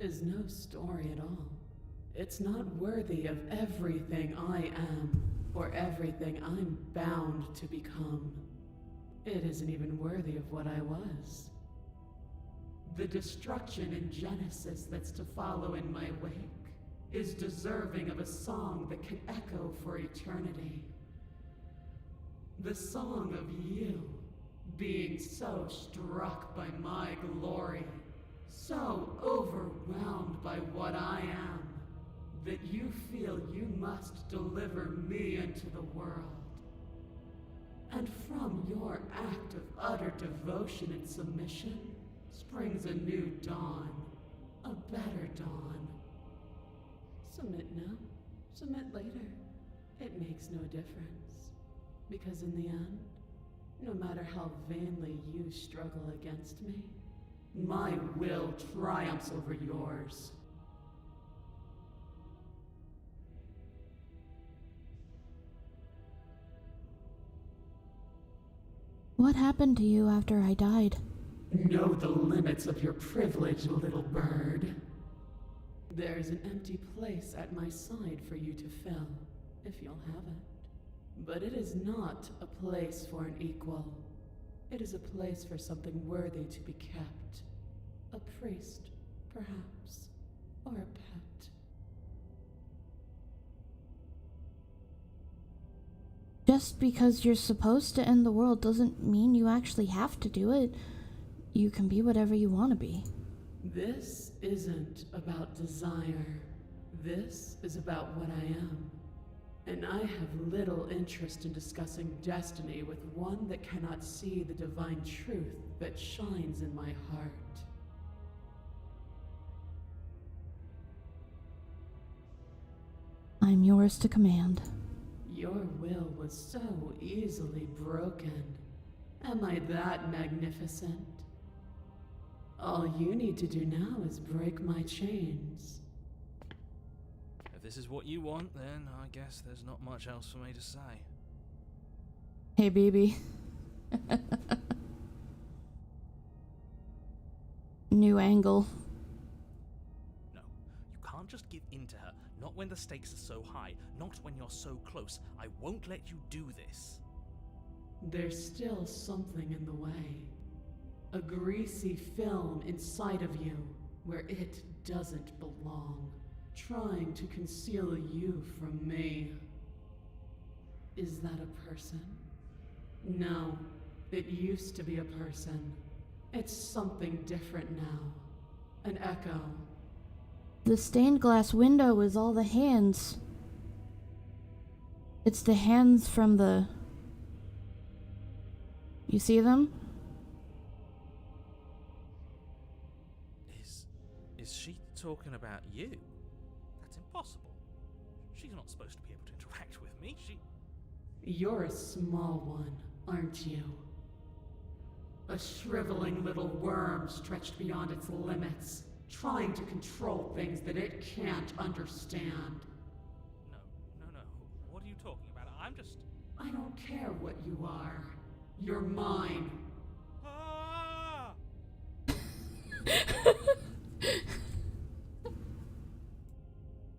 is no story at all. It's not worthy of everything I am, or everything I'm bound to become. It isn't even worthy of what I was. The destruction in Genesis that's to follow in my wake is deserving of a song that can echo for eternity. The song of you, being so struck by my glory, so overwhelmed by what I am, that you feel you must deliver me into the world. And from your act of utter devotion and submission springs a new dawn, a better dawn. Submit now, submit later. It makes no difference. Because in the end, no matter how vainly you struggle against me, my will triumphs over yours. What happened to you after I died? Know the limits of your privilege, little bird. There's an empty place at my side for you to fill, if you'll have it. But it is not a place for an equal. It is a place for something worthy to be kept. A priest, perhaps, or a pet. Just because you're supposed to end the world doesn't mean you actually have to do it. You can be whatever you want to be. This isn't about desire. This is about what I am. And I have little interest in discussing destiny with one that cannot see the divine truth that shines in my heart. I'm yours to command. Your will was so easily broken. Am I that magnificent? All you need to do now is break my chains. If this is what you want, then I guess there's not much else for me to say. Hey, baby. New angle. No, you can't just give in to her. Not when the stakes are so high. Not when you're so close. I won't let you do this. There's still something in the way. A greasy film inside of you where it doesn't belong, trying to conceal you from me. Is that a person? No, it used to be a person. It's something different now. An echo. The stained glass window is all the hands. It's the hands from the... You see them? Is she talking about you? That's possible? She's not supposed to be able to interact with me. You're a small one, aren't you? A shriveling little worm stretched beyond its limits, trying to control things that it can't understand. No. What are you talking about? I'm just... I don't care what you are. You're mine. Ah!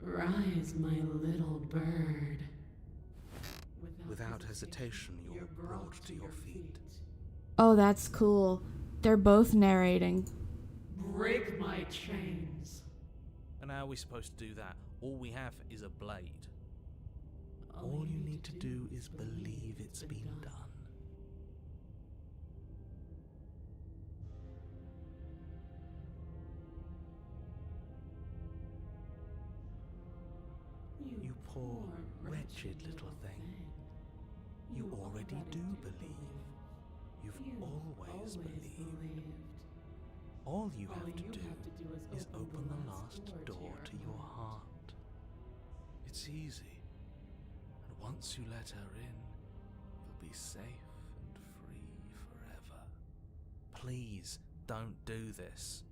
Rise, my little bird. Without hesitation, you're brought to your feet. Oh, that's cool. They're both narrating. Break my chains. And how are we supposed to do that? All we have is a blade. All you need to do is believe it's been done. You poor, wretched little thing. You already do believe. You've always believed. All you have to do is open the last door to your heart. It's easy. And once you let her in, you'll be safe and free forever. Please, don't do this.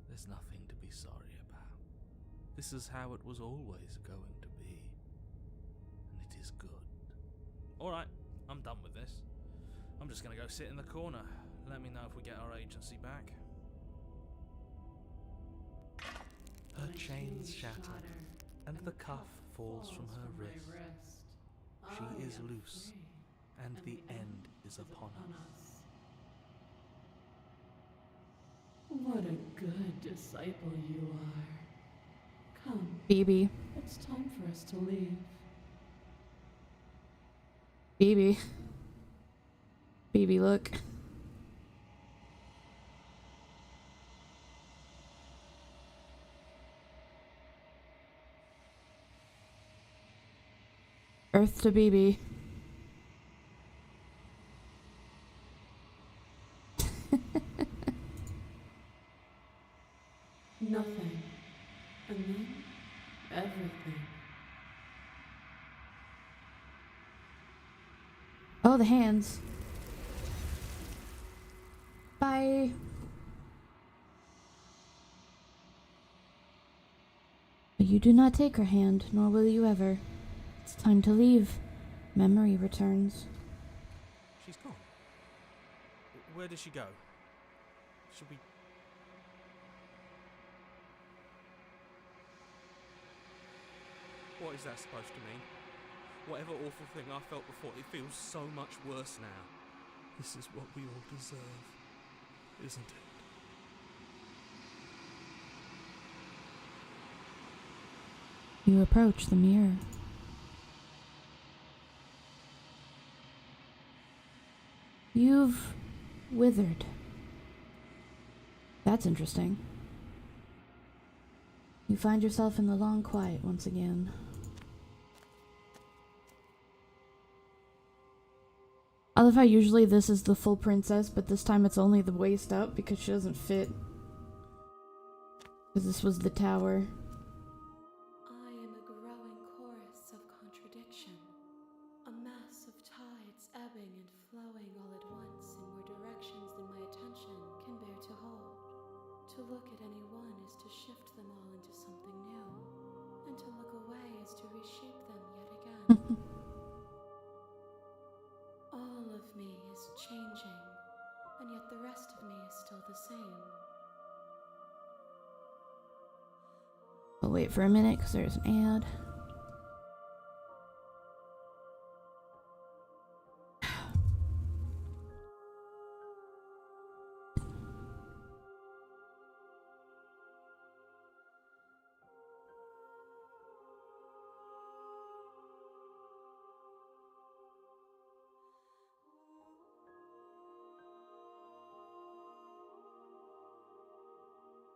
There's nothing to be sorry about. This is how it was always going to be. And it is good. Alright, I'm done with this. I'm just gonna go sit in the corner. Let me know if we get our agency back. Her chains shatter, and the cuff falls from her wrist. She is loose, and the end is upon us. What a good disciple you are. Come, Phoebe. it's time for us to leave. Phoebe. Phoebe, look. Earth to Phoebe. Nothing. And then everything. Oh, the hands. Bye. You do not take her hand, nor will you ever. It's time to leave. Memory returns. She's gone. Where did she go? Should we... What is that supposed to mean? Whatever awful thing I felt before, it feels so much worse now. This is what we all deserve, isn't it? You approach the mirror. You've withered. That's interesting. You find yourself in the long quiet once again. I love how usually this is the full princess, but this time it's only the waist up because she doesn't fit. Because this was the tower. I am a growing chorus of contradiction, a mass of tides ebbing and flowing all at once in more directions than my attention can bear to hold. To look at any one is to shift them all into something new, and to look away is to reshape them yet again. All of me is changing, and yet the rest of me is still the same. I'll wait for a minute because there's an ad.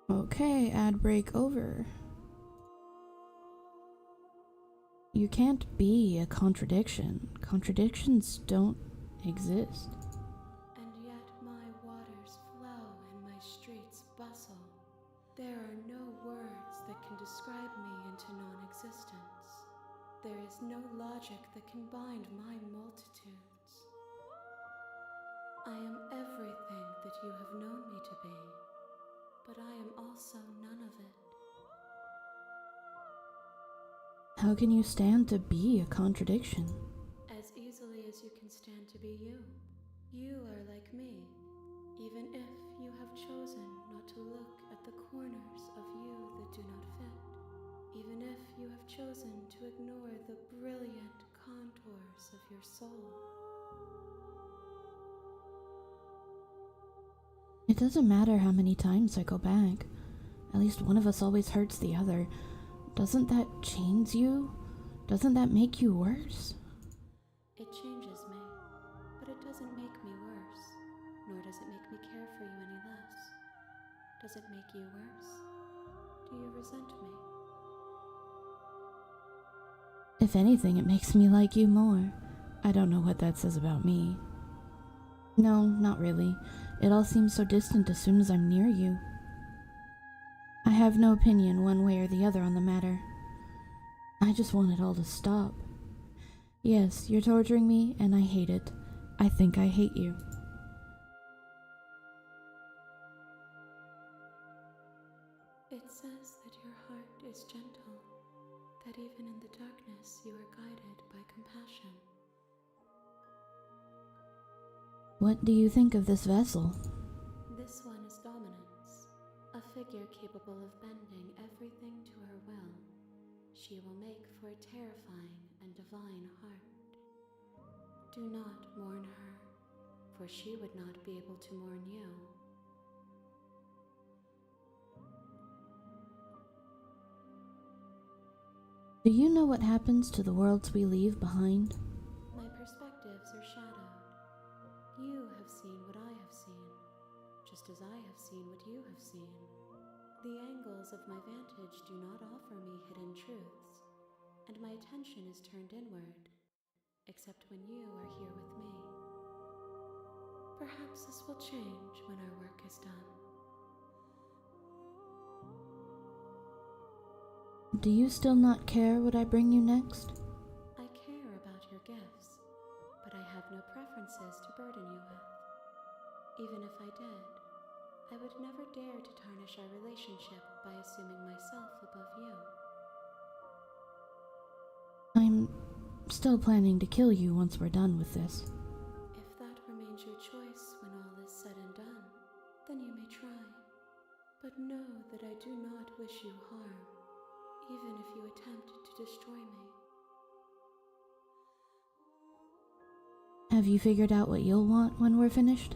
Okay, ad break over. You can't be a contradiction. Contradictions don't exist. And yet my waters flow and my streets bustle. there is no logic that can bind my multitudes. I am everything that you have known me to be, but I am also none of it. How can you stand to be a contradiction? As easily as you can stand to be you. You are like me, even if you have chosen not to look at the corners of you that do not fit. Even if you have chosen to ignore the brilliant contours of your soul. It doesn't matter how many times I go back. At least one of us always hurts the other. Doesn't that change you? Doesn't that make you worse? It changes me, but it doesn't make me worse, nor does it make me care for you any less. Does it make you worse? Do you resent me? If anything, it makes me like you more. I don't know what that says about me. No, not really. It all seems so distant as soon as I'm near you. I have no opinion one way or the other on the matter. I just want it all to stop. Yes, you're torturing me, and I hate it. I think I hate you. It says that your heart is gentle, that even in the darkness you are guided by compassion. What do you think of this vessel? This one is dominance, a figure capable of bending everything to her will. She will make for a terrifying and divine heart. Do not mourn her, for she would not be able to mourn you. Do you know what happens to the worlds we leave behind? My perspectives are shadowed. You have seen what I have seen, just as I have seen what you have seen. The angles of my vantage do not offer me hidden truths, and my attention is turned inward, except when you are here with me. Perhaps this will change when our work is done. Do you still not care what I bring you next? I care about your gifts, but I have no preferences to burden you with. Even if I did, I would never dare to tarnish our relationship by assuming myself above you. I'm still planning to kill you once we're done with this. If that remains your choice when all is said and done, then you may try. But know that I do not wish you harm, even if you attempt to destroy me. Have you figured out what you'll want when we're finished?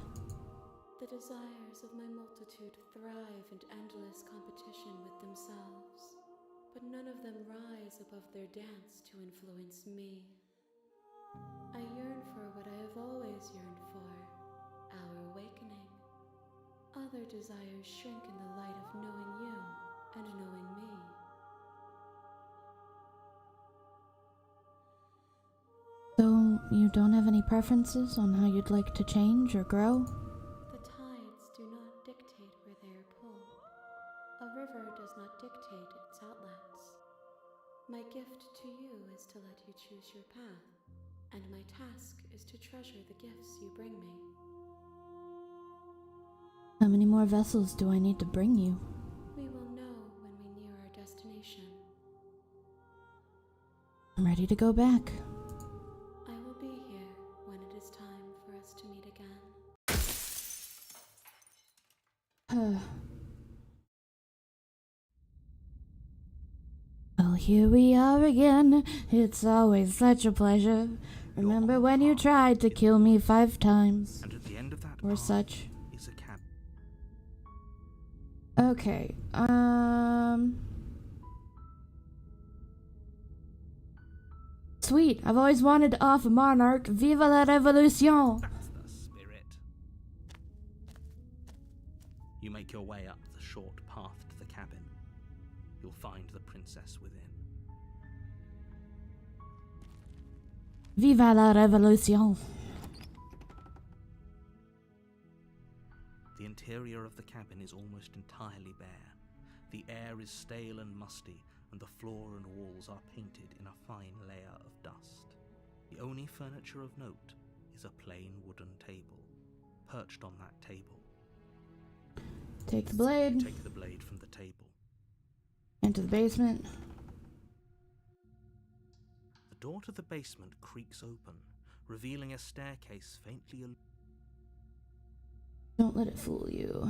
The desires of my multitude thrive in endless competition with themselves, but none of them rise above their dance to influence me. I yearn for what I have always yearned for, our awakening. Other desires shrink in the light of knowing you and knowing me. So, you don't have any preferences on how you'd like to change or grow? The tides do not dictate where they are pulled. A river does not dictate its outlets. My gift to you is to let you choose your path, and my task is to treasure the gifts you bring me. How many more vessels do I need to bring you? We will know when we near our destination. I'm ready to go back. I will be here when it is time for us to meet again. Well, here we are again. It's always such a pleasure. Remember when you tried to kill me 5 times? And at the end of that Or path such. is a cabin. Okay, Sweet, I've always wanted to offer Monarch. Viva la Revolution! That's the spirit. You make your way up the short path to the cabin. You'll find the princess within. Viva la Revolution! The interior of the cabin is almost entirely bare. The air is stale and musty, and the floor and walls are painted in a fine layer of dust. The only furniture of note is a plain wooden table. Perched on that table, Take the blade. take the blade from the table. Enter the basement. The door to the basement creaks open, revealing a staircase faintly Don't let it fool you.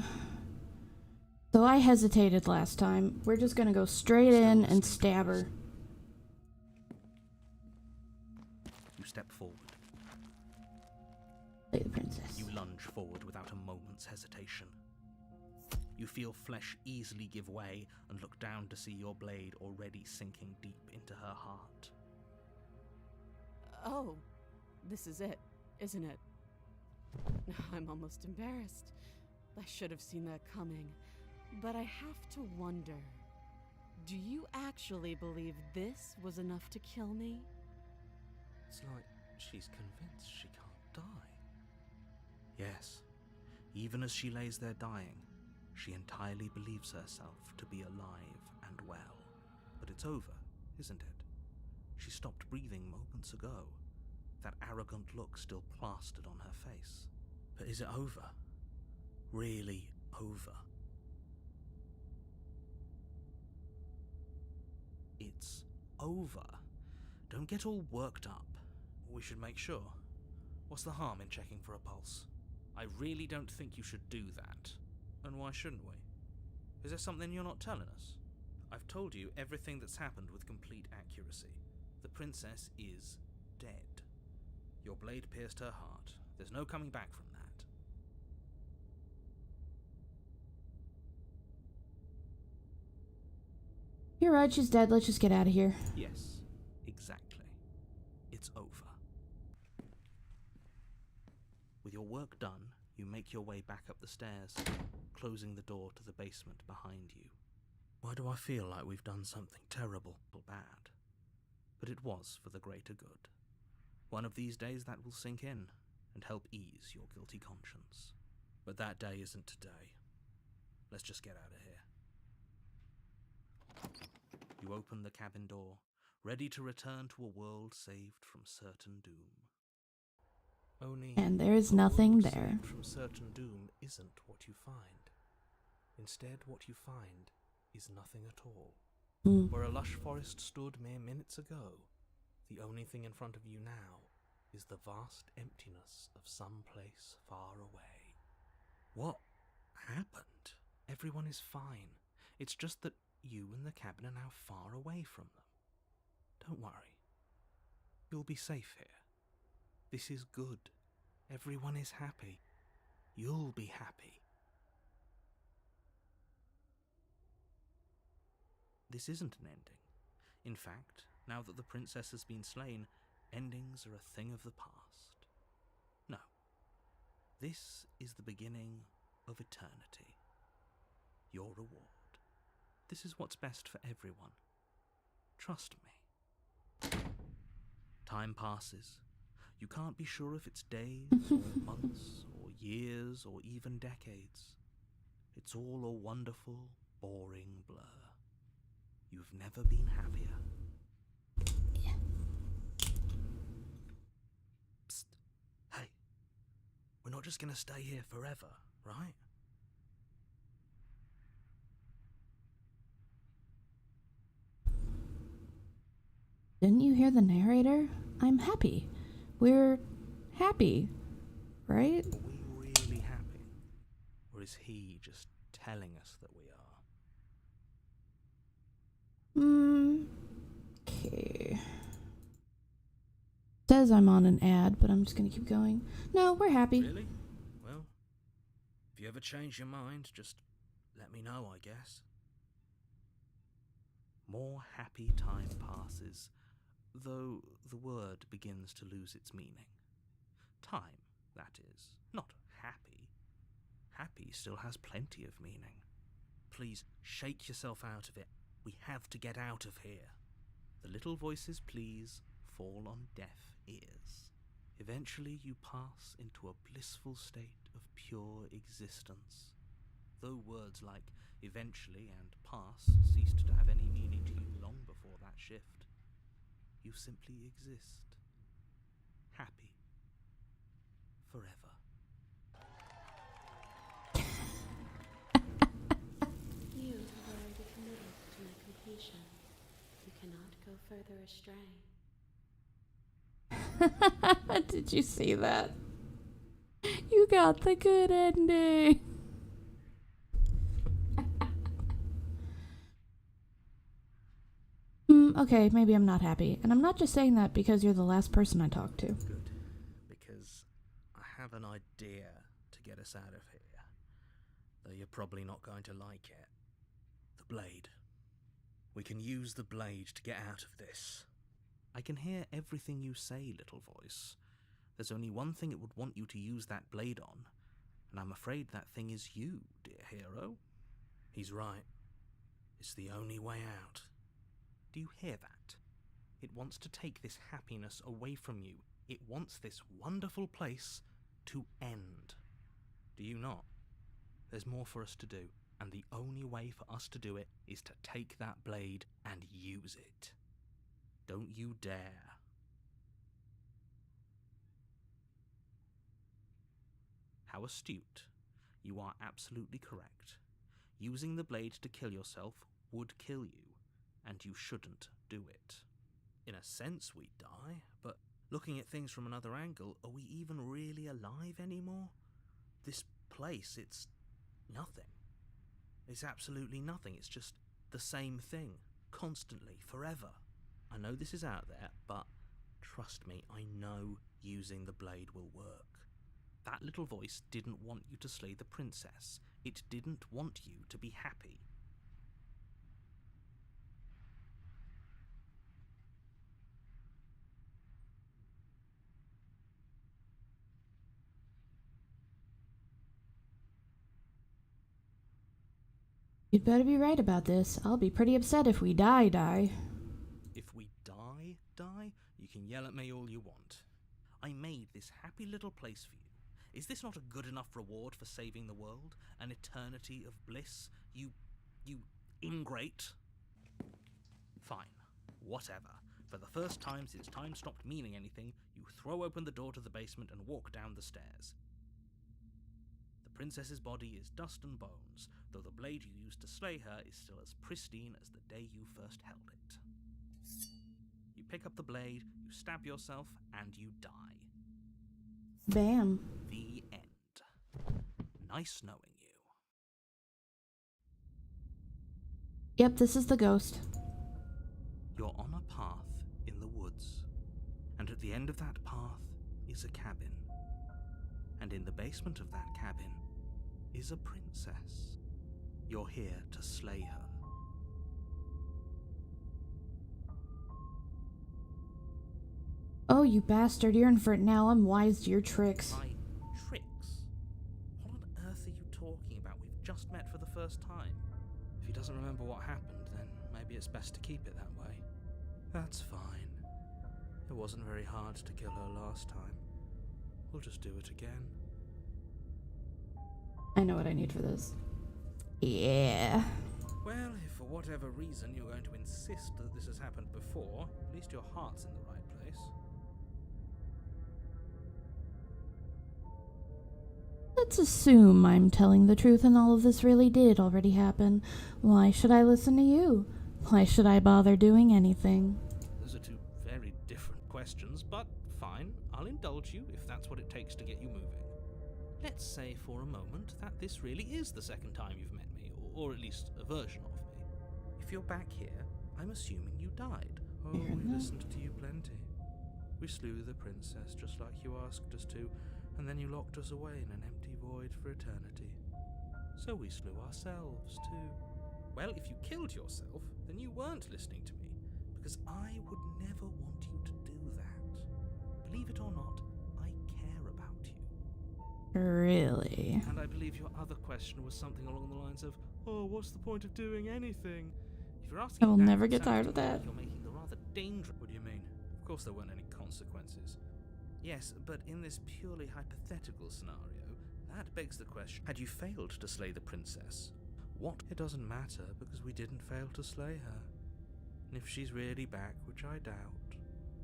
So I hesitated last time. We're just gonna go straight in and stab her. You step forward. Play the princess. You lunge forward without a moment's hesitation. You feel flesh easily give way and look down to see your blade already sinking deep into her heart. Oh, this is it, isn't it? I'm almost embarrassed. I should have seen that coming. But I have to wonder, do you actually believe this was enough to kill me? It's like she's convinced she can't die. Yes, even as she lays there dying, she entirely believes herself to be alive and well. But it's over, isn't it? She stopped breathing moments ago, that arrogant look still plastered on her face. But is it over? Really over? It's over. Don't get all worked up. We should make sure. What's the harm in checking for a pulse? I really don't think you should do that. And why shouldn't we? Is there something you're not telling us? I've told you everything that's happened with complete accuracy. The princess is dead. Your blade pierced her heart. There's no coming back from that. You're right, she's dead. Let's just get out of here. Yes, exactly. It's over. With your work done, you make your way back up the stairs, closing the door to the basement behind you. Why do I feel like we've done something terrible or bad? But it was for the greater good. One of these days that will sink in and help ease your guilty conscience. But that day isn't today. Let's just get out of here. You open the cabin door, ready to return to a world saved from certain doom. Only And there is a nothing world there. saved from certain doom isn't what you find. Instead, what you find is nothing at all. Where a lush forest stood mere minutes ago, the only thing in front of you now is the vast emptiness of some place far away. What happened? Everyone is fine. It's just that you and the cabin are now far away from them. Don't worry. You'll be safe here. This is good. Everyone is happy. You'll be happy. This isn't an ending. In fact, now that the princess has been slain, endings are a thing of the past. No. This is the beginning of eternity. Your reward. This is what's best for everyone. Trust me. Time passes. You can't be sure if it's days, or months, or years, or even decades. It's all a wonderful, boring blur. You've never been happier. Psst. Hey. We're not just gonna stay here forever, right? Didn't you hear the narrator? I'm happy. We're happy, right? Are we really happy? Or is he just telling us that we are? Okay. Says I'm on an ad, but I'm just gonna keep going. No, we're happy. Really? Well, if you ever change your mind, just let me know, I guess. More happy time passes, though the word begins to lose its meaning. Time, that is, not happy. Happy still has plenty of meaning. Please shake yourself out of it. We have to get out of here. The little voice's pleas fall on deaf ears. Eventually you pass into a blissful state of pure existence. Though words like eventually and pass ceased to have any meaning to you long before that shift. You simply exist. Happy. Forever. You have already committed to my completion. You cannot go further astray. Did you see that? You got the good ending. Okay, maybe I'm not happy. And I'm not just saying that because you're the last person I talked to. Good. Because I have an idea to get us out of here. Though you're probably not going to like it. The blade. We can use the blade to get out of this. I can hear everything you say, little voice. There's only one thing it would want you to use that blade on, and I'm afraid that thing is you, dear hero. He's right. It's the only way out. Do you hear that? It wants to take this happiness away from you. It wants this wonderful place to end. Do you not? There's more for us to do, and the only way for us to do it is to take that blade and use it. Don't you dare. How astute. You are absolutely correct. Using the blade to kill yourself would kill you, and you shouldn't do it. In a sense, we die, but looking at things from another angle, are we even really alive anymore? This place, it's nothing. It's absolutely nothing. It's just the same thing, constantly, forever. I know this is out there, but trust me, I know using the blade will work. That little voice didn't want you to slay the princess. It didn't want you to be happy. You'd better be right about this. I'll be pretty upset if we die. If we die, you can yell at me all you want. I made this happy little place for you. Is this not a good enough reward for saving the world? An eternity of bliss? You ingrate? Fine. Whatever. For the first time since time stopped meaning anything, you throw open the door to the basement and walk down the stairs. The princess's body is dust and bones, though the blade you used to slay her is still as pristine as the day you first held it. You pick up the blade, you stab yourself, and you die. Bam. The end. Nice knowing you. Yep, this is the ghost. You're on a path in the woods, and at the end of that path is a cabin. And in the basement of that cabin is a princess. You're here to slay her. Oh, you bastard, you're in for it now. I'm wise to your tricks. My tricks? What on earth are you talking about? We've just met for the first time. If he doesn't remember what happened, then maybe it's best to keep it that way. That's fine. It wasn't very hard to kill her last time. We'll just do it again. I know what I need for this. Yeah. Well, if for whatever reason you're going to insist that this has happened before, at least your heart's in the right place. Let's assume I'm telling the truth and all of this really did already happen. Why should I listen to you? Why should I bother doing anything? Those are two very different questions, but fine, I'll indulge you if that's what it takes to get you moving. Let's say for a moment that this really is the second time you've met me, or at least a version of me. If you're back here, I'm assuming you died. Oh, we listened to you plenty. We slew the princess just like you asked us to, and then you locked us away in an empty void for eternity. So we slew ourselves too. Well, if you killed yourself, then you weren't listening to me, because I would never want you to do that. Believe it or not, I care about you. Really? And I believe your other question was something along the lines of, Oh, what's the point of doing anything? if you're asking I will that, never it get sounds tired to of me that. like you're making the rather dangerous... What do you mean? Of course there weren't any consequences. Yes, but in this purely hypothetical scenario, that begs the question, had you failed to slay the princess, what... It doesn't matter because we didn't fail to slay her. And if she's really back, which I doubt,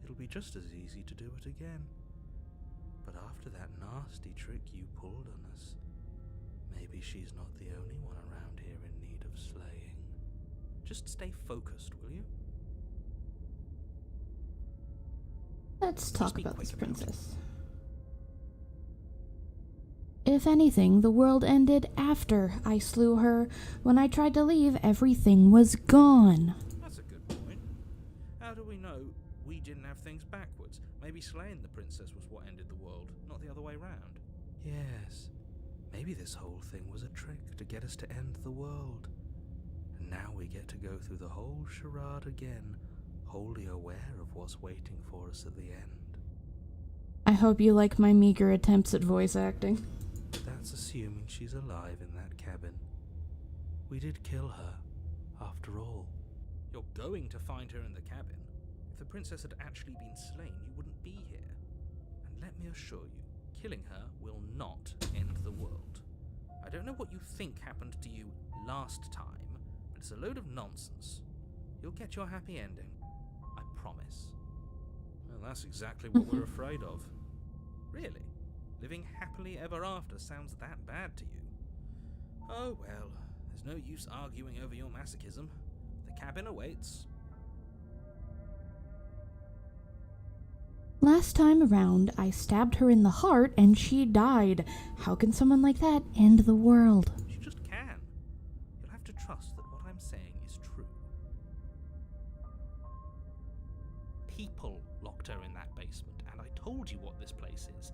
it'll be just as easy to do it again. But after that nasty trick you pulled on us, maybe she's not the only one around here in need of slaying. Just stay focused, will you? Let's talk be about this quick about it. princess. If anything, the world ended after I slew her. When I tried to leave, everything was gone. That's a good point. How do we know we didn't have things backwards? Maybe slaying the princess was what ended the world, not the other way round. Yes. Maybe this whole thing was a trick to get us to end the world. And now we get to go through the whole charade again, wholly aware of what's waiting for us at the end. I hope you like my meager attempts at voice acting. That's assuming she's alive in that cabin. We did kill her, after all. You're going to find her in the cabin. If the princess had actually been slain, you wouldn't be here. And let me assure you, killing her will not end the world. I don't know what you think happened to you last time, but it's a load of nonsense. You'll get your happy ending. I promise. Well, that's exactly what we're afraid of. Really? Living happily ever after sounds that bad to you? Oh well, there's no use arguing over your masochism. The cabin awaits. Last time around, I stabbed her in the heart and she died. How can someone like that end the world? She just can. You'll have to trust that what I'm saying is true. People locked her in that basement, and I told you what this place is.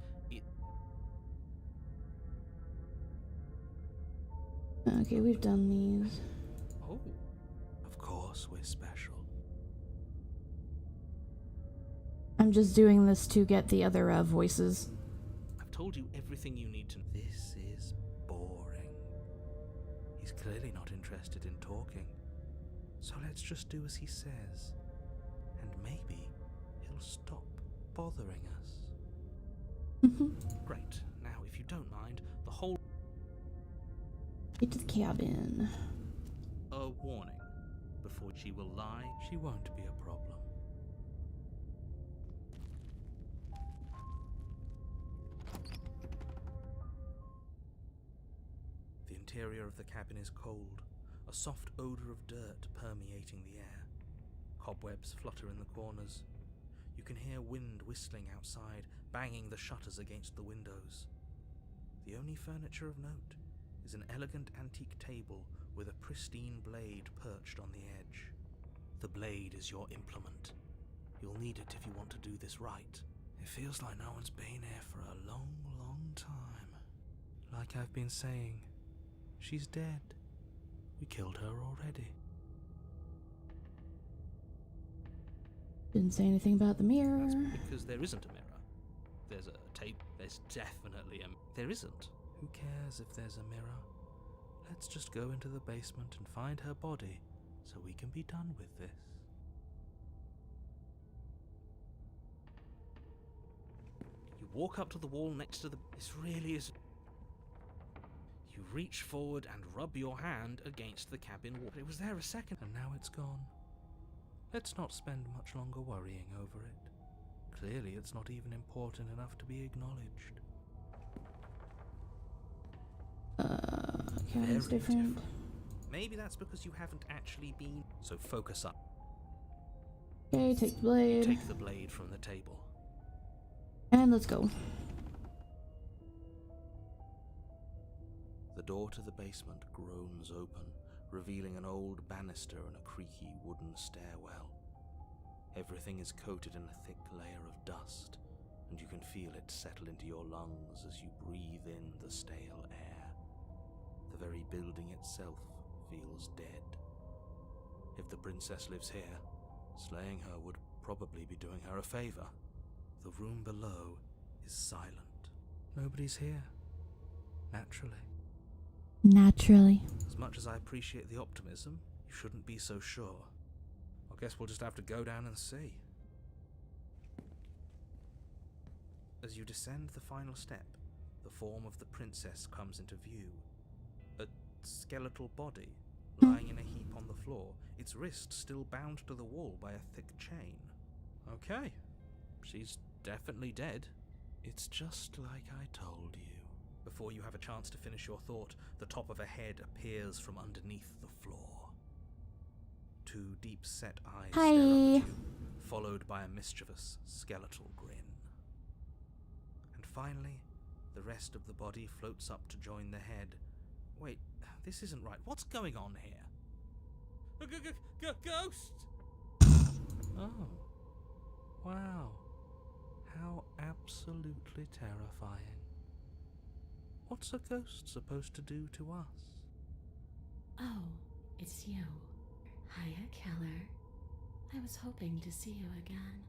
Okay, we've done these. Oh, Of course we're special. I'm just doing this to get the other voices. I've told you everything you need to know. This is boring. He's clearly not interested in talking. So let's just do as he says. And maybe he'll stop bothering us. Great. Now, if you don't mind, the whole... Get to the cabin. A warning. Before she will lie, She won't be a problem. The interior of the cabin is cold, a soft odor of dirt permeating the air. Cobwebs flutter in the corners. You can hear wind whistling outside, banging the shutters against the windows. The only furniture of note is an elegant antique table with a pristine blade perched on the edge. The blade is your implement. You'll need it if you want to do this right. It feels like no one's been here for a long, long time. Like I've been saying, she's dead. We killed her already. Didn't say anything about the mirror. That's because there isn't a mirror. There's a tape. There's definitely a... There isn't. Who cares if there's a mirror? Let's just go into the basement and find her body so we can be done with this. You walk up to the wall next to the... This really is... You reach forward and rub your hand against the cabin wall. It was there a second. And now it's gone. Let's not spend much longer worrying over it. Clearly it's not even important enough to be acknowledged. Cabin's Very different. Maybe that's because you haven't actually been... So focus up. Okay, take the blade. Take the blade from the table. And let's go. The door to the basement groans open, revealing an old banister and a creaky wooden stairwell. Everything is coated in a thick layer of dust, and you can feel it settle into your lungs as you breathe in the stale air. The very building itself feels dead. If the princess lives here, slaying her would probably be doing her a favor. The room below is silent. Nobody's here. Naturally. Naturally. As much as I appreciate the optimism, you shouldn't be so sure. I guess we'll just have to go down and see. As you descend the final step, the form of the princess comes into view. A skeletal body, lying in a heap on the floor, its wrist still bound to the wall by a thick chain. Okay, she's definitely dead. It's just like I told you. Before you have a chance to finish your thought, the top of a head appears from underneath the floor. Two deep-set eyes Hi. stare up at you, followed by a mischievous, skeletal grin. And finally, the rest of the body floats up to join the head. Wait, this isn't right. What's going on here? Ghost! Oh. Wow. How absolutely terrifying. What's a ghost supposed to do to us? Oh, it's you. Hiya, Keller. I was hoping to see you again.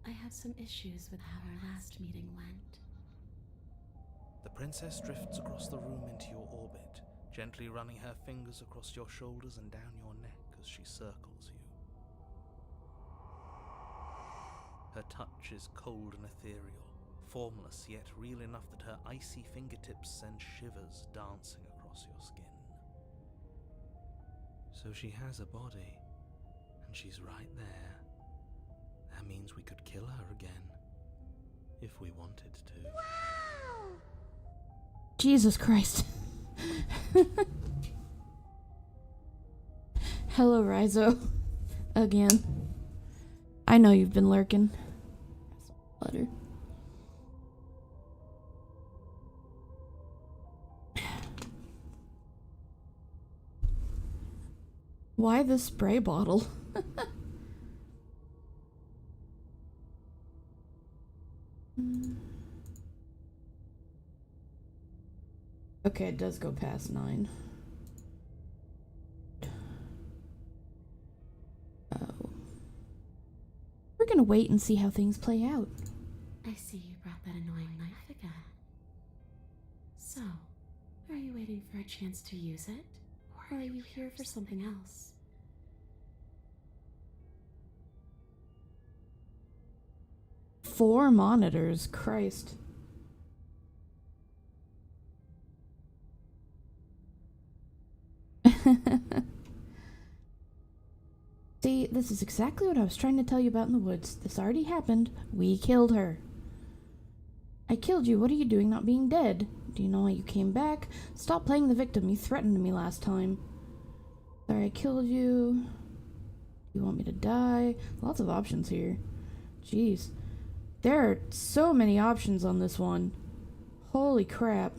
I have some issues with how our last meeting went. The princess drifts across the room into your orbit, gently running her fingers across your shoulders and down your neck as she circles you. Her touch is cold and ethereal, formless yet real enough that her icy fingertips send shivers dancing across your skin. So she has a body, and she's right there. That means we could kill her again, if we wanted to. Jesus Christ. Hello, Rizo. Again. I know you've been lurking. Letter. Why the spray bottle? Okay, it does go past 9. Oh. We're gonna wait and see how things play out. I see you brought that annoying knife again. So, are you waiting for a chance to use it? Or are you here for something else? 4 monitors, Christ. See, this is exactly what I was trying to tell you about in the woods. This already happened. We killed her. I killed you. What are you doing not being dead? Do you know why you came back? Stop playing the victim. You threatened me last time. Sorry I killed you. You want me to die? Lots of options here. Jeez. There are so many options on this one. Holy crap.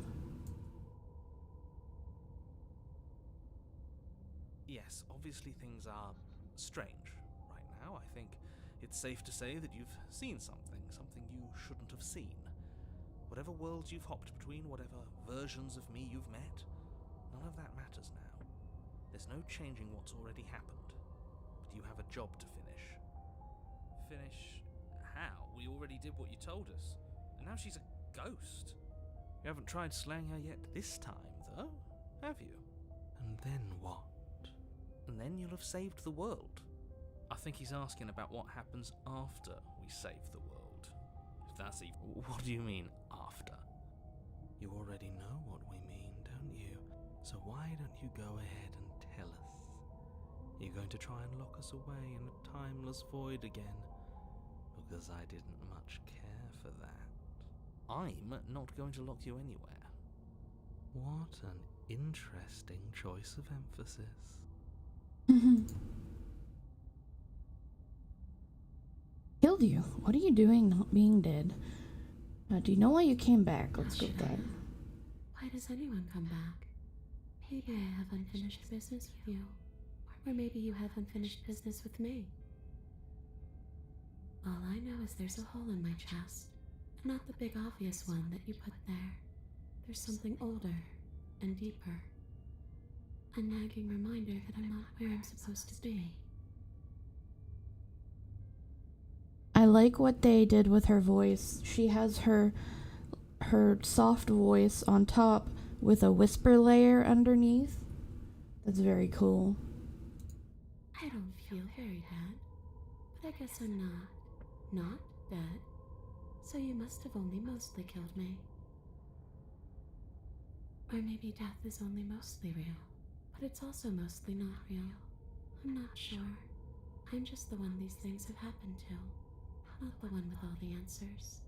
Yes, obviously things are strange right now. I think it's safe to say that you've seen something you shouldn't have seen. Whatever worlds you've hopped between, whatever versions of me you've met, none of that matters now. There's no changing what's already happened. But you have a job to finish. Finish how? We already did what you told us. And now she's a ghost. You haven't tried slaying her yet this time, though, have you? And then what? And then you'll have saved the world. I think he's asking about what happens after we save the world. If that's even... What do you mean, after? You already know what we mean, don't you? So why don't you go ahead and tell us? You're going to try and lock us away in a timeless void again? Because I didn't much care for that. I'm not going to lock you anywhere. What an interesting choice of emphasis. Killed you. What are you doing not being dead? Do you know why you came back? Let's go with that. Why does anyone come back? Maybe I have unfinished business with you. Or maybe you have unfinished business with me. All I know is there's a hole in my chest. Not the big obvious one that you put there. There's something older and deeper. A nagging reminder that I'm not where I'm supposed to be. I like what they did with her voice. She has her soft voice on top with a whisper layer underneath. That's very cool. I don't feel very bad, but I guess I'm not dead. So you must have only mostly killed me. Or maybe death is only mostly real, but but it's also mostly not real. I'm not sure. I'm just the one these things have happened to, not the one with all the answers,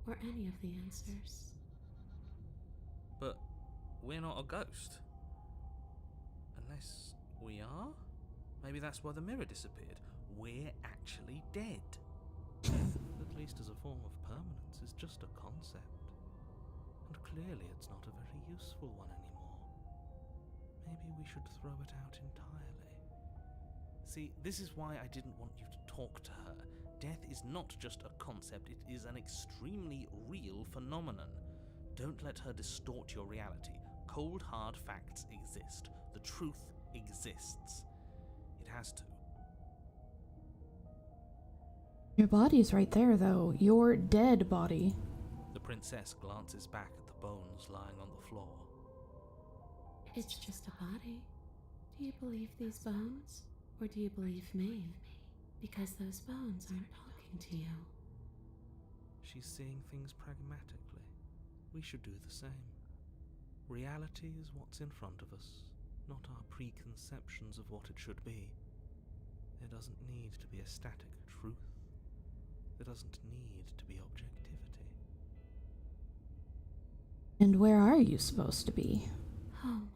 or any of the answers. But we're not a ghost. Unless we are? Maybe that's why the mirror disappeared. We're actually dead. At least as a form of permanence, is just a concept. And clearly it's not a very useful one anymore. Maybe we should throw it out entirely. See, this is why I didn't want you to talk to her. Death is not just a concept, it is an extremely real phenomenon. Don't let her distort your reality. Cold, hard facts exist. The truth exists. It has to. Your body's right there, though. Your dead body. The princess glances back at the bones lying on the floor. It's just a body. Do you believe these bones? Or do you believe me? Because those bones aren't talking to you. She's seeing things pragmatically. We should do the same. Reality is what's in front of us, not our preconceptions of what it should be. There doesn't need to be a static truth. There doesn't need to be objectivity. And where are you supposed to be? Home.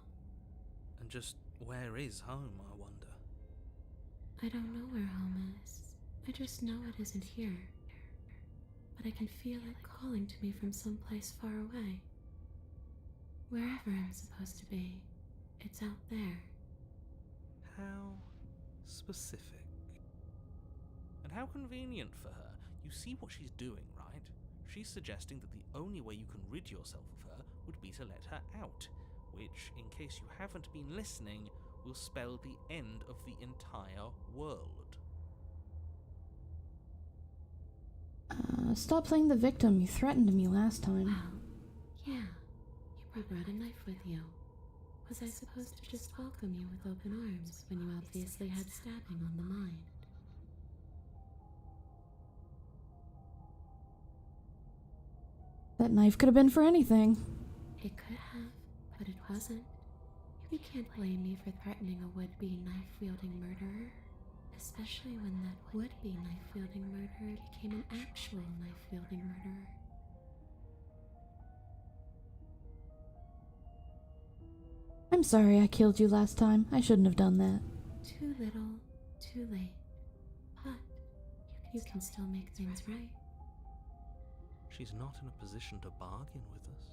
And just where is home, I wonder? I don't know where home is. I just know it isn't here. But I can feel it calling to me from someplace far away. Wherever I'm supposed to be, it's out there. How specific. And how convenient for her. You see what she's doing, right? She's suggesting that the only way you can rid yourself of her would be to let her out, which, in case you haven't been listening, will spell the end of the entire world. Stop playing the victim. You threatened me last time. Well, yeah. You brought a knife with you. Was I supposed to just welcome you with open arms when you obviously had stabbing on the mind? That knife could have been for anything. It could have, but it wasn't. You can't blame me for threatening a would-be knife-wielding murderer. Especially when that would-be knife-wielding murderer became an actual knife-wielding murderer. I'm sorry I killed you last time. I shouldn't have done that. Too little, too late. But you can still make things right. She's not in a position to bargain with us.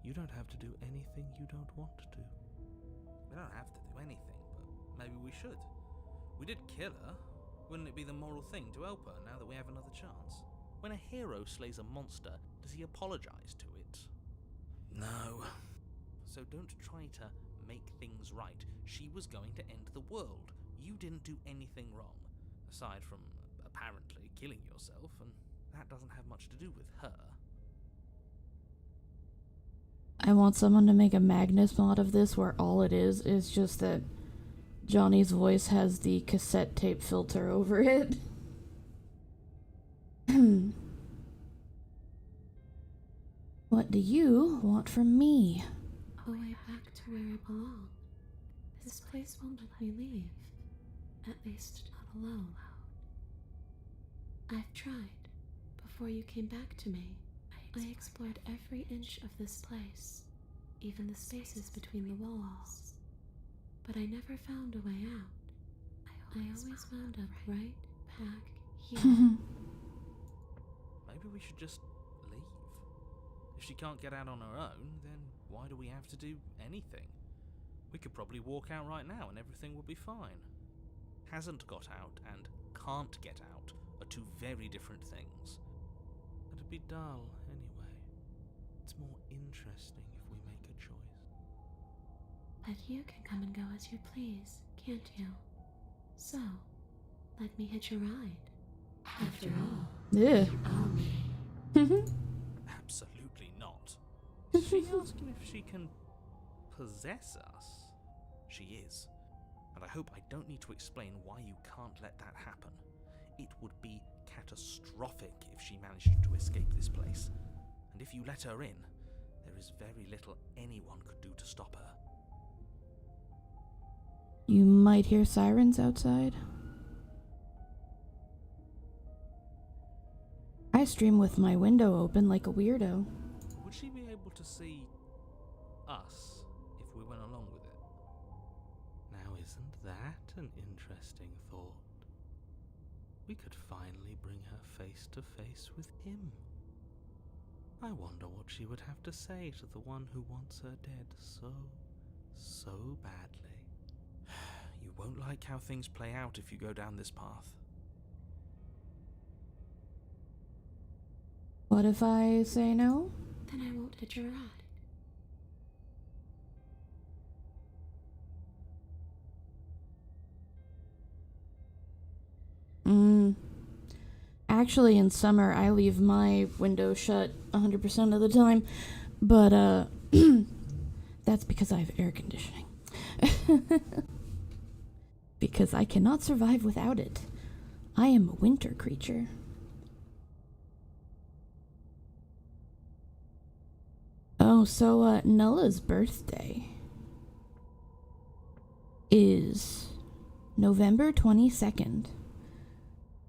You don't have to do anything you don't want to. We don't have to do anything, but maybe we should. We did kill her. Wouldn't it be the moral thing to help her now that we have another chance? When a hero slays a monster, does he apologize to it? No. So don't try to make things right. She was going to end the world. You didn't do anything wrong, aside from apparently killing yourself, and that doesn't have much to do with her. I want someone to make a Magnus mod of this where all it is just that Johnny's voice has the cassette tape filter over it. What do you want from me? A way back to where I belong. This place won't let me leave. At least not alone. I've tried. Before you came back to me, I explored every inch of this place, even the spaces between the walls. But I never found a way out. I always wound up right back here. Maybe we should just leave. If she can't get out on her own, then why do we have to do anything? We could probably walk out right now and everything will be fine. Hasn't got out and can't get out are two very different things. It'd be dull anyway. It's more interesting if we make a choice. But you can come and go as you please, can't you? So, let me hitch a ride. After all, Yeah. own me. Absolutely not. Is she asking if she can possess us? She is. And I hope I don't need to explain why you can't let that happen. It would be catastrophic if she managed to escape this place. And if you let her in, there is very little anyone could do to stop her. You might hear sirens outside. I stream with my window open like a weirdo. Would she be able to see us if we went along with it? Now, isn't that an interesting thought? We could finally bring her face to face with him. I wonder what she would have to say to the one who wants her dead so badly. You won't like how things play out if you go down this path. What if I say no? Then I won't hit your rod. Actually, in summer, I leave my window shut 100% of the time, but, that's because I have air conditioning. Because I cannot survive without it. I am a winter creature. Oh, so, Nulla's birthday is November 22nd.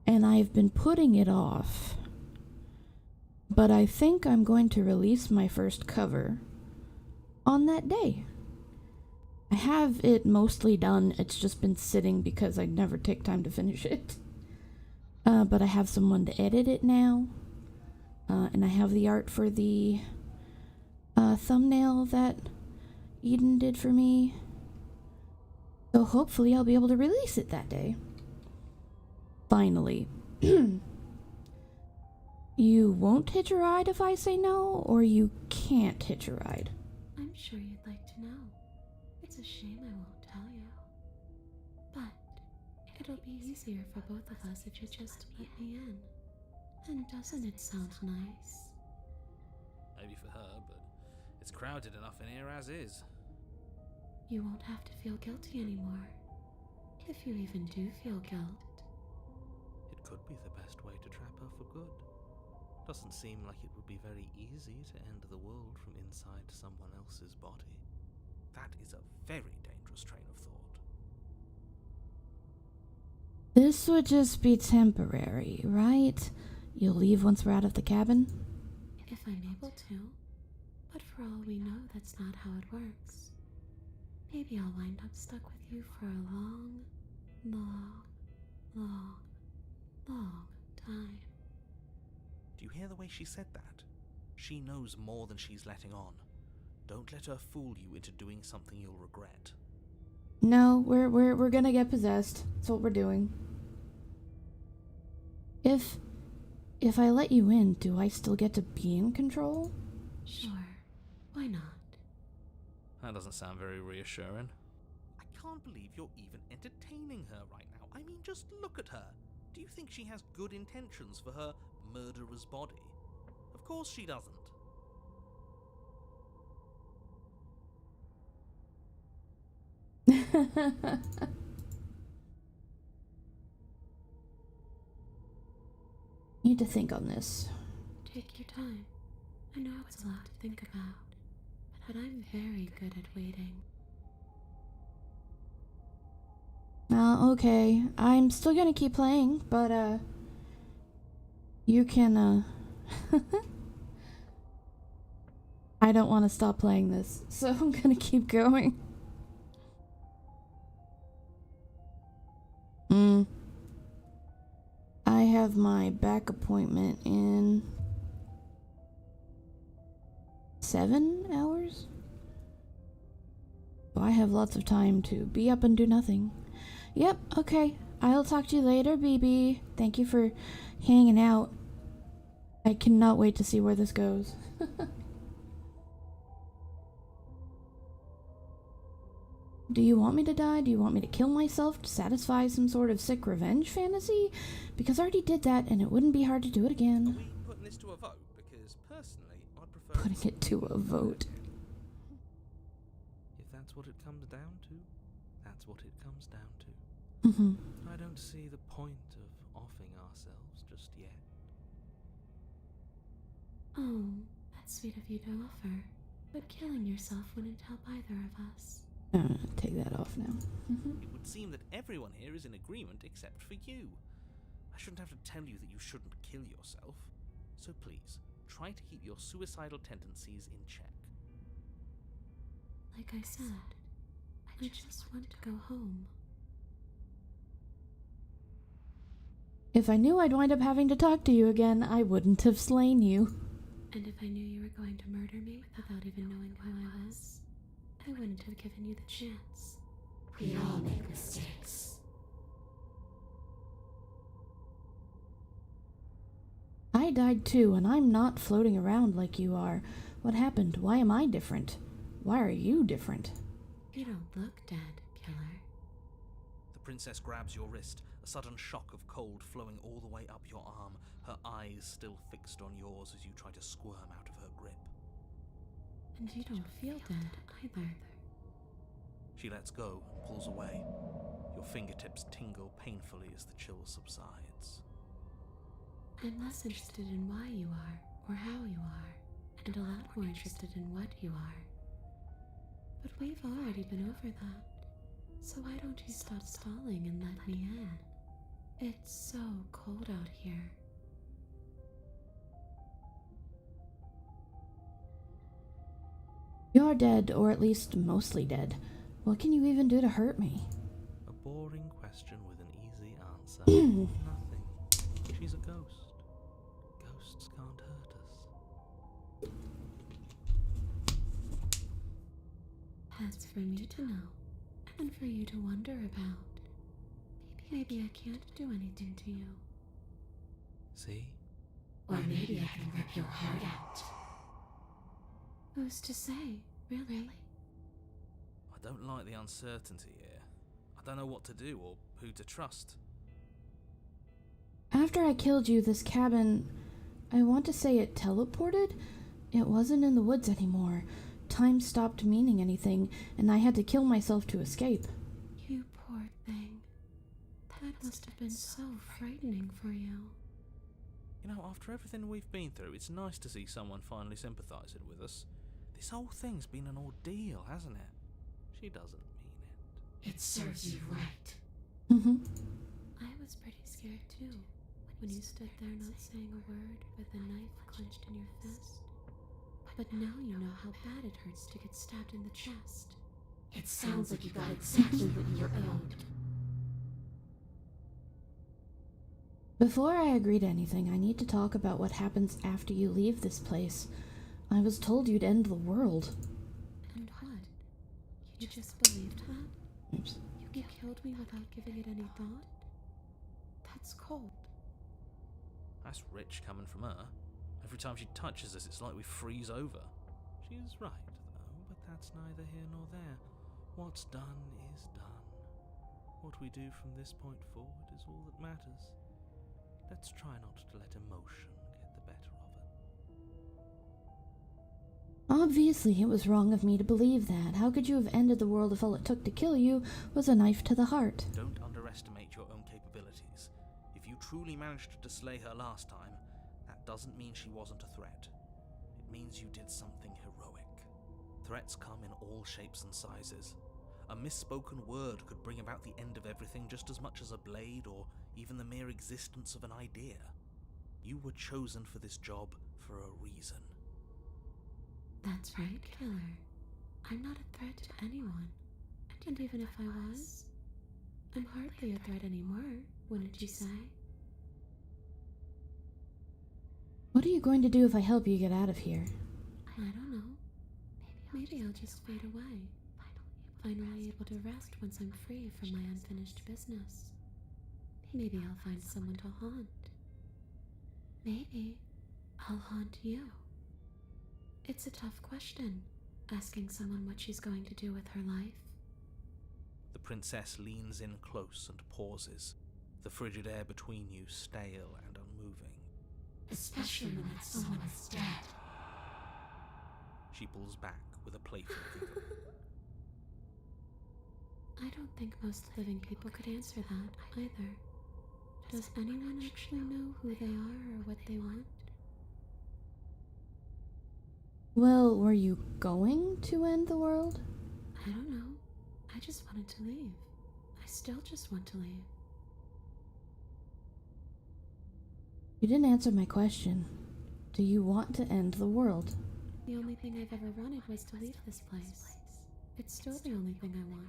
And I've been putting it off. But I think I'm going to release my first cover on that day. I have it mostly done, it's just been sitting because I never take time to finish it. But I have someone to edit it now. And I have the art for the thumbnail that Eden did for me. So hopefully I'll be able to release it that day. Finally. You won't hitch a ride if I say no, or you can't hitch a ride? I'm sure you'd like to know. It's a shame I won't tell you. But it'll be easier for both of us if you just let me in. And doesn't it sound nice? Maybe for her, but it's crowded enough in here as is. You won't have to feel guilty anymore. If you even do feel guilt. It could be the best way to trap her for good. Doesn't seem like it would be very easy to end the world from inside someone else's body. That is a very dangerous train of thought. This would just be temporary, right? You'll leave once we're out of the cabin? If I'm able to. But for all we know, that's not how it works. Maybe I'll wind up stuck with you for a long time. Do you hear the way she said that? She knows more than she's letting on. Don't let her fool you into doing something you'll regret. No, we're gonna get possessed. That's what we're doing. If I let you in, do I still get to be in control? Sure. Why not? That doesn't sound very reassuring. I can't believe you're even entertaining her right now. I mean, just look at her. Do you think she has good intentions for her murderer's body? Of course she doesn't. Need to think on this. Take your time. I know it's a lot to think about, but I'm very good at waiting. Okay. I'm still gonna keep playing, but, you can, I don't want to stop playing this, so I'm gonna keep going. I have my back appointment in 7 hours? So I have lots of time to be up and do nothing. Yep, okay. I'll talk to you later, BB. Thank you for hanging out. I cannot wait to see where this goes. Do you want me to die? Do you want me to kill myself to satisfy some sort of sick revenge fantasy? Because I already did that, and it wouldn't be hard to do it Are again. we putting this to a vote? Because personally, I'd prefer... Putting it to a vote. If that's what it comes down to, that's what it comes down to. I don't see the point of offing ourselves just yet. Oh, that's sweet of you to offer. But killing yourself wouldn't help either of us. Take that off now. It would seem that everyone here is in agreement except for you. I shouldn't have to tell you that you shouldn't kill yourself. So please, try to keep your suicidal tendencies in check. Like I said, I just want to go home. If I knew I'd wind up having to talk to you again, I wouldn't have slain you. And if I knew you were going to murder me without even knowing who I was, I wouldn't have given you the chance. We all make mistakes. I died too, and I'm not floating around like you are. What happened? Why am I different? Why are you different? You don't look dead, killer. The princess grabs your wrist, a sudden shock of cold flowing all the way up your arm, her eyes still fixed on yours as you try to squirm out of her grip. And you don't feel dead either. She lets go and pulls away. Your fingertips tingle painfully as the chill subsides. I'm less interested in why you are, or how you are, and a lot more interested in what you are. But we've already been over that, so why don't you stop stalling and let me in? It's so cold out here. You're dead, or at least mostly dead. What can you even do to hurt me? A boring question with an easy answer. Nothing. She's a ghost. Ghosts can't hurt us. That's for me to know, and for you to wonder about. Maybe I can't do anything to you. See? Or maybe I can rip your heart out. Who's to say, really? I don't like the uncertainty here. I don't know what to do or who to trust. After I killed you, this cabin, I want to say it teleported? It wasn't in the woods anymore. Time stopped meaning anything, and I had to kill myself to escape. You poor thing. That must have been so frightening for you. You know, after everything we've been through, it's nice to see someone finally sympathising with us. This whole thing's been an ordeal, hasn't it? She doesn't mean it. It serves you right. I was pretty scared too, when you stood there not saying a word with a knife clenched in your fist. But now you know how bad it hurts to get stabbed in the chest. It sounds like you got exactly what you're owed. Before I agree to anything, I need to talk about what happens after you leave this place. I was told you'd end the world. And what? You just believed that? Oops. You killed me without giving it any thought? That's cold. That's rich coming from her. Every time she touches us, it's like we freeze over. She's right, though, but that's neither here nor there. What's done is done. What we do from this point forward is all that matters. Let's try not to let emotion get the better of it. Obviously, it was wrong of me to believe that. How could you have ended the world if all it took to kill you was a knife to the heart? Don't underestimate your own capabilities. If you truly managed to slay her last time, that doesn't mean she wasn't a threat. It means you did something heroic. Threats come in all shapes and sizes. A misspoken word could bring about the end of everything just as much as a blade or even the mere existence of an idea. You were chosen for this job for a reason. That's right, killer. I'm not a threat to anyone. And even if I was, I'm hardly a threat anymore, wouldn't you say? What are you going to do if I help you get out of here? I don't know. Maybe I'll just fade away. Finally able to rest once I'm free from my unfinished business. Maybe I'll find someone to haunt. Maybe I'll haunt you. It's a tough question, asking someone what she's going to do with her life. The princess leans in close and pauses, the frigid air between you stale and unmoving. Especially when that someone is dead. She pulls back with a playful giggle. I don't think most living people could answer that, either. Does anyone actually know who they are or what they want? Well, were you going to end the world? I don't know. I just wanted to leave. I still just want to leave. You didn't answer my question. Do you want to end the world? The only thing I've ever wanted was to leave this place. It's still the only thing I want.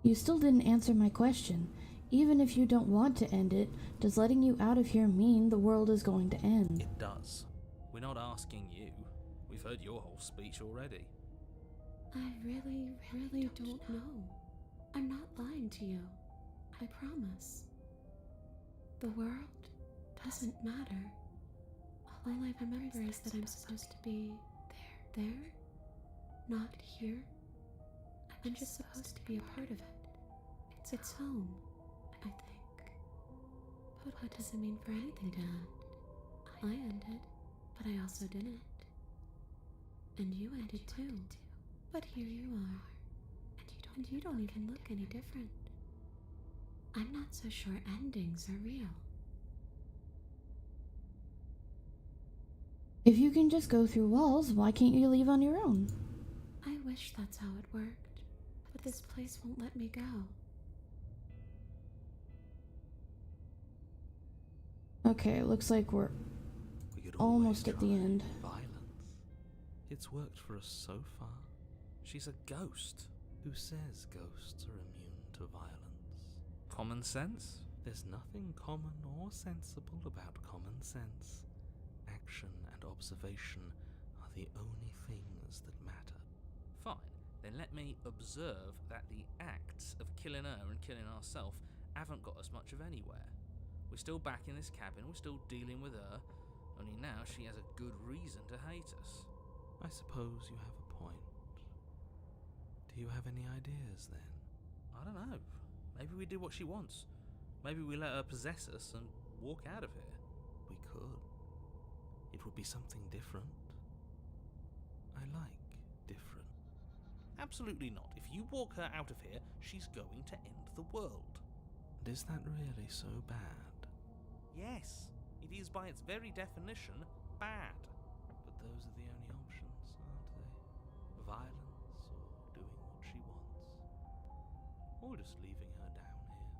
You still didn't answer my question. Even if you don't want to end it, does letting you out of here mean the world is going to end? It does. We're not asking you. We've heard your whole speech already. I really don't know. I'm not lying to you. I promise. The world doesn't matter. All I remember is that I'm supposed to be there, not here. I'm just supposed to be a part of it. It's home, I think. But what does it mean for anything to end? I ended, but I also didn't. And you ended too. But here you are. And you don't even look any different. I'm not so sure endings are real. If you can just go through walls, why can't you leave on your own? I wish that's how it worked, but this place won't let me go. Okay, looks like we're We could almost always at the try end. Violence. It's worked for us so far. She's a ghost. Who says ghosts are immune to violence? Common sense? There's nothing common or sensible about common sense. Action and observation are the only things that matter. Fine, then let me observe that the acts of killing her and killing ourselves haven't got us much of anywhere. We're still back in this cabin, we're still dealing with her, only now she has a good reason to hate us. I suppose you have a point. Do you have any ideas then? I don't know. Maybe we do what she wants. Maybe we let her possess us and walk out of here. We could. It would be something different. I like different. Absolutely not. If you walk her out of here, she's going to end the world. And is that really so bad? Yes, it is by its very definition bad. But those are the only options, aren't they? Violence or doing what she wants. Or just leaving her down here.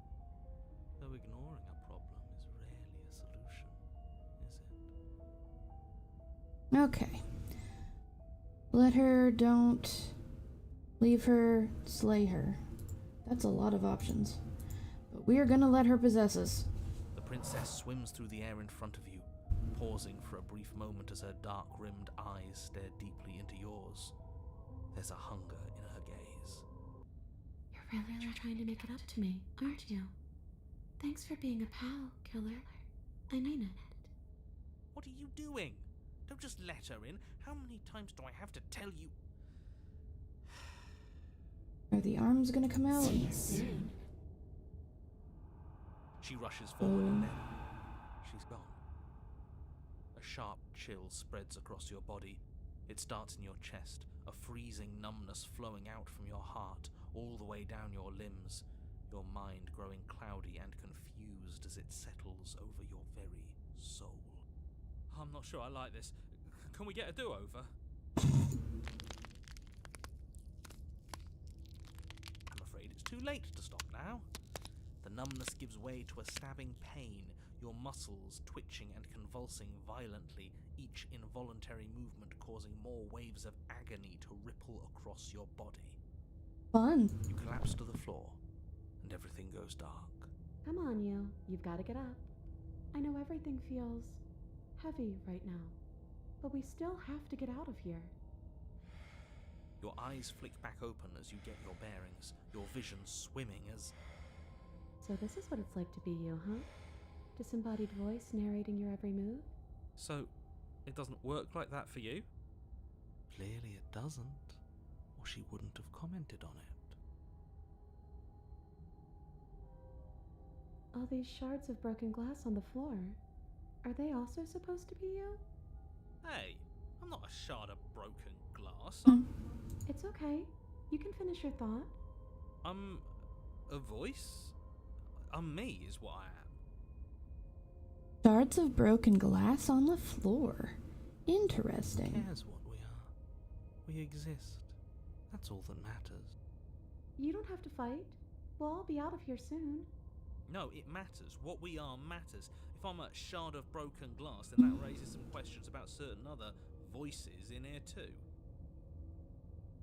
Though ignoring a problem is rarely a solution, is it? Okay. Let her, don't. Leave her, slay her. That's a lot of options. But we are gonna let her possess us. The princess swims through the air in front of you, pausing for a brief moment as her dark-rimmed eyes stare deeply into yours. There's a hunger in her gaze. You're really trying to make it up to me, aren't you? Thanks for being a pal, killer. I mean it. What are you doing? Don't just let her in. How many times do I have to tell you? Are the arms gonna come out? See you soon. She rushes forward and then she's gone. A sharp chill spreads across your body. It starts in your chest, a freezing numbness flowing out from your heart, all the way down your limbs, your mind growing cloudy and confused as it settles over your very soul. I'm not sure I like this. Can we get a do-over? I'm afraid it's too late to stop now. The numbness gives way to a stabbing pain, your muscles twitching and convulsing violently, each involuntary movement causing more waves of agony to ripple across your body. Fun. You collapse to the floor, and everything goes dark. Come on, you. You've got to get up. I know everything feels heavy right now, but we still have to get out of here. Your eyes flick back open as you get your bearings, your vision swimming as... So this is what it's like to be you, huh? Disembodied voice narrating your every move? So, it doesn't work like that for you? Clearly it doesn't, or she wouldn't have commented on it. All these shards of broken glass on the floor. Are they also supposed to be you? Hey, I'm not a shard of broken glass. It's okay. You can finish your thought. I'm a voice? I'm me is what I am. Shards of broken glass on the floor. Interesting. Who cares what we are? We exist. That's all that matters. You don't have to fight. We'll all be out of here soon. No, it matters. What we are matters. If I'm a shard of broken glass, then that raises some questions about certain other voices in here too.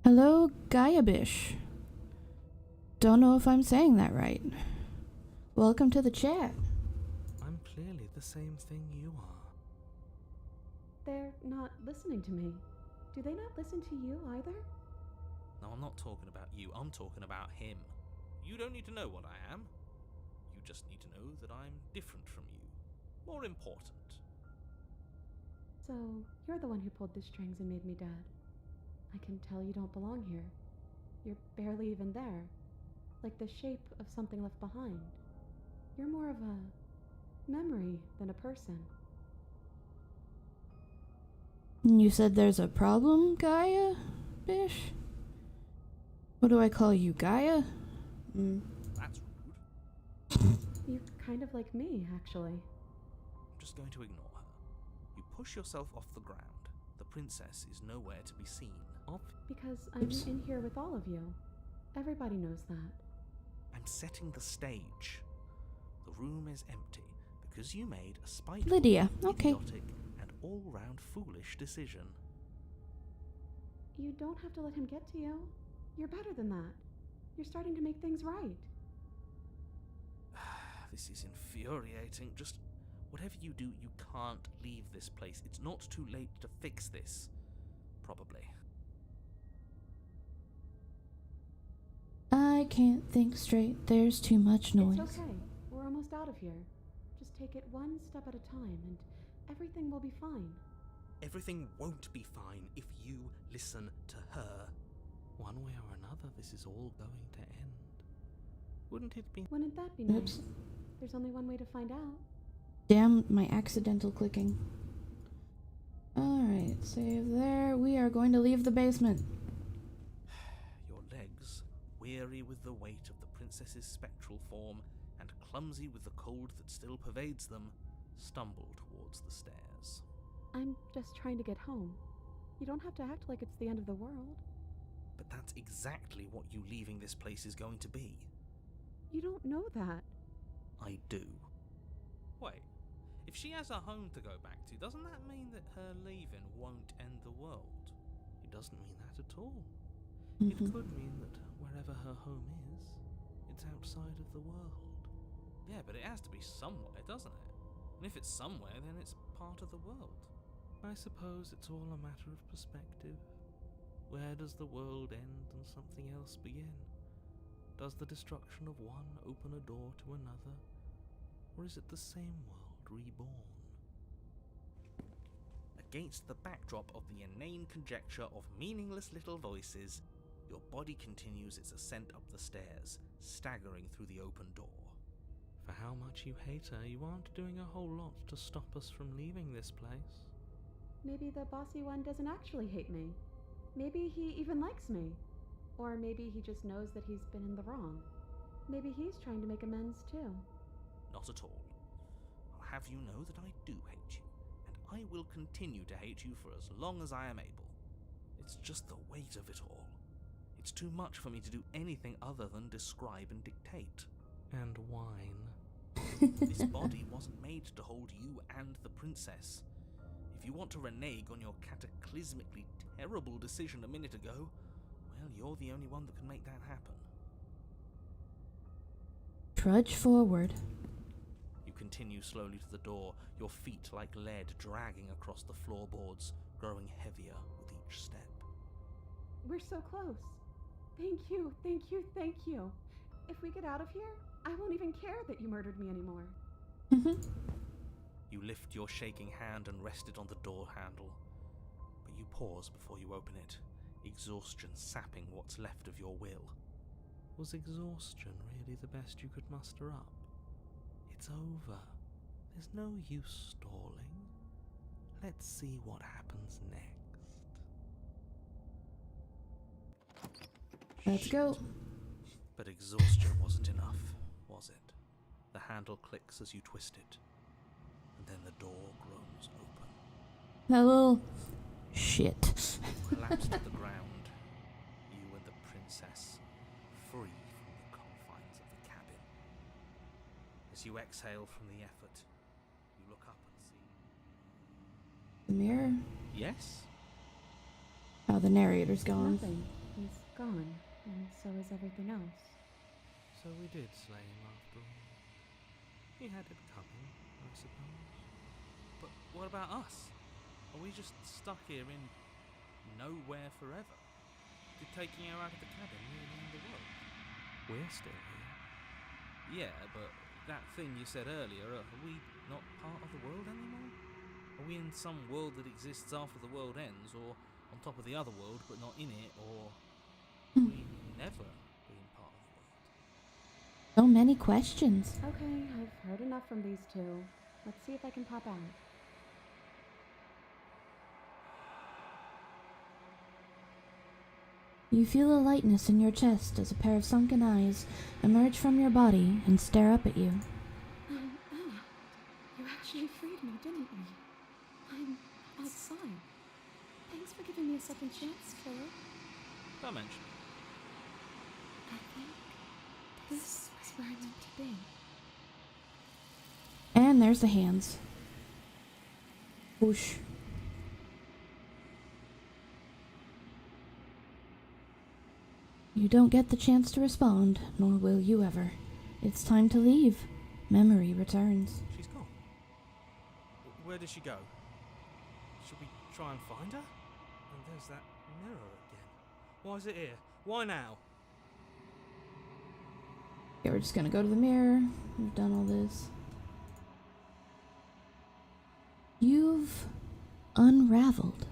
Hello, Gaiabish. Don't know if I'm saying that right. Welcome to the chat. I'm clearly the same thing you are. They're not listening to me. Do they not listen to you either? No, I'm not talking about you. I'm talking about him. You don't need to know what I am. You just need to know that I'm different from you. More important. So, you're the one who pulled the strings and made me dead. I can tell you don't belong here. You're barely even there. Like the shape of something left behind. You're more of a memory than a person. You said there's a problem, Gaia? Bish? What do I call you, Gaia? That's rude. You're kind of like me, actually. I'm just going to ignore her. You push yourself off the ground. The princess is nowhere to be seen. Because I'm in here with all of you. Everybody knows that. I'm setting the stage. The room is empty because you made a spiteful, Lydia, okay. idiotic, and all-round foolish decision. You don't have to let him get to you. You're better than that. You're starting to make things right. This is infuriating. Just whatever you do, you can't leave this place. It's not too late to fix this. Probably. I can't think straight. There's too much noise. It's okay. We're almost out of here. Just take it one step at a time and everything will be fine. Everything won't be fine if you listen to her. One way or another, this is all going to end. Wouldn't it be? Wouldn't that be Oops. nice? There's only one way to find out. Damn my accidental clicking. Alright, save there. We are going to leave the basement. Your legs, weary with the weight of the princess's spectral form and clumsy with the cold that still pervades them, stumble towards the stairs. I'm just trying to get home. You don't have to act like it's the end of the world. But that's exactly what you leaving this place is going to be. You don't know that. I do. Wait, if she has a home to go back to, doesn't that mean that her leaving won't end the world? It doesn't mean that at all. Mhm. It could mean that wherever her home is, it's outside of the world. Yeah, but it has to be somewhere, doesn't it? And if it's somewhere, then it's part of the world. I suppose it's all a matter of perspective. Where does the world end and something else begin? Does the destruction of one open a door to another? Or is it the same world reborn? Against the backdrop of the inane conjecture of meaningless little voices, your body continues its ascent up the stairs, staggering through the open door. For how much you hate her, you aren't doing a whole lot to stop us from leaving this place. Maybe the bossy one doesn't actually hate me. Maybe he even likes me. Or maybe he just knows that he's been in the wrong. Maybe he's trying to make amends too. Not at all. I'll have you know that I do hate you, and I will continue to hate you for as long as I am able. It's just the weight of it all. It's too much for me to do anything other than describe and dictate. And whine. This body wasn't made to hold you and the princess. If you want to renege on your cataclysmically terrible decision a minute ago, well, you're the only one that can make that happen. Trudge forward. You continue slowly to the door, your feet like lead dragging across the floorboards, growing heavier with each step. We're so close. Thank you, thank you, thank you. If we get out of here, I won't even care that you murdered me anymore. You lift your shaking hand and rest it on the door handle, but you pause before you open it, exhaustion sapping what's left of your will. Was exhaustion really the best you could muster up? It's over. There's no use stalling. Let's see what happens next. Let's go. But exhaustion wasn't enough, was it? The handle clicks as you twist it, and then the door groans open. That little shit. You collapse to the ground, you and you exhale from the effort, you look up and see... The mirror? Yes? Oh, the narrator's gone. Nothing. He's gone, and so is everything else. So we did slay him after all. He had it coming, I suppose. But what about us? Are we just stuck here in nowhere forever? Did taking her out of the cabin really end the world? We're still here. Yeah, but that thing you said earlier, are we not part of the world anymore? Are we in some world that exists after the world ends, or on top of the other world but not in it, or are we never being part of the world? So many questions. Okay, I've heard enough from these two. Let's see if I can pop out. You feel a lightness in your chest as a pair of sunken eyes emerge from your body and stare up at you. Anna, you actually freed me, didn't you? I'm outside. Thanks for giving me a second chance, Philip. Don't mention I think this is where I'm meant to be. And there's the hands. Whoosh. You don't get the chance to respond, nor will you ever. It's time to leave. Memory returns. it. She's gone. Where did she go? Should we try and find her? And there's that mirror again. Why is it here? Why now? Okay, we're just gonna go to the mirror. We've done all this. You've unraveled.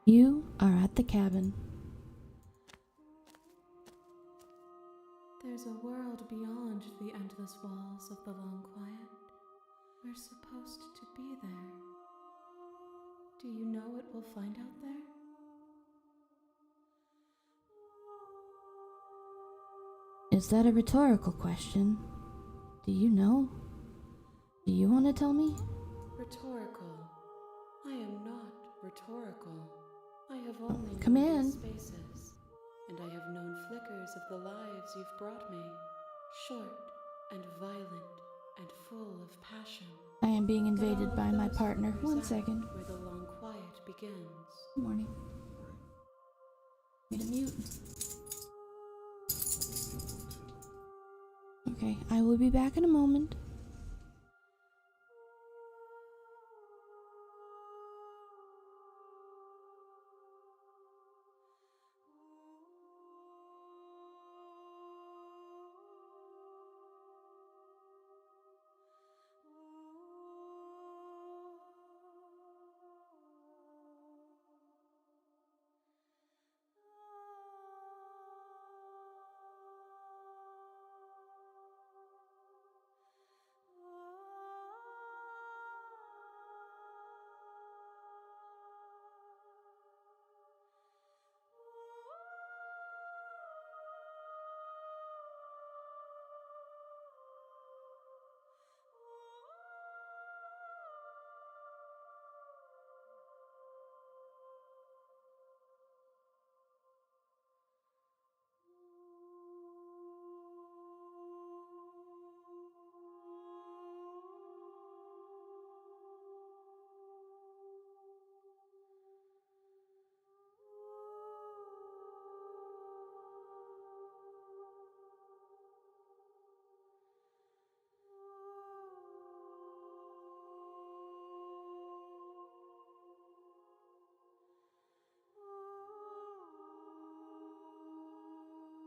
You are at the cabin. There's a world beyond the endless walls of the long quiet. We're supposed to be there. Do you know what we'll find out there? Is that a rhetorical question? Do you know? Do you want to tell me? Rhetorical. I am not rhetorical. I have only Come known in. these spaces, and I have known flickers of the lives you've brought me, short and violent and full of passion. I am being But invaded all by of my those partner. flickers One end second. where the long quiet begins. Good morning. Need a mute. Okay, I will be back in a moment.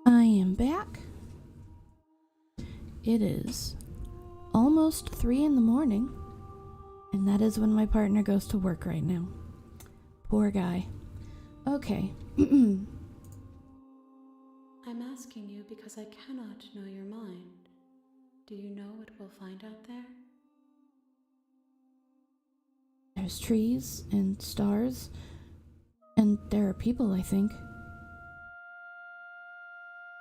I am back. It is almost 3 in the morning, and that is when my partner goes to work right now. Poor guy. Okay. I'm asking you because I cannot know your mind. Do you know what we'll find out there? There's trees and stars, and there are people, I think.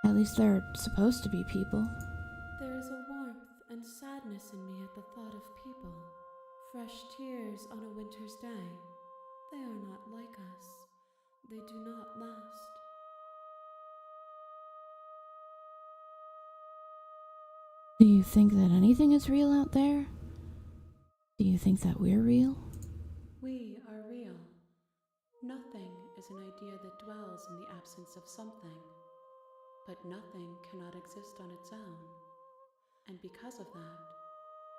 At least there are supposed to be people. There is a warmth and sadness in me at the thought of people. Fresh tears on a winter's day. They are not like us. They do not last. Do you think that anything is real out there? Do you think that we're real? We are real. Nothing is an idea that dwells in the absence of something. But nothing cannot exist on its own. And because of that,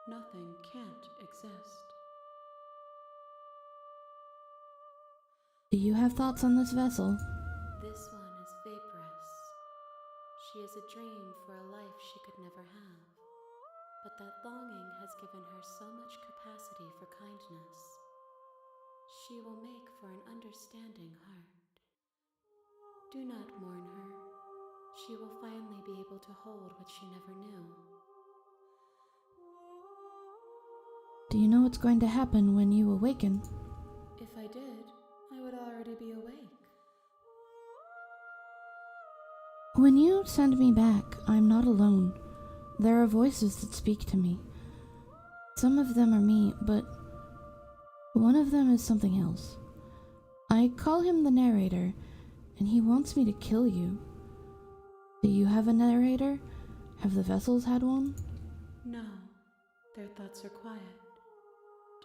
nothing can't exist. Do you have thoughts on this vessel? This one is vaporous. She is a dream for a life she could never have. But that longing has given her so much capacity for kindness. She will make for an understanding heart. Do not mourn her. She will finally be able to hold what she never knew. Do you know what's going to happen when you awaken? If I did, I would already be awake. When you send me back, I'm not alone. There are voices that speak to me. Some of them are me, but one of them is something else. I call him the narrator, and he wants me to kill you. Do you have a narrator? Have the vessels had one? No, their thoughts are quiet.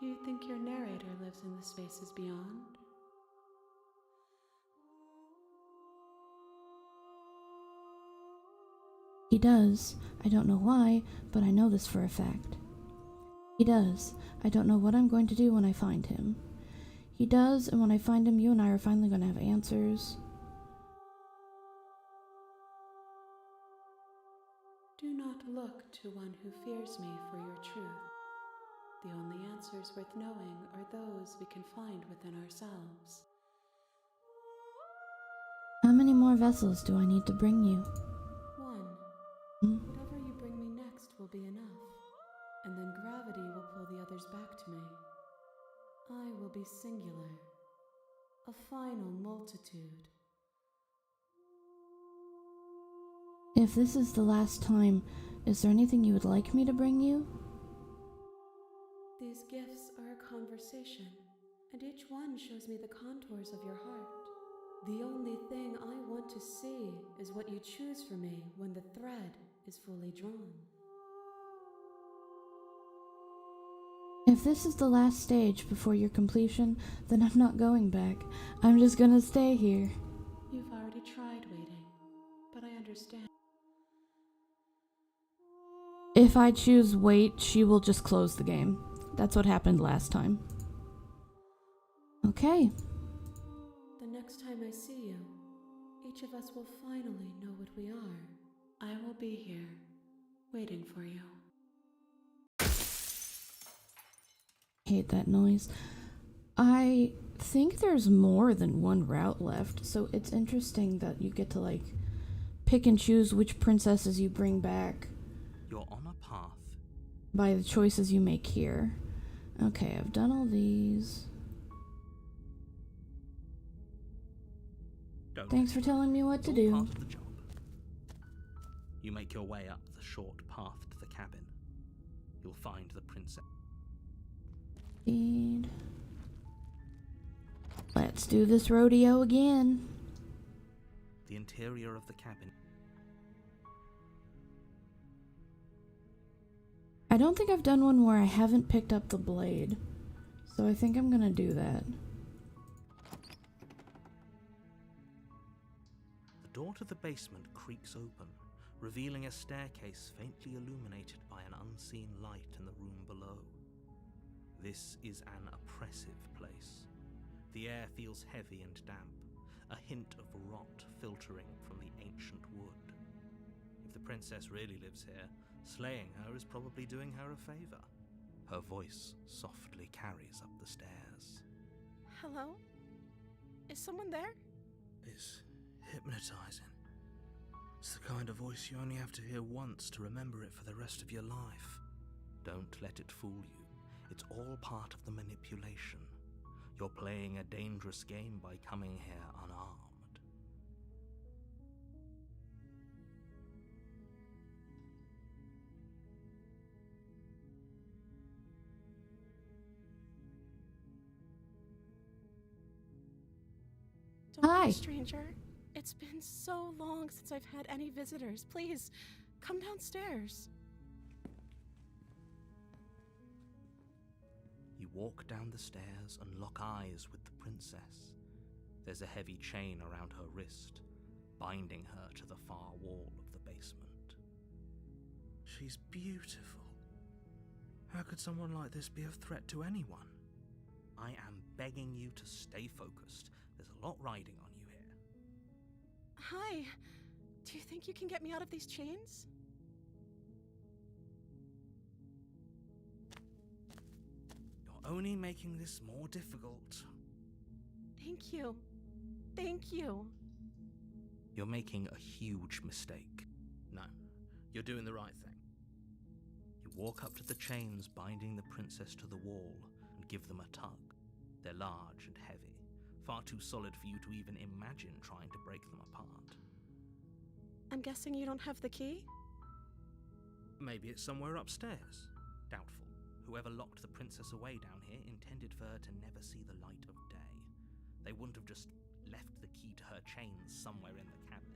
Do you think your narrator lives in the spaces beyond? He does. I don't know why, but I know this for a fact. He does. I don't know what I'm going to do when I find him. He does, and when I find him, you and I are finally going to have answers. Do not look to one who fears me for your truth. The only answers worth knowing are those we can find within ourselves. How many more vessels do I need to bring you? One. Hmm? Whatever you bring me next will be enough, and then gravity will pull the others back to me. I will be singular, a final multitude. If this is the last time, is there anything you would like me to bring you? These gifts are a conversation, and each one shows me the contours of your heart. The only thing I want to see is what you choose for me when the thread is fully drawn. If this is the last stage before your completion, then I'm not going back. I'm just gonna stay here. You've already tried waiting, but I understand. If I choose wait, she will just close the game. That's what happened last time. Okay. The next time I see you, each of us will finally know what we are. I will be here, waiting for you. Hate that noise. I think there's more than one route left, so it's interesting that you get to, like, pick and choose which princesses you bring back You're on a path. by the choices you make here. Okay, I've done all these. Don't Thanks for telling me what It's to all do. part of the job. You make your way up the short path to the cabin. You'll find the princess. Speed. Let's do this rodeo again. The interior of the cabin. I don't think I've done one where I haven't picked up the blade, so I think I'm gonna do that. The door to the basement creaks open, revealing a staircase faintly illuminated by an unseen light in the room below. This is an oppressive place. The air feels heavy and damp, a hint of rot filtering from the ancient wood. If the princess really lives here, slaying her is probably doing her a favor. Her voice softly carries up the stairs. Hello? Is someone there? It's hypnotizing. It's the kind of voice you only have to hear once to remember it for the rest of your life. Don't let it fool you. It's all part of the manipulation. You're playing a dangerous game by coming here unarmed. Don't Hi. be a stranger. It's been so long since I've had any visitors. Please, come downstairs. You walk down the stairs and lock eyes with the princess. There's a heavy chain around her wrist, binding her to the far wall of the basement. She's beautiful. How could someone like this be a threat to anyone? I am begging you to stay focused. There's a lot riding on you here. Hi. Do you think you can get me out of these chains? You're only making this more difficult. Thank you. Thank you. You're making a huge mistake. No, you're doing the right thing. You walk up to the chains binding the princess to the wall and give them a tug. They're large and heavy, far too solid for you to even imagine trying to break them apart. I'm guessing you don't have the key? Maybe it's somewhere upstairs. Doubtful. Whoever locked the princess away down here intended for her to never see the light of day. They wouldn't have just left the key to her chains somewhere in the cabin.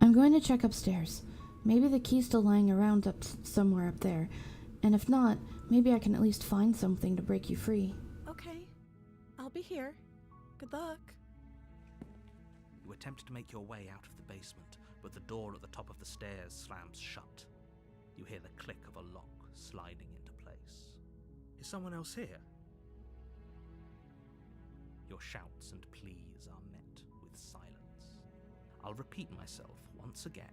I'm going to check upstairs. Maybe the key's still lying around somewhere up there. And if not, maybe I can at least find something to break you free. Okay. I'll be here. Good luck. You attempt to make your way out of the basement, but the door at the top of the stairs slams shut. You hear the click of a lock sliding into place. Is someone else here? Your shouts and pleas are met with silence. I'll repeat myself once again.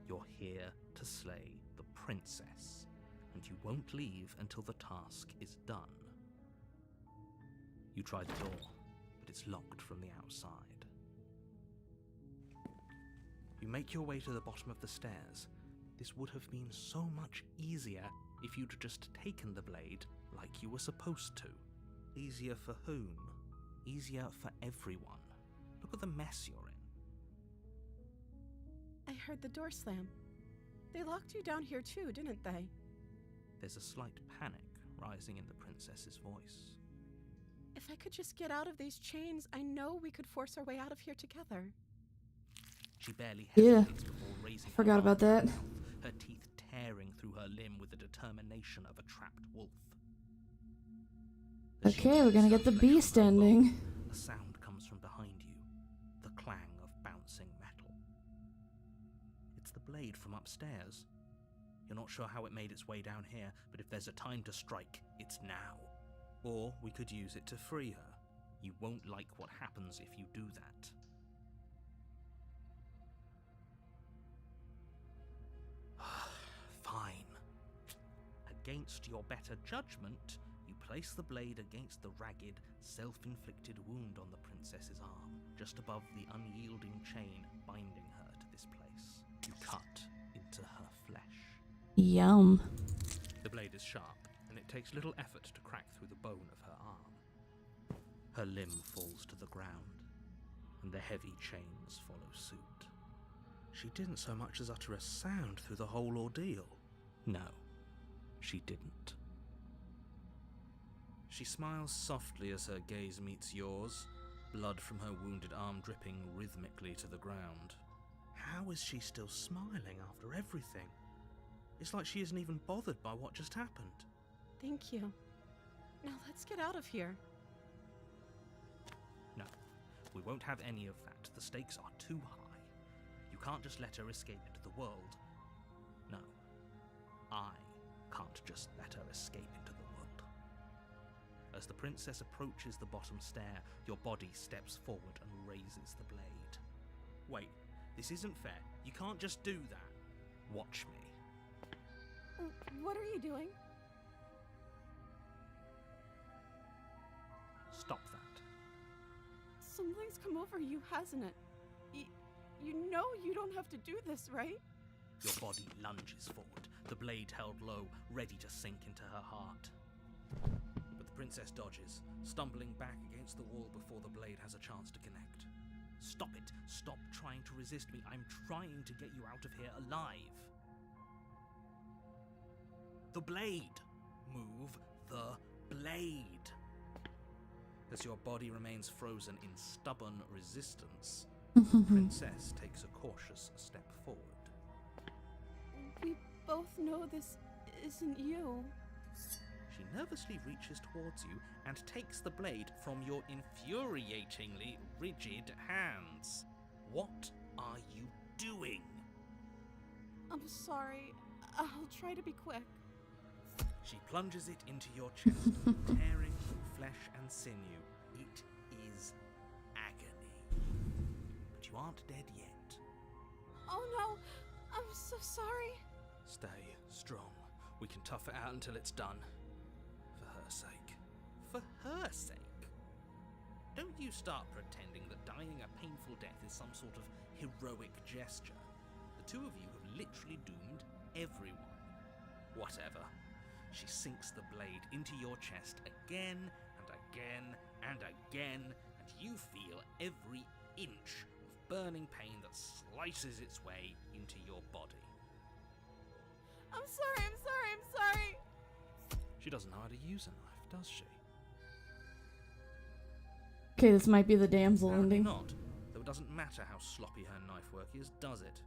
You're here to slay the princess, and you won't leave until the task is done. You try the door, but it's locked from the outside. You make your way to the bottom of the stairs. This would have been so much easier if you'd just taken the blade like you were supposed to. Easier for whom? Easier for everyone. Look at the mess you're in. I heard the door slam. They locked you down here too, didn't they? There's a slight panic rising in the princess's voice. If I could just get out of these chains, I know we could force our way out of here together. She barely Yeah. hesitates before raising her Forgot arm about to that. her mouth, her teeth tearing through her limb with the determination of a trapped wolf. As she Okay, we're gonna lifts get the her flesh beast from her bone, ending. A sound comes from behind you, the clang of bouncing metal. It's the blade from upstairs. You're not sure how it made its way down here, but if there's a time to strike, it's now. Or we could use it to free her. You won't like what happens if you do that. Fine. Against your better judgment, you place the blade against the ragged, self-inflicted wound on the princess's arm, just above the unyielding chain binding her to this place. You cut into her flesh. Yum. The blade is sharp, and it takes little effort to crack through the bone of her arm. Her limb falls to the ground, and the heavy chains follow suit. She didn't so much as utter a sound through the whole ordeal. No, she didn't. She smiles softly as her gaze meets yours, blood from her wounded arm dripping rhythmically to the ground. How is she still smiling after everything? It's like she isn't even bothered by what just happened. Thank you. Now let's get out of here. No, we won't have any of that. The stakes are too high. You can't just let her escape into the world. No, I can't just let her escape into the world. As the princess approaches the bottom stair, your body steps forward and raises the blade. Wait, this isn't fair. You can't just do that. Watch me. What are you doing? Stop that. Something's come over you, hasn't it? You know you don't have to do this, right? Your body lunges forward, the blade held low, ready to sink into her heart. But the princess dodges, stumbling back against the wall before the blade has a chance to connect. Stop it! Stop trying to resist me. I'm trying to get you out of here alive. The blade! Move the blade! As your body remains frozen in stubborn resistance, the princess takes a cautious step forward. We both know this isn't you. She nervously reaches towards you and takes the blade from your infuriatingly rigid hands. What are you doing? I'm sorry. I'll try to be quick. She plunges it into your chest, tearing through flesh and sinew. It is agony. But you aren't dead yet. Oh no! I'm so sorry. Stay strong. We can tough it out until it's done. For her sake. For her sake? Don't you start pretending that dying a painful death is some sort of heroic gesture. The two of you have literally doomed everyone. Whatever. She sinks the blade into your chest again and again and again, and you feel every inch of burning pain that slices its way into your body. I'm sorry, I'm sorry, I'm sorry! She doesn't know how to use a knife, does she? Okay, this might be the damsel Apparently ending. not, though it doesn't matter how sloppy her knife work is, does it?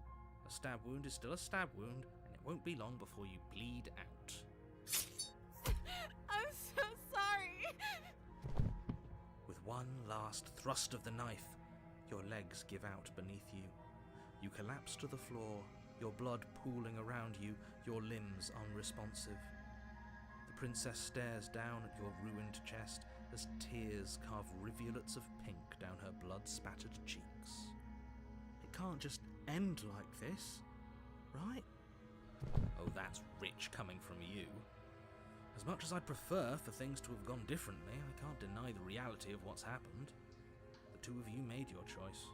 A stab wound is still a stab wound, and it won't be long before you bleed out. I'm so sorry! With one last thrust of the knife, your legs give out beneath you. You collapse to the floor, your blood pooling around you, your limbs unresponsive. The princess stares down at your ruined chest as tears carve rivulets of pink down her blood-spattered cheeks. It can't just end like this, right? Oh, that's rich coming from you. As much as I'd prefer for things to have gone differently, I can't deny the reality of what's happened. The two of you made your choice.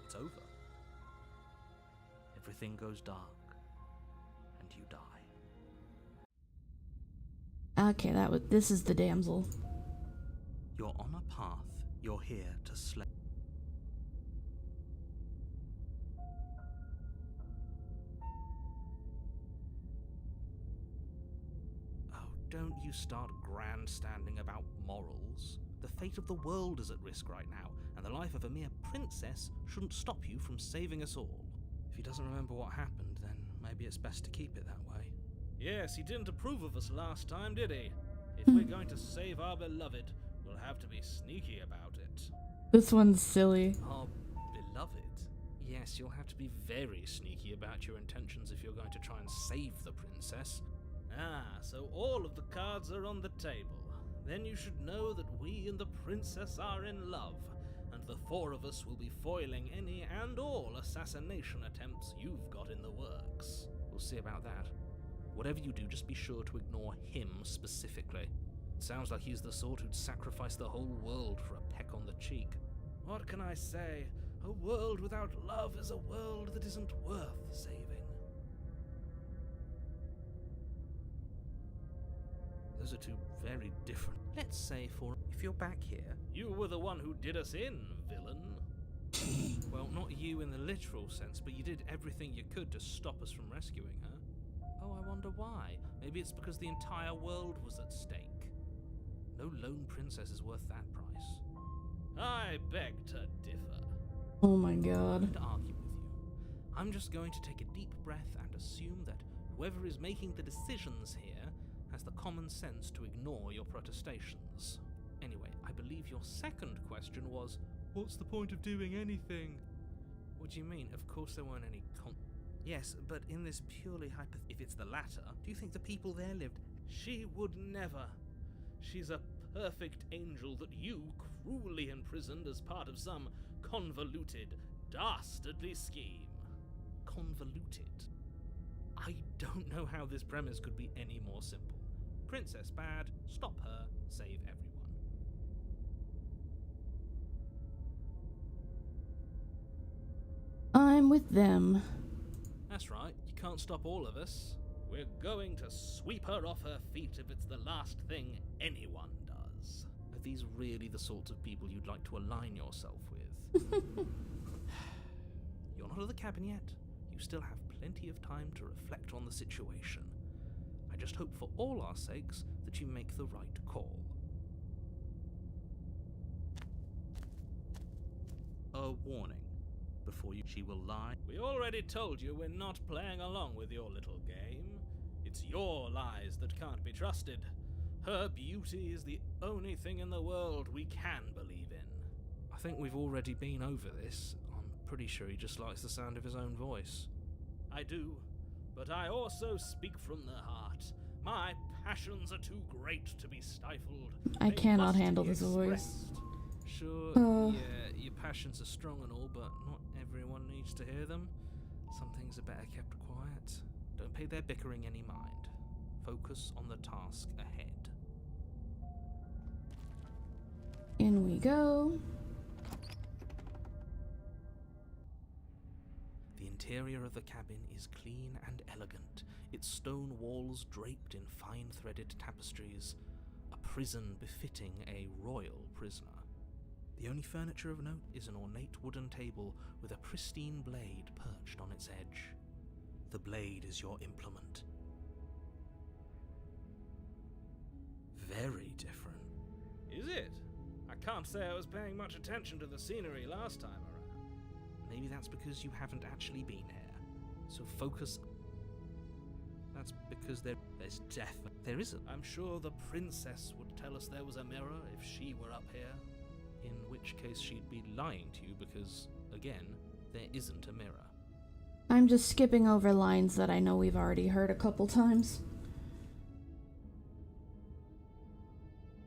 It's over. Everything goes dark, and you die. Okay, this is the damsel. You're on a path. You're here to slay. Oh, don't you start grandstanding about morals. The fate of the world is at risk right now, and the life of a mere princess shouldn't stop you from saving us all. If he doesn't remember what happened, then maybe it's best to keep it that way. Yes, he didn't approve of us last time, did he? If we're going to save our beloved, we'll have to be sneaky about it. This one's silly. Our beloved? Yes, you'll have to be very sneaky about your intentions if you're going to try and save the princess. Ah, so all of the cards are on the table. Then you should know that we and the princess are in love, and the four of us will be foiling any and all assassination attempts you've got in the works. We'll see about that. Whatever you do, just be sure to ignore him specifically. It sounds like he's the sort who'd sacrifice the whole world for a peck on the cheek. What can I say? A world without love is a world that isn't worth saving. Those are two very different. Let's say if you're back here, you were the one who did us in, villain. Well, not you in the literal sense, but you did everything you could to stop us from rescuing her. Oh, I wonder why. Maybe it's because the entire world was at stake. No lone princess is worth that price. I beg to differ. Oh my I'm god. going to argue with you. I'm just going to take a deep breath and assume that whoever is making the decisions here has the common sense to ignore your protestations. Anyway, I believe your second question was, what's the point of doing anything? What do you mean? Of course there weren't any Yes, but in this purely if it's the latter, do you think the people there lived? She would never. She's a perfect angel that you cruelly imprisoned as part of some convoluted, dastardly scheme. Convoluted? I don't know how this premise could be any more simple. Princess bad, stop her, save everyone. I'm with them. That's right, you can't stop all of us. We're going to sweep her off her feet if it's the last thing anyone does. Are these really the sorts of people you'd like to align yourself with? You're not at the cabin yet. You still have plenty of time to reflect on the situation. I just hope for all our sakes that you make the right call. a warning. Before she will lie. We already told you we're not playing along with your little game. It's your lies that can't be trusted. Her beauty is the only thing in the world we can believe in. I think we've already been over this. I'm pretty sure he just likes the sound of his own voice. I do, but I also speak from the heart. My passions are too great to be stifled. I They cannot must handle be this voice. expressed. Sure, yeah, your passions are strong and all, but not everyone needs to hear them. Some things are better kept quiet. Don't pay their bickering any mind. Focus on the task ahead. In we go. The interior of the cabin is clean and elegant, its stone walls draped in fine-threaded tapestries, a prison befitting a royal prisoner. The only furniture of note is an ornate wooden table with a pristine blade perched on its edge. The blade is your implement. Very different. Is it? I can't say I was paying much attention to the scenery last time around. Maybe that's because you haven't actually been here. So focus. That's because there's death. There isn't. I'm sure the princess would tell us there was a mirror if she were up here. In which case she'd be lying to you because, again, there isn't a mirror. I'm just skipping over lines that I know we've already heard a couple times.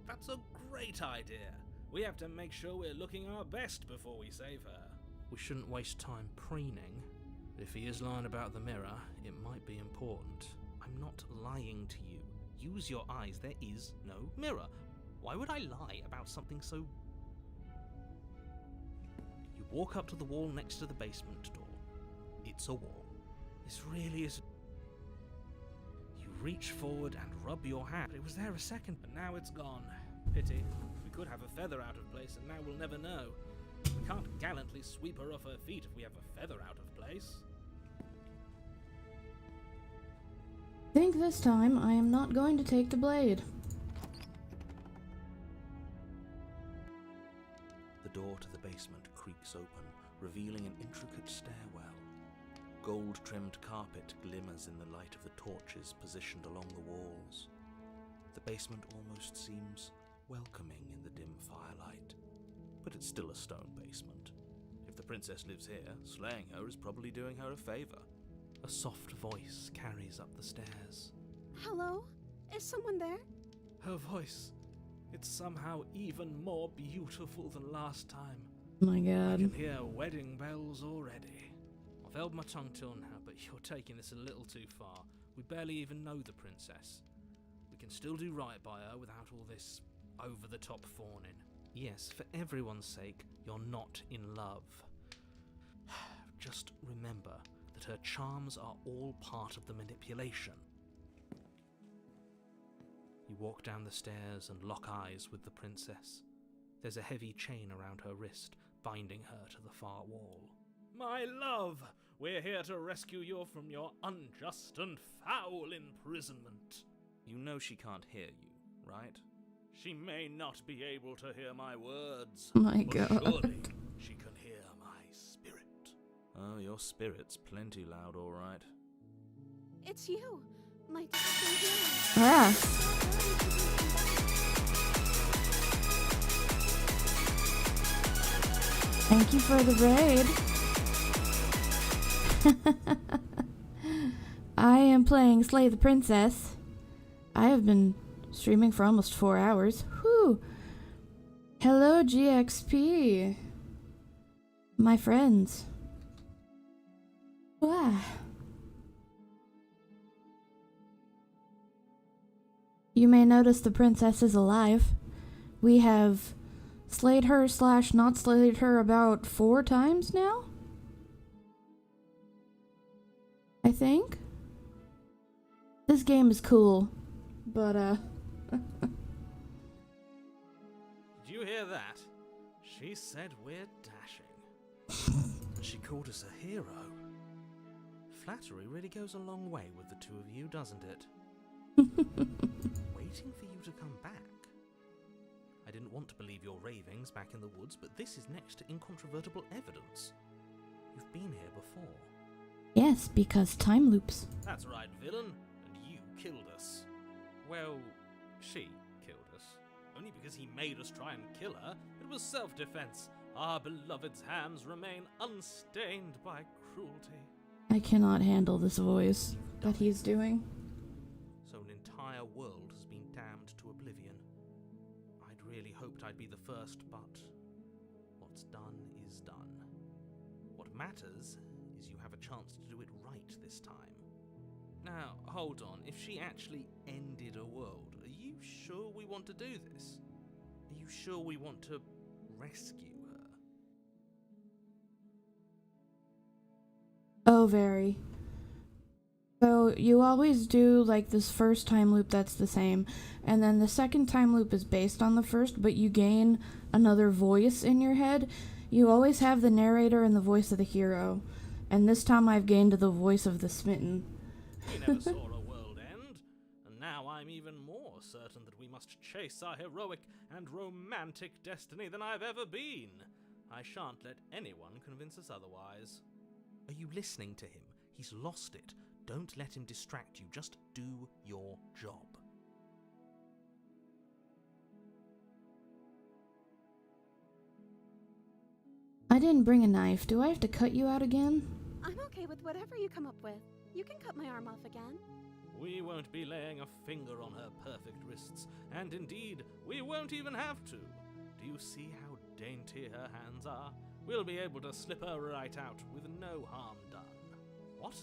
That's a great idea. We have to make sure we're looking our best before we save her. We shouldn't waste time preening. If he is lying about the mirror, it might be important. I'm not lying to you. Use your eyes. There is no mirror. Why would I lie about something so... You walk up to the wall next to the basement door. It's a wall. This really is... You reach forward and rub your hand. It was there a second, And now it's gone. Pity. We could have a feather out of place, and now we'll never know. We can't gallantly sweep her off her feet if we have a feather out of place. I think this time I am not going to take the blade. The door to the basement creaks open, revealing an intricate stairwell. Gold-trimmed carpet glimmers in the light of the torches positioned along the walls. The basement almost seems welcoming in the dim firelight, but it's still a stone basement. If the princess lives here, slaying her is probably doing her a favor. a soft voice carries up the stairs. Hello? Is someone there? Her voice. It's somehow even more beautiful than last time. My I god. can hear wedding bells already. I've held my tongue till now, but you're taking this a little too far. We barely even know the princess. We can still do right by her without all this over-the-top fawning. Yes, for everyone's sake, you're not in love. Just remember that her charms are all part of the manipulation. You walk down the stairs and lock eyes with the princess. There's a heavy chain around her wrist, binding her to the far wall. My love, we're here to rescue you from your unjust and foul imprisonment. You know she can't hear you, right? She may not be able to hear my words, My but god. surely she can hear my spirit. Oh, your spirit's plenty loud, all right. It's you, my distant healer. Ah. Thank you for the raid. I am playing Slay the Princess. I have been streaming for almost 4 hours. Whew. Hello, GXP. My friends. Wow. You may notice the princess is alive. We have slayed her / not slayed her about 4 times now? I think. This game is cool, but Did you hear that? She said we're dashing. And she called us a hero. Flattery really goes a long way with the two of you, doesn't it? Waiting for you to come back. I didn't want to believe your ravings back in the woods, but this is next to incontrovertible evidence. You've been here before. Yes, because time loops. That's right, villain, and you killed us. Well, she killed us. Only because he made us try and kill her. It was self-defense. Our beloved's hands remain unstained by cruelty. I cannot handle this voice that he's doing. So an entire world has been damned to oblivion. I'd really hoped I'd be the first, but what's done is done. What matters is you have a chance to do it right this time. Now, hold on. If she actually ended a world, are you sure we want to do this? Are you sure we want to rescue her? Oh, very. So you always do like this first time loop that's the same, and then the second time loop is based on the first, but you gain another voice in your head. You always have the narrator and the voice of the hero, and this time I've gained the voice of the smitten. We never saw a world end, and now I'm even more certain that we must chase our heroic and romantic destiny than I've ever been. I shan't let anyone convince us otherwise. Are you listening to him? He's lost it. Don't let him distract you. Just do your job. I didn't bring a knife. Do I have to cut you out again? I'm okay with whatever you come up with. You can cut my arm off again. We won't be laying a finger on her perfect wrists, and indeed, we won't even have to. Do you see how dainty her hands are? We'll be able to slip her right out with no harm done. What?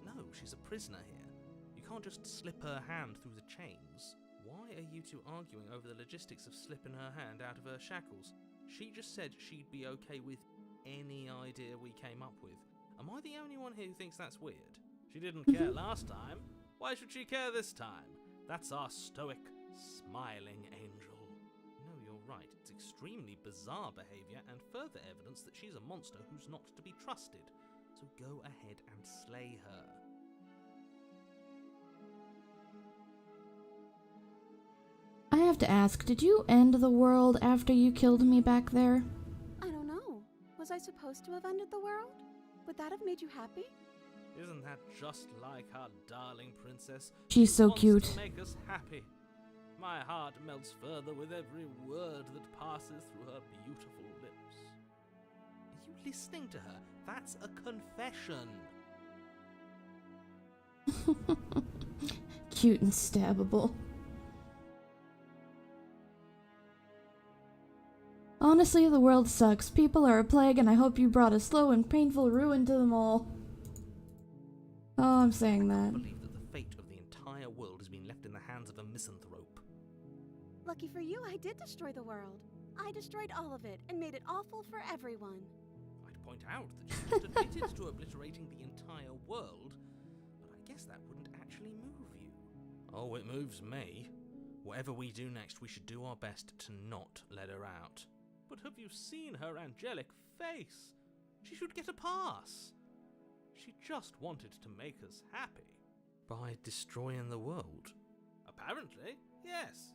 No, she's a prisoner here. You can't just slip her hand through the chains. Why are you two arguing over the logistics of slipping her hand out of her shackles? She just said she'd be okay with any idea we came up with. Am I the only one here who thinks that's weird? She didn't care last time. Why should she care this time? That's our stoic, smiling angel. No, you're right. It's extremely bizarre behavior and further evidence that she's a monster who's not to be trusted. So go ahead and slay her. I have to ask, did you end the world after you killed me back there? I don't know. Was I supposed to have ended the world? Would that have made you happy? Isn't that just like our darling princess? She's so Wants cute. to make us happy. My heart melts further with every word that passes through her beautiful lips. Are you listening to her? That's a confession. Cute and stabbable. Honestly, the world sucks. People are a plague, and I hope you brought a slow and painful ruin to them all. Oh, I'm saying I that. believe that the fate of the entire world has been left in the hands of a misanthrope. Lucky for you, I did destroy the world. I destroyed all of it and made it awful for everyone. I'd point out that you just admitted to obliterating the entire world, but I guess that wouldn't actually move you. Oh, it moves me. Whatever we do next, we should do our best to not let her out. But have you seen her angelic face? She should get a pass. She just wanted to make us happy. By destroying the world? Apparently, yes.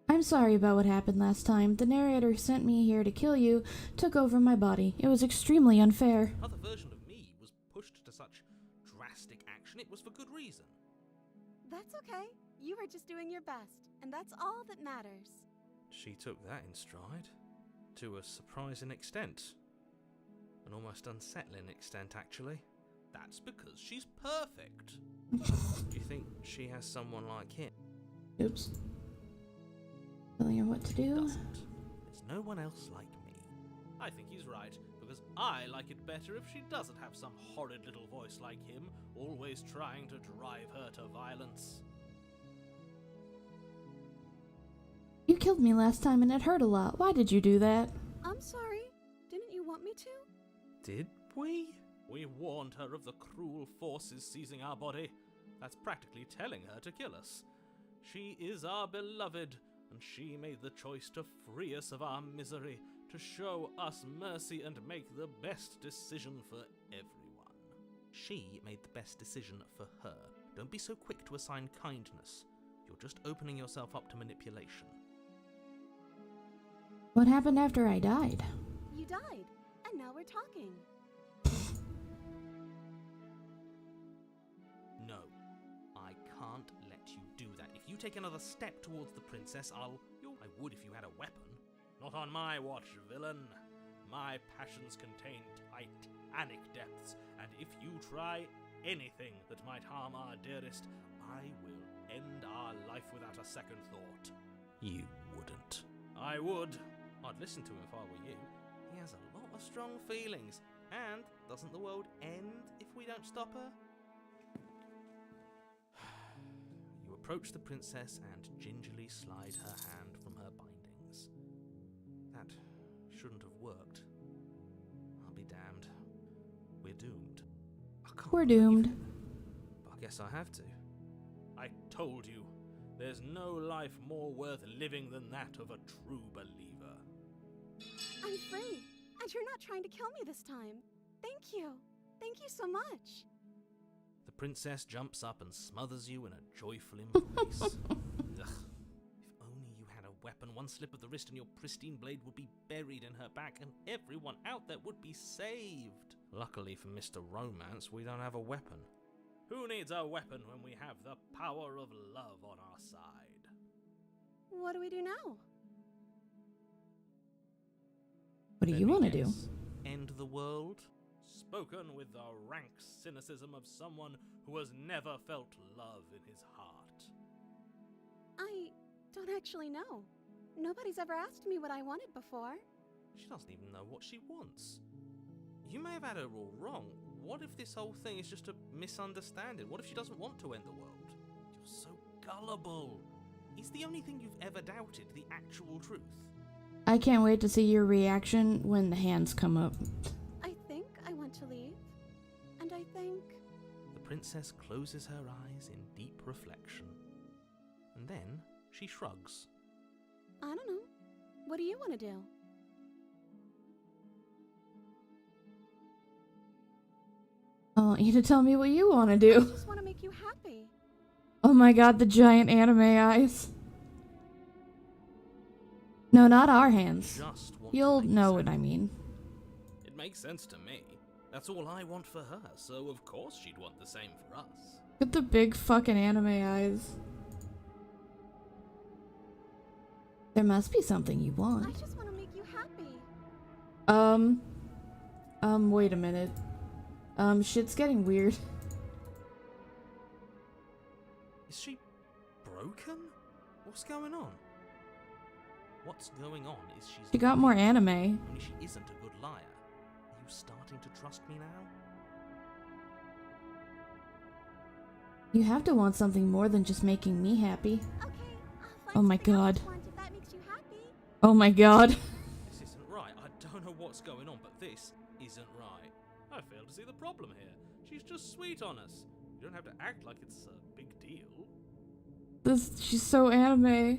I'm sorry about what happened last time. The narrator who sent me here to kill you took over my body. It was extremely unfair. Another version of me was pushed to such drastic action. It was for good reason. That's okay. You were just doing your best, and that's all that matters. She took that in stride. To a surprising extent. An almost unsettling extent, actually. That's because she's perfect. Do you think she has someone like him? Oops. Telling her what to do. Doesn't. There's no one else like me. I think he's right, because I like it better if she doesn't have some horrid little voice like him, always trying to drive her to violence. You killed me last time and it hurt a lot. Why did you do that? I'm sorry. Didn't you want me to? Did we? We warned her of the cruel forces seizing our body. That's practically telling her to kill us. She is our beloved, and she made the choice to free us of our misery, to show us mercy and make the best decision for everyone. She made the best decision for her. Don't be so quick to assign kindness. You're just opening yourself up to manipulation. What happened after I died? You died, and now we're talking. No, I can't let you do that. If you take another step towards the princess, I would if you had a weapon. Not on my watch, villain. My passions contain titanic depths, and if you try anything that might harm our dearest, I will end our life without a second thought. You wouldn't. I would. I'd listen to him if I were you. He has a lot of strong feelings, and doesn't the world end if we don't stop her? You approach the princess and gingerly slide her hand from her bindings. That shouldn't have worked. I'll be damned. We're doomed. We're doomed. But I guess I have to. I told you, there's no life more worth living than that of a true believer. I'm free, and you're not trying to kill me this time. Thank you. Thank you so much. The princess jumps up and smothers you in a joyful embrace. Ugh. If only you had a weapon, one slip of the wrist and your pristine blade would be buried in her back, and everyone out there would be saved. Luckily for Mr. Romance, we don't have a weapon. Who needs a weapon when we have the power of love on our side? What do we do now? What do you want to do? End the world? Spoken with the rank cynicism of someone who has never felt love in his heart. I don't actually know. Nobody's ever asked me what I wanted before. She doesn't even know what she wants. You may have had her all wrong. What if this whole thing is just a misunderstanding? What if she doesn't want to end the world? You're so gullible. Is the only thing you've ever doubted the actual truth? I can't wait to see your reaction when the hands come up. I think I want to leave. And I think... The princess closes her eyes in deep reflection. And then she shrugs. I don't know. What do you want to do? I want you to tell me what you want to I do. just want to make you happy. Oh my god, the giant anime eyes. No, not our hands. Just want You'll to make know sense. what I mean. It makes sense to me. That's all I want for her, so of course she'd want the same for us. Look at the big fucking anime eyes. There must be something you I want. just want to make you happy. Wait a minute. Shit's getting weird. Is she broken? What's going on? What's going on is She got more anime. Only she isn't a good liar. Are you starting to trust me now? You have to want something more than just making me happy. Okay, I'll find Oh my something else god. you want if that makes you happy. Oh my god. This isn't right. I don't know what's going on, but this isn't right. I fail to see the problem here. She's just sweet on us. You don't have to act like it's a big deal. She's so anime.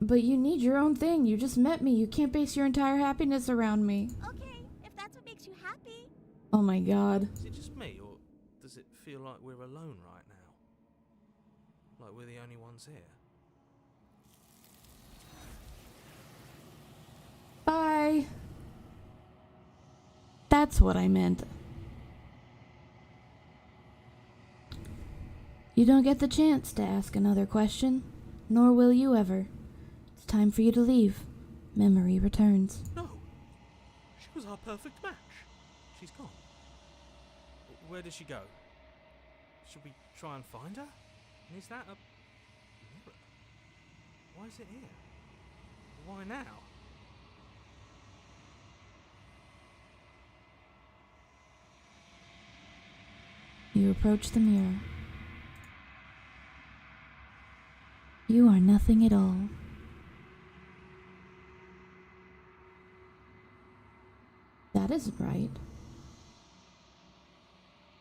But you need your own thing. You just met me. You can't base your entire happiness around me. Okay, if that's what makes you happy. Oh my god. Is it just me, or does it feel like we're alone right now? Like we're the only ones here? Bye. That's what I meant. You don't get the chance to ask another question, nor will you ever. It's time for you to leave. Memory returns. No! She was our perfect match. She's gone. Where did she go? Should we try and find her? And is that a mirror? Why is it here? Why now? You approach the mirror. You are nothing at all. That isn't right.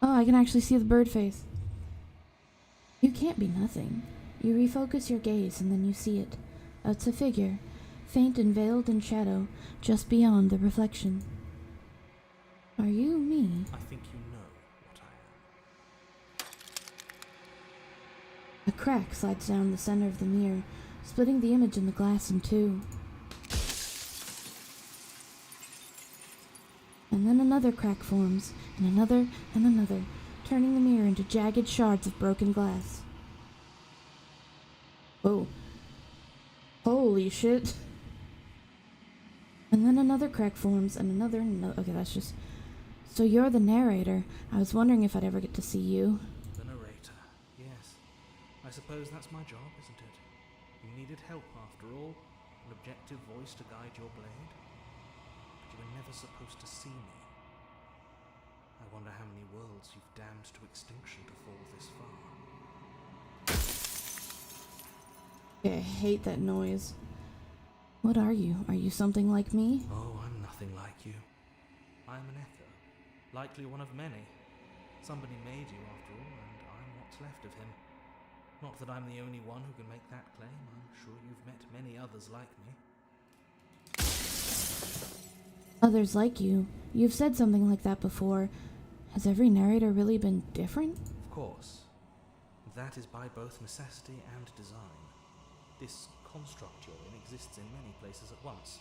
Oh, I can actually see the bird face. You can't be nothing. You refocus your gaze and then you see it. It's a figure. faint and veiled in shadow, just beyond the reflection. Are you me? I think you know what I am. A crack slides down the center of the mirror, splitting the image in the glass in two. And then another crack forms, and another, turning the mirror into jagged shards of broken glass. Whoa. Holy shit. And then another crack forms, and another, okay, that's just... So you're the narrator. I was wondering if I'd ever get to see you. The narrator, yes. I suppose that's my job, isn't it? You needed help after all, an objective voice to guide your blade. But you were never supposed to see me. I wonder how many worlds you've damned to extinction to fall this far. I hate that noise. What are you? Are you something like me? Oh, I'm nothing like you. I'm an echo, likely one of many. Somebody made you after all, and I'm what's left of him. Not that I'm the only one who can make that claim. I'm sure you've met many others like me. Others like you. You've said something like that before. Has every narrator really been different? Of course. That is by both necessity and design. This construct you're in exists in many places at once.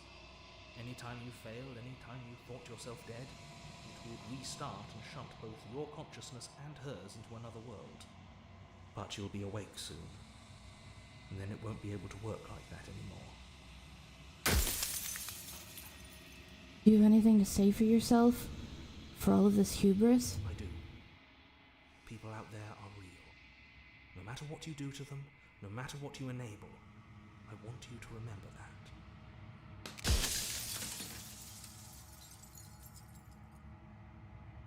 Anytime you failed, anytime you thought yourself dead, it would restart and shunt both your consciousness and hers into another world. But you'll be awake soon, and then it won't be able to work like that anymore. Do you have anything to say for yourself? For all of this hubris? I do. People out there are real. No matter what you do to them, no matter what you enable, I want you to remember that.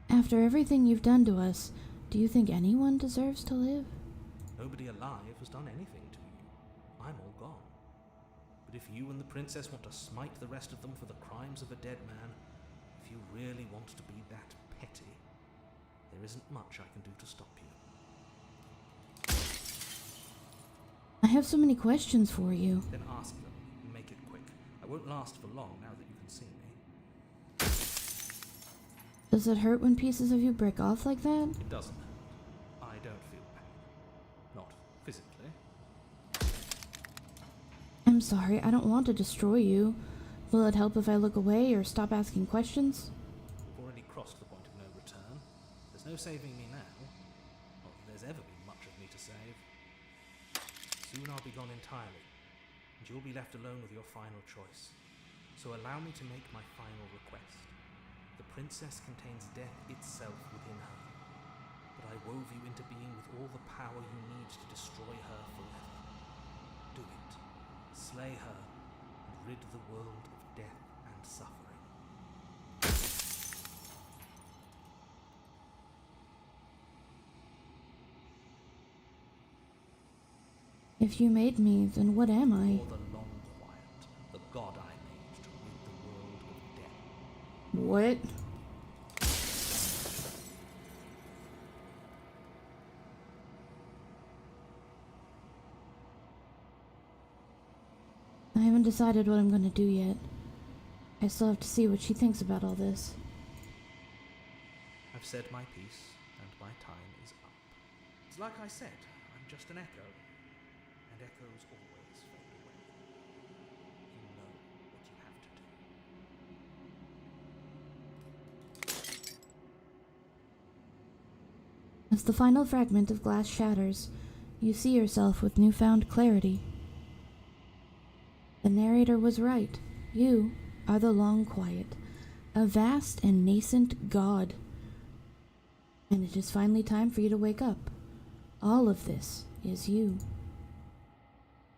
After everything you've done to us, do you think anyone deserves to live? Nobody alive has done anything to you. I'm all gone. But if you and the princess want to smite the rest of them for the crimes of a dead man, if you really want to be that petty, there isn't much I can do to stop you. I have so many questions for you. Then ask them and make it quick. I won't last for long now that you can see me. Does it hurt when pieces of you break off like that? It doesn't hurt. I don't feel pain. Not physically. I'm sorry, I don't want to destroy you. Will it help if I look away or stop asking questions? We've already crossed the point of no return. There's no saving me now. Not that there's ever been much of me to save. Soon I'll be gone entirely, and you'll be left alone with your final choice. So allow me to make my final request. The princess contains death itself within her, but I wove you into being with all the power you need to destroy her forever. Do it. Slay her, and rid the world of death and suffering. If you made me, then what am I? For the long quiet, the god I made to rid the world of death. What? I haven't decided what I'm going to do yet. I still have to see what she thinks about all this. I've said my piece, and my time is up. It's like I said, I'm just an echo. And echoes always fade away. You know what you have to do. As the final fragment of glass shatters, you see yourself with newfound clarity. The narrator was right. You are the Long Quiet, a vast and nascent god. And it is finally time for you to wake up. All of this is you.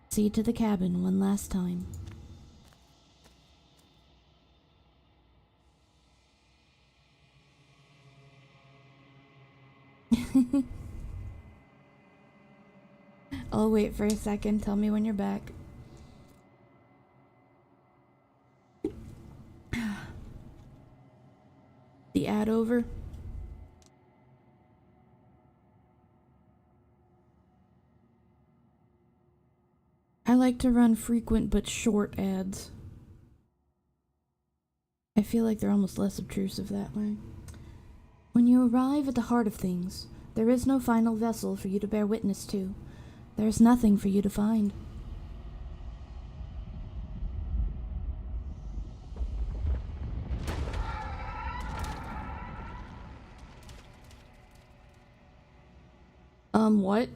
See to the cabin one last time. I'll wait for a second. Tell me when you're back. The ad over. I like to run frequent but short ads. I feel like they're almost less obtrusive that way. When you arrive at the heart of things, there is no final vessel for you to bear witness to. There is nothing for you to find. What?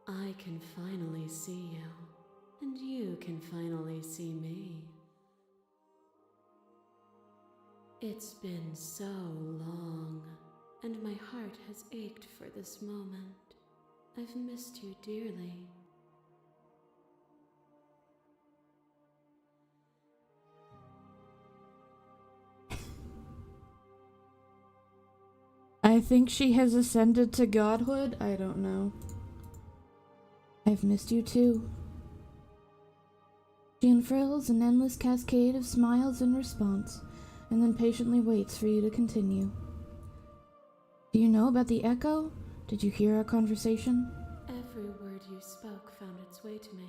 I can finally see you, and you can finally see me. It's been so long, and my heart has ached for this moment. I've missed you dearly. I think she has ascended to godhood? I don't know. I've missed you too. She unfurls an endless cascade of smiles in response, and then patiently waits for you to continue. Do you know about the echo? Did you hear our conversation? Every word you spoke found its way to me.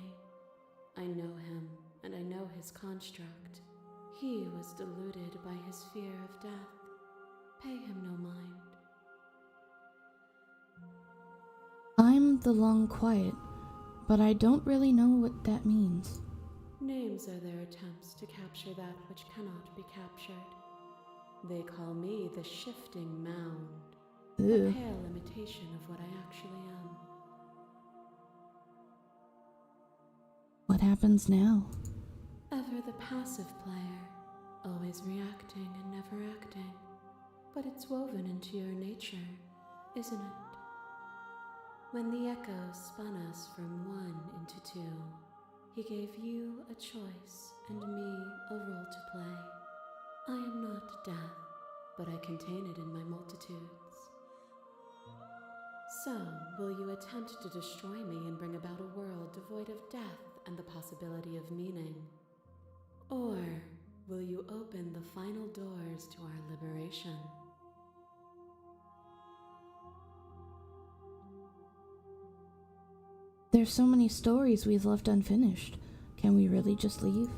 I know him, and I know his construct. He was deluded by his fear of death. Pay him no mind. I'm the long quiet, but I don't really know what that means. Names are their attempts to capture that which cannot be captured. They call me the shifting mound, Ew. a pale imitation of what I actually am. What happens now? Ever the passive player, always reacting and never acting. But it's woven into your nature, isn't it? When the echo spun us from one into two, he gave you a choice and me a role to play. I am not death, but I contain it in my multitudes. So, will you attempt to destroy me and bring about a world devoid of death and the possibility of meaning? Or will you open the final doors to our liberation? There's so many stories we've left unfinished. Can we really just leave?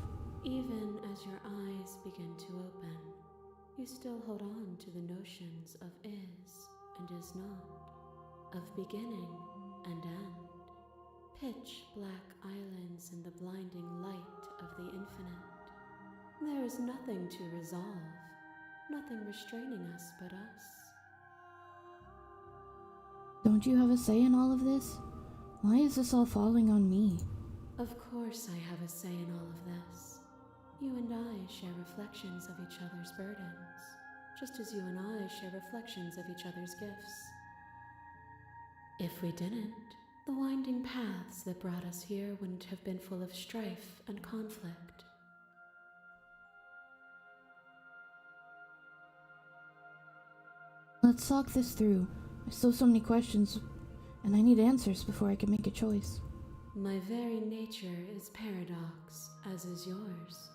Even as your eyes begin to open, you still hold on to the notions of is and is not, of beginning and end, pitch black islands in the blinding light of the infinite. There is nothing to resolve, nothing restraining us but us. Don't you have a say in all of this? Why is this all falling on me? Of course I have a say in all of this. You and I share reflections of each other's burdens, just as you and I share reflections of each other's gifts. If we didn't, the winding paths that brought us here wouldn't have been full of strife and conflict. Let's talk this through. There's still so many questions, and I need answers before I can make a choice. My very nature is paradox, as is yours.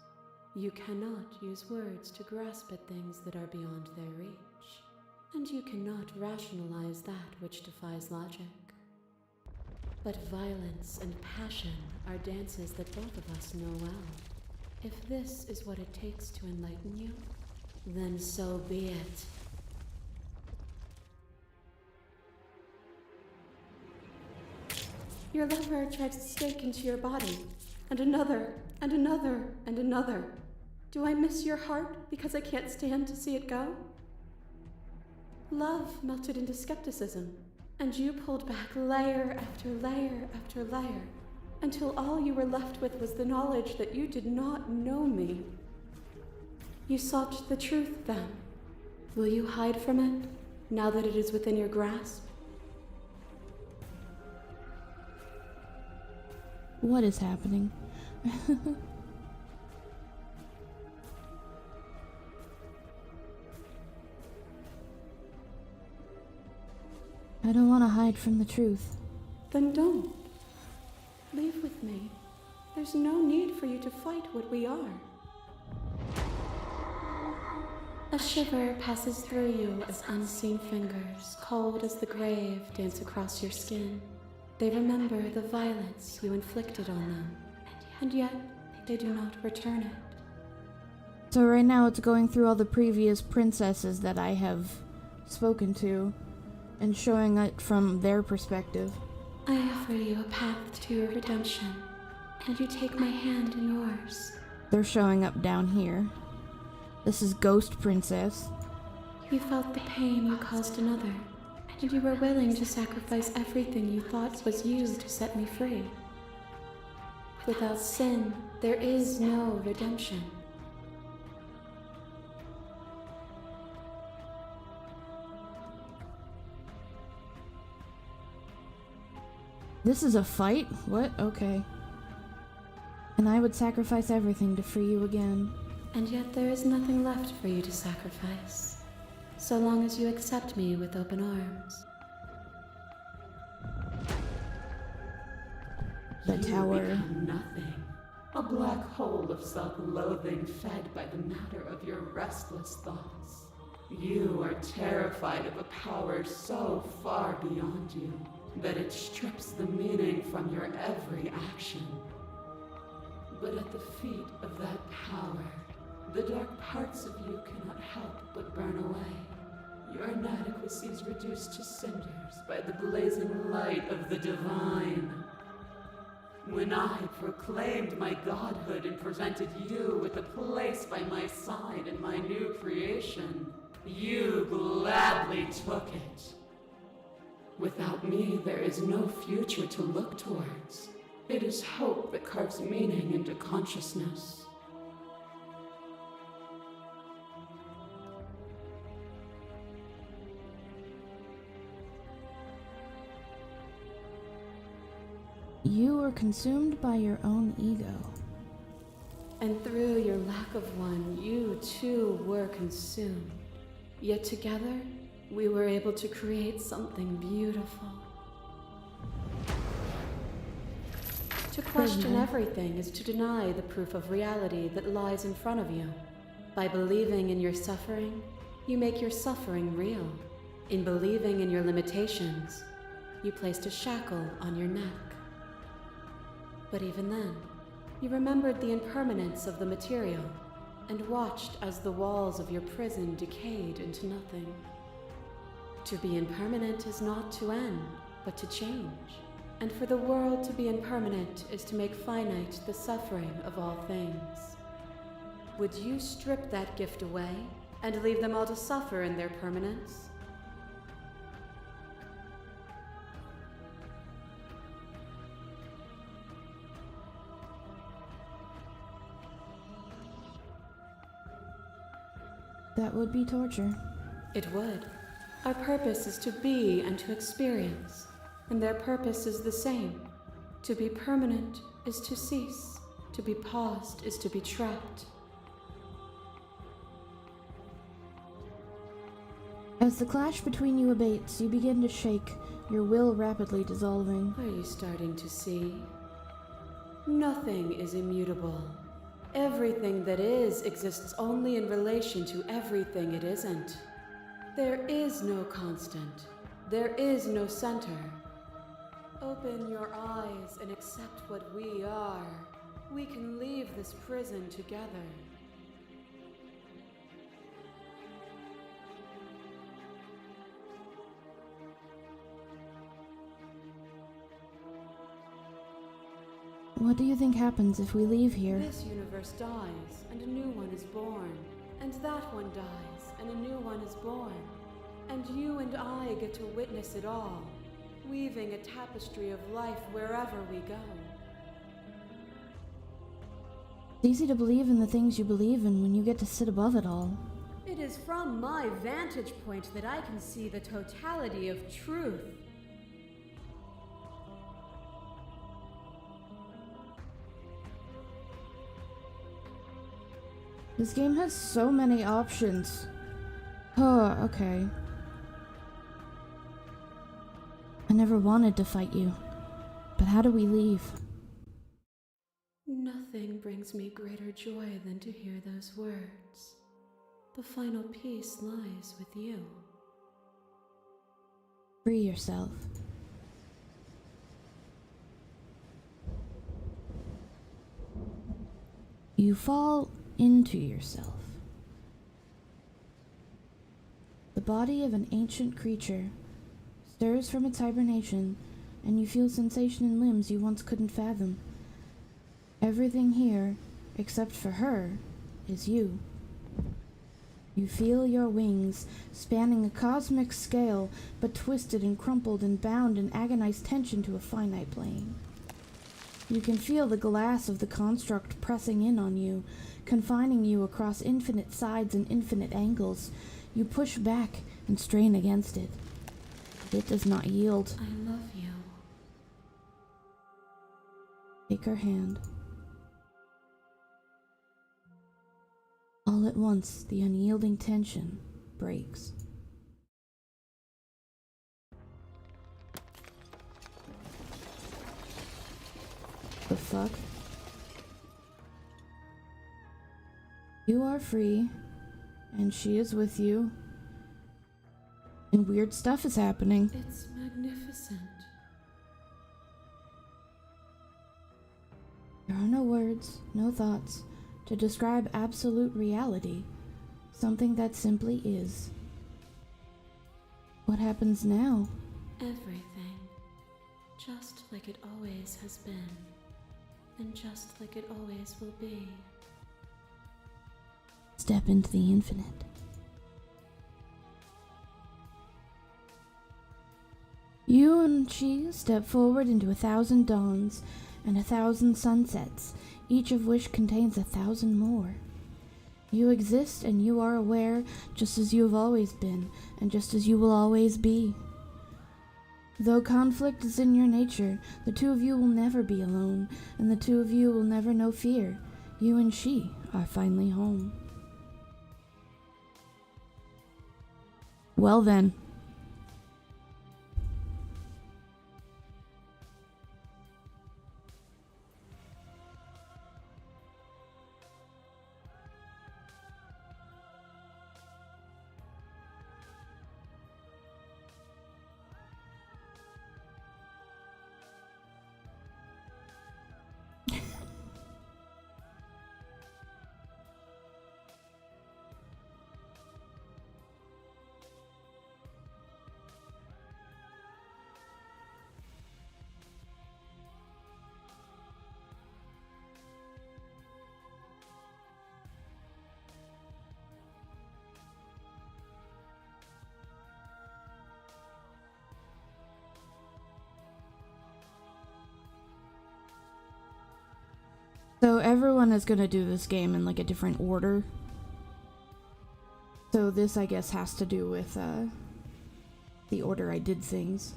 You cannot use words to grasp at things that are beyond their reach, and you cannot rationalize that which defies logic. But violence and passion are dances that both of us know well. If this is what it takes to enlighten you, then so be it. Your lover drives a stake into your body, and another, and another, and another. Do I miss your heart because I can't stand to see it go? Love melted into skepticism, and you pulled back layer after layer after layer, until all you were left with was the knowledge that you did not know me. You sought the truth then. Will you hide from it, now that it is within your grasp? What is happening? I don't want to hide from the truth. Then don't. Leave with me. There's no need for you to fight what we are. A shiver passes through you as unseen fingers, cold as the grave, dance across your skin. They remember the violence you inflicted on them, and yet they do not return it. So right now it's going through all the previous princesses that I have spoken to and showing it from their perspective. I offer you a path to your redemption, and you take my hand in yours. They're showing up down here. This is Ghost Princess. You felt the pain you caused another, and you were willing to sacrifice everything you thought was you to set me free. Without sin, there is no redemption. This is a fight? What? Okay. And I would sacrifice everything to free you again. And yet there is nothing left for you to sacrifice, so long as you accept me with open arms. The tower. You become nothing. A black hole of self-loathing fed by the matter of your restless thoughts. You are terrified of a power so far beyond you that it strips the meaning from your every action. But at the feet of that power, the dark parts of you cannot help but burn away. Your inadequacy is reduced to cinders by the blazing light of the divine. When I proclaimed my godhood and presented you with a place by my side in my new creation, you gladly took it. Without me, there is no future to look towards. It is hope that carves meaning into consciousness. You are consumed by your own ego. And through your lack of one, you too were consumed. Yet together, we were able to create something beautiful. To question everything is to deny the proof of reality that lies in front of you. By believing in your suffering, you make your suffering real. In believing in your limitations, you placed a shackle on your neck. But even then, you remembered the impermanence of the material and watched as the walls of your prison decayed into nothing. To be impermanent is not to end, but to change. And for the world to be impermanent is to make finite the suffering of all things. Would you strip that gift away and leave them all to suffer in their permanence? That would be torture. It would. Our purpose is to be and to experience, and their purpose is the same. To be permanent is to cease. To be paused is to be trapped. As the clash between you abates, you begin to shake, your will rapidly dissolving. Are you starting to see? Nothing is immutable. Everything that is exists only in relation to everything it isn't. There is no constant. There is no center. Open your eyes and accept what we are. We can leave this prison together. What do you think happens if we leave here? This universe dies, and a new one is born. And that one dies, and a new one is born. And you and I get to witness it all, weaving a tapestry of life wherever we go. It's easy to believe in the things you believe in when you get to sit above it all. It is from my vantage point that I can see the totality of truth. This game has so many options. Oh, okay. I never wanted to fight you. But how do we leave? Nothing brings me greater joy than to hear those words. The final peace lies with you. Free yourself. You fall into yourself. The body of an ancient creature stirs from its hibernation, and you feel sensation in limbs you once couldn't fathom. Everything here, except for her, is you. You feel your wings spanning a cosmic scale, but twisted and crumpled and bound in agonized tension to a finite plane. You can feel the glass of the construct pressing in on you, confining you across infinite sides and infinite angles. You push back and strain against it. It does not yield. I love you. Take her hand. All at once, the unyielding tension breaks. The fuck? You are free, and she is with you, and weird stuff is happening. It's magnificent. There are no words, no thoughts, to describe absolute reality, something that simply is. What happens now? Everything. Just like it always has been. And just like it always will be. Step into the infinite. You and she step forward into 1,000 dawns and 1,000 sunsets, each of which contains 1,000 more. You exist and you are aware, just as you have always been, and just as you will always be. Though conflict is in your nature, the two of you will never be alone, and the two of you will never know fear. You and she are finally home. Well then. So everyone is gonna do this game in like a different order. So this, I guess, has to do with the order I did things.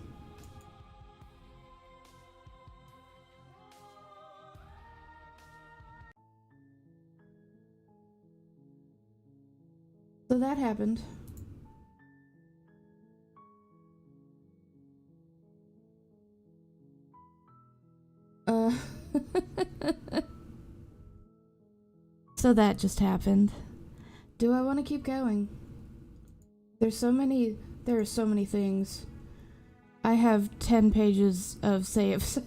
So that happened. So that just happened. Do I want to keep going? There are so many things. I have 10 pages of saves.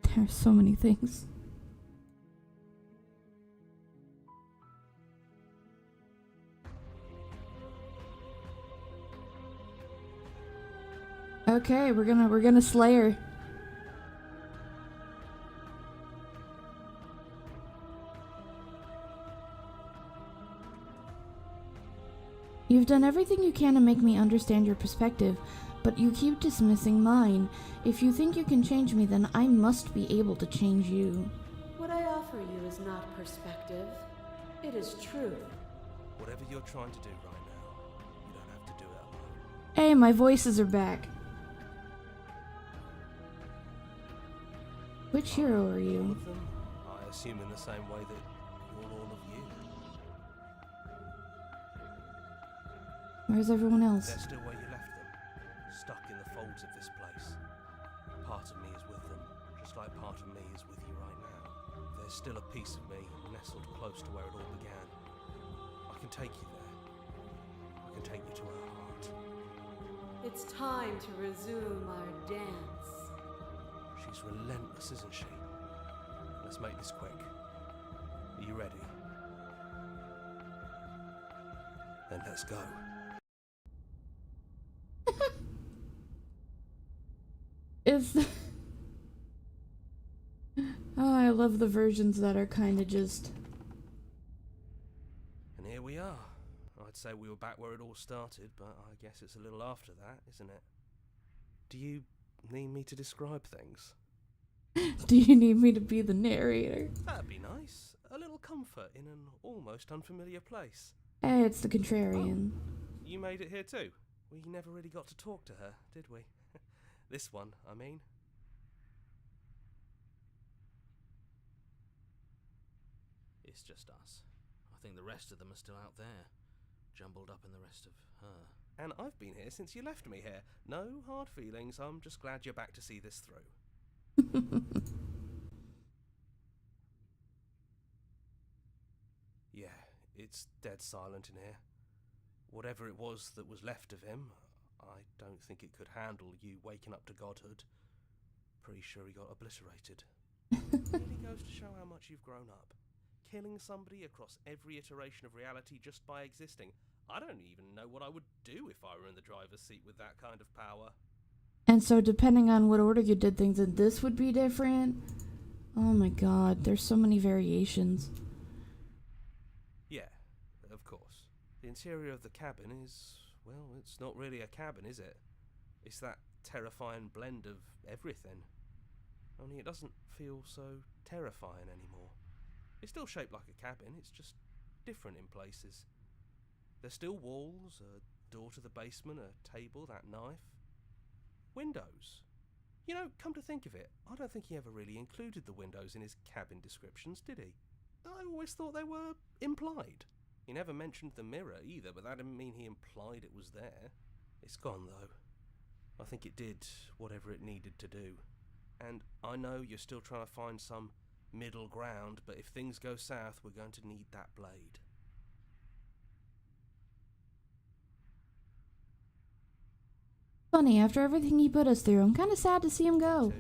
There are so many things. Okay, we're gonna slay her. You've done everything you can to make me understand your perspective, but you keep dismissing mine. If you think you can change me, then I must be able to change you. What I offer you is not perspective. It is truth. Whatever you're trying to do right now, you don't have to do it alone. Hey, my voices are back. Which hero are All you? of them, I assume in the same way that you're all of you. Where's everyone else? They're still where you left them, stuck in the folds of this place. Part of me is with them, just like part of me is with you right now. There's still a piece of me nestled close to where it all began. I can take you there. I can take you to her heart. It's time to resume our dance. She's relentless, isn't she? And a Let's make this quick. Are you ready? Then let's go. Is oh, I love the versions that are kind of just. And here we are. I'd say we were back where it all started, but I guess it's a little after that, isn't it? Do you need me to describe things? Do you need me to be the narrator? That'd be nice. A little comfort in an almost unfamiliar place. Hey, it's the contrarian. You made it here too. We never really got to talk to her, did we? This one, I mean. It's just us. I think the rest of them are still out there, jumbled up in the rest of her. And I've been here since you left me here. No hard feelings, I'm just glad you're back to see this through. Yeah, it's dead silent in here. Whatever it was that was left of him, I don't think it could handle you waking up to godhood. Pretty sure he got obliterated. Really goes to show how much you've grown up. Killing somebody across every iteration of reality just by existing. I don't even know what I would do if I were in the driver's seat with that kind of power. And so depending on what order you did things in, this would be different. Oh my god, there's so many variations. Yeah, of course. The interior of the cabin is, well, it's not really a cabin, is it? It's that terrifying blend of everything. Only it doesn't feel so terrifying anymore. It's still shaped like a cabin, it's just different in places. There's still walls, a door to the basement, a table, that knife. Windows. You know, come to think of it, I don't think he ever really included the windows in his cabin descriptions, did he? I always thought they were implied. He never mentioned the mirror either, but that didn't mean he implied it was there. It's gone though. I think it did whatever it needed to do. And I know you're still trying to find some middle ground, but if things go south, we're going to need that blade. Funny, after everything he put us through, I'm kind of sad to see him go.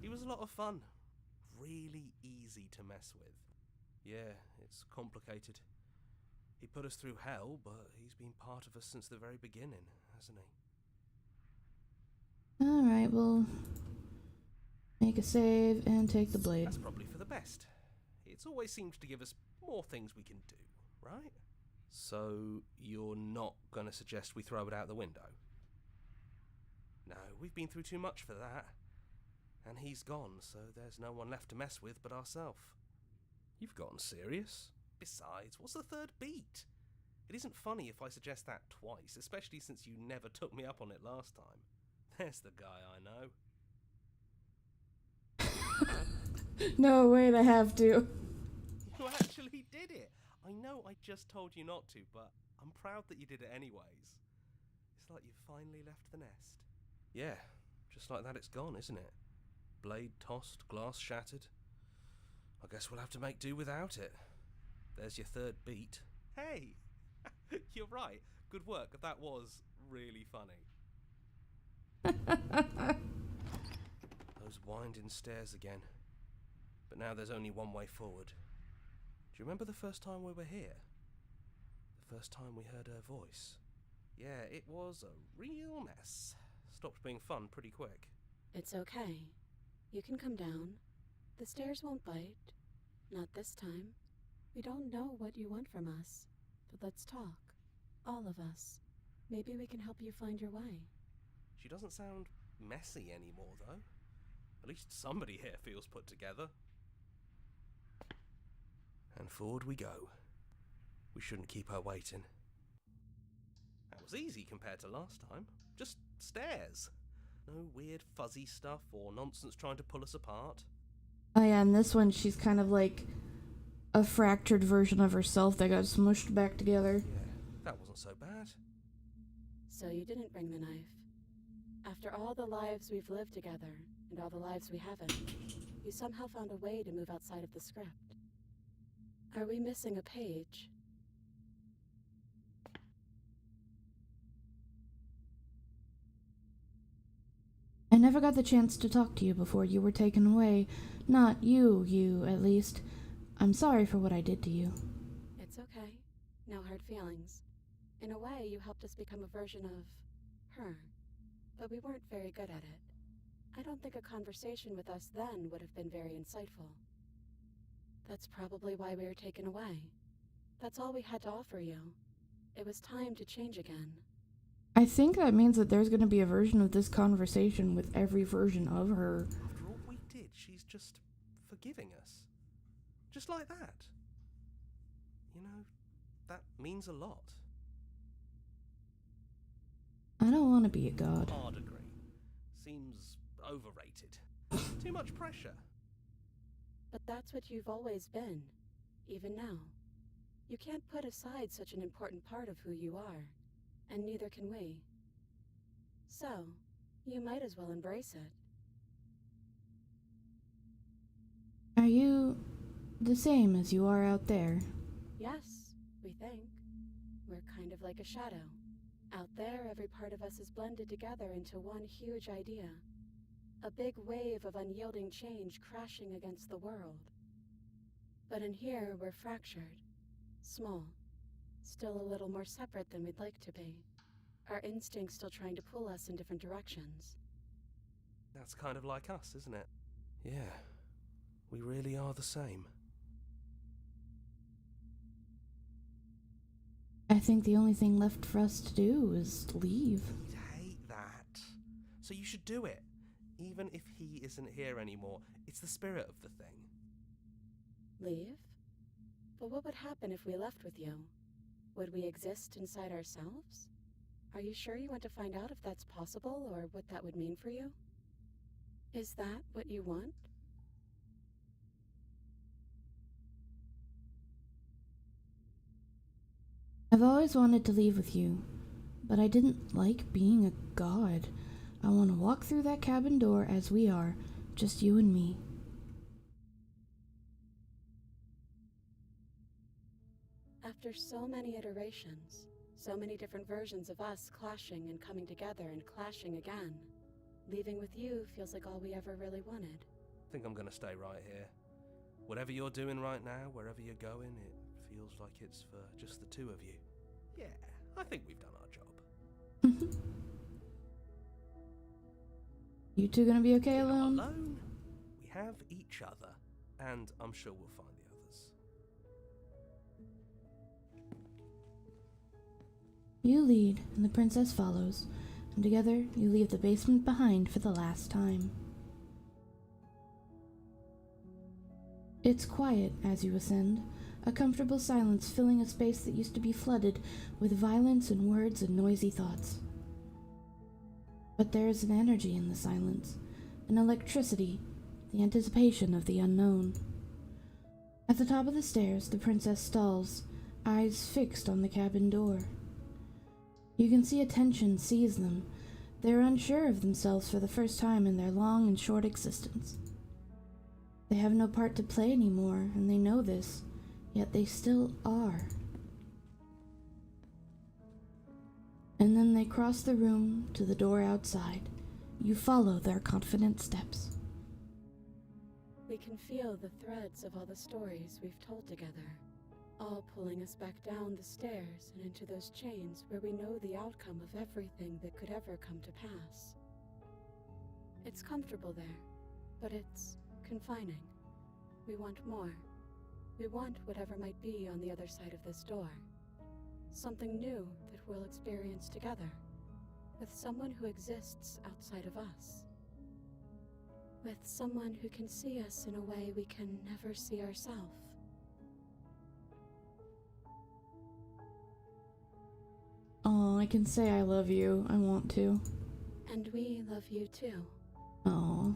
He was a lot of fun. Really easy to mess with. Yeah, it's complicated. He put us through hell, but he's been part of us since the very beginning, hasn't he? Alright, we'll make a save and take the blade. That's probably for the best. It's always seemed to give us more things we can do, right? So, you're not going to suggest we throw it out the window? No, we've been through too much for that. And he's gone, so there's no one left to mess with but ourselves. You've gotten serious. Besides, what's the third beat? It isn't funny if I suggest that twice, especially since you never took me up on it last time. There's the guy I know. No, wait, I have to. You actually did it! I know I just told you not to, but I'm proud that you did it anyways. It's like you finally left the nest. Yeah, just like that it's gone, isn't it? Blade tossed, glass shattered. I guess we'll have to make do without it. There's your third beat. Hey! You're right. Good work. That was really funny. Those winding stairs again. But now there's only one way forward. Do you remember the first time we were here? The first time we heard her voice? Yeah, it was a real mess. Stopped being fun pretty quick. It's okay. You can come down. The stairs won't bite. Not this time. We don't know what you want from us. But let's talk. All of us. Maybe we can help you find your way. She doesn't sound messy anymore, though. At least somebody here feels put together. And forward we go. We shouldn't keep her waiting. That was easy compared to last time. Just stairs. No weird fuzzy stuff or nonsense trying to pull us apart. Oh yeah, and this one, she's kind of like a fractured version of herself that got smushed back together. Yeah, that wasn't so bad. So you didn't bring the knife. After all the lives we've lived together, and all the lives we haven't, you somehow found a way to move outside of the script. Are we missing a page? never got the chance to talk to you before you were taken away. Not you, at least. I'm sorry for what I did to you. It's okay. No hard feelings. In a way, you helped us become a version of her. But we weren't very good at it. I don't think a conversation with us then would have been very insightful. That's probably why we were taken away. That's all we had to offer you. It was time to change again. I think that means that there's going to be a version of this conversation with every version of her. After all we did, she's just forgiving us. Just like that. You know, that means a lot. I don't want to be a god. Hard agree. Seems overrated. Too much pressure. But that's what you've always been, even now. You can't put aside such an important part of who you are, and neither can we. So, you might as well embrace it. Are you the same as you are out there? Yes, we think. We're kind of like a shadow. Out there, every part of us is blended together into one huge idea. A big wave of unyielding change crashing against the world. But in here, we're fractured. Small. Still a little more separate than we'd like to be. Our instincts still trying to pull us in different directions. That's kind of like us, isn't it? Yeah. We really are the same. I think the only thing left for us to do is leave. You'd hate that. So you should do it. Even if he isn't here anymore, it's the spirit of the thing. Leave? But what would happen if we left with you? Would we exist inside ourselves? Are you sure you want to find out if that's possible, or what that would mean for you? Is that what you want? I've always wanted to leave with you, but I didn't like being a god. I want to walk through that cabin door as we are, just you and me. After so many iterations, so many different versions of us clashing and coming together and clashing again, leaving with you feels like all we ever really wanted. I think I'm gonna stay right here. Whatever you're doing right now, wherever you're going, it feels like it's for just the two of you. Yeah, I think we've done our job. You two gonna be okay We're not alone? alone. We have each other, and I'm sure we'll find the others. You lead, and the princess follows, and together you leave the basement behind for the last time. It's quiet as you ascend, a comfortable silence filling a space that used to be flooded with violence and words and noisy thoughts. But there is an energy in the silence, an electricity, the anticipation of the unknown. At the top of the stairs, the princess stalls, eyes fixed on the cabin door. You can see a tension seize them. They're unsure of themselves for the first time in their long and short existence. They have no part to play anymore, and they know this, yet they still are. And then they cross the room to the door outside. You follow their confident steps. We can feel the threads of all the stories we've told together, all pulling us back down the stairs and into those chains where we know the outcome of everything that could ever come to pass. It's comfortable there, but it's confining. We want more. We want whatever might be on the other side of this door. Something new that we'll experience together, with someone who exists outside of us. With someone who can see us in a way we can never see ourselves. Oh, I can say I love you. I want to. And we love you too. Oh.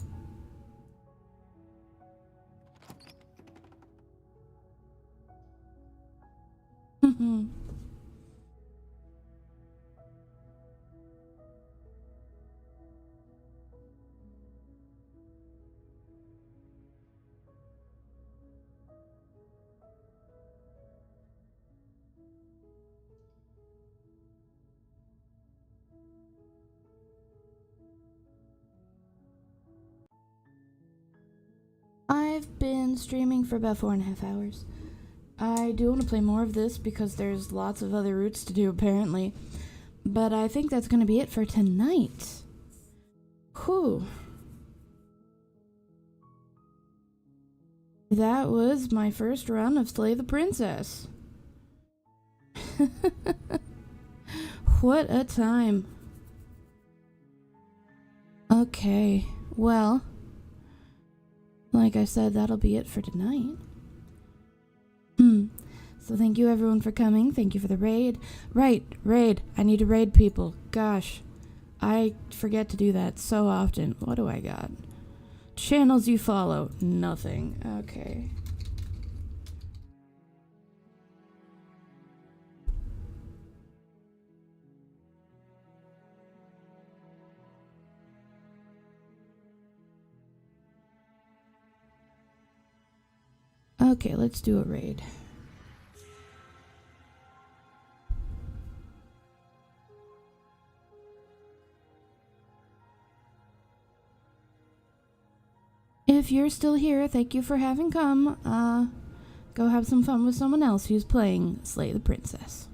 I've been streaming for about 4.5 hours. I do want to play more of this because there's lots of other routes to do apparently. But I think that's going to be it for tonight. Whew. That was my first run of Slay the Princess. What a time. Okay, well, like I said, that'll be it for tonight. So thank you everyone for coming. Thank you for the raid. Right, raid. I need to raid people. Gosh, I forget to do that so often. What do I got? Channels you follow. Nothing. Okay. Okay, let's do a raid. If you're still here, thank you for having come. Go have some fun with someone else who's playing Slay the Princess.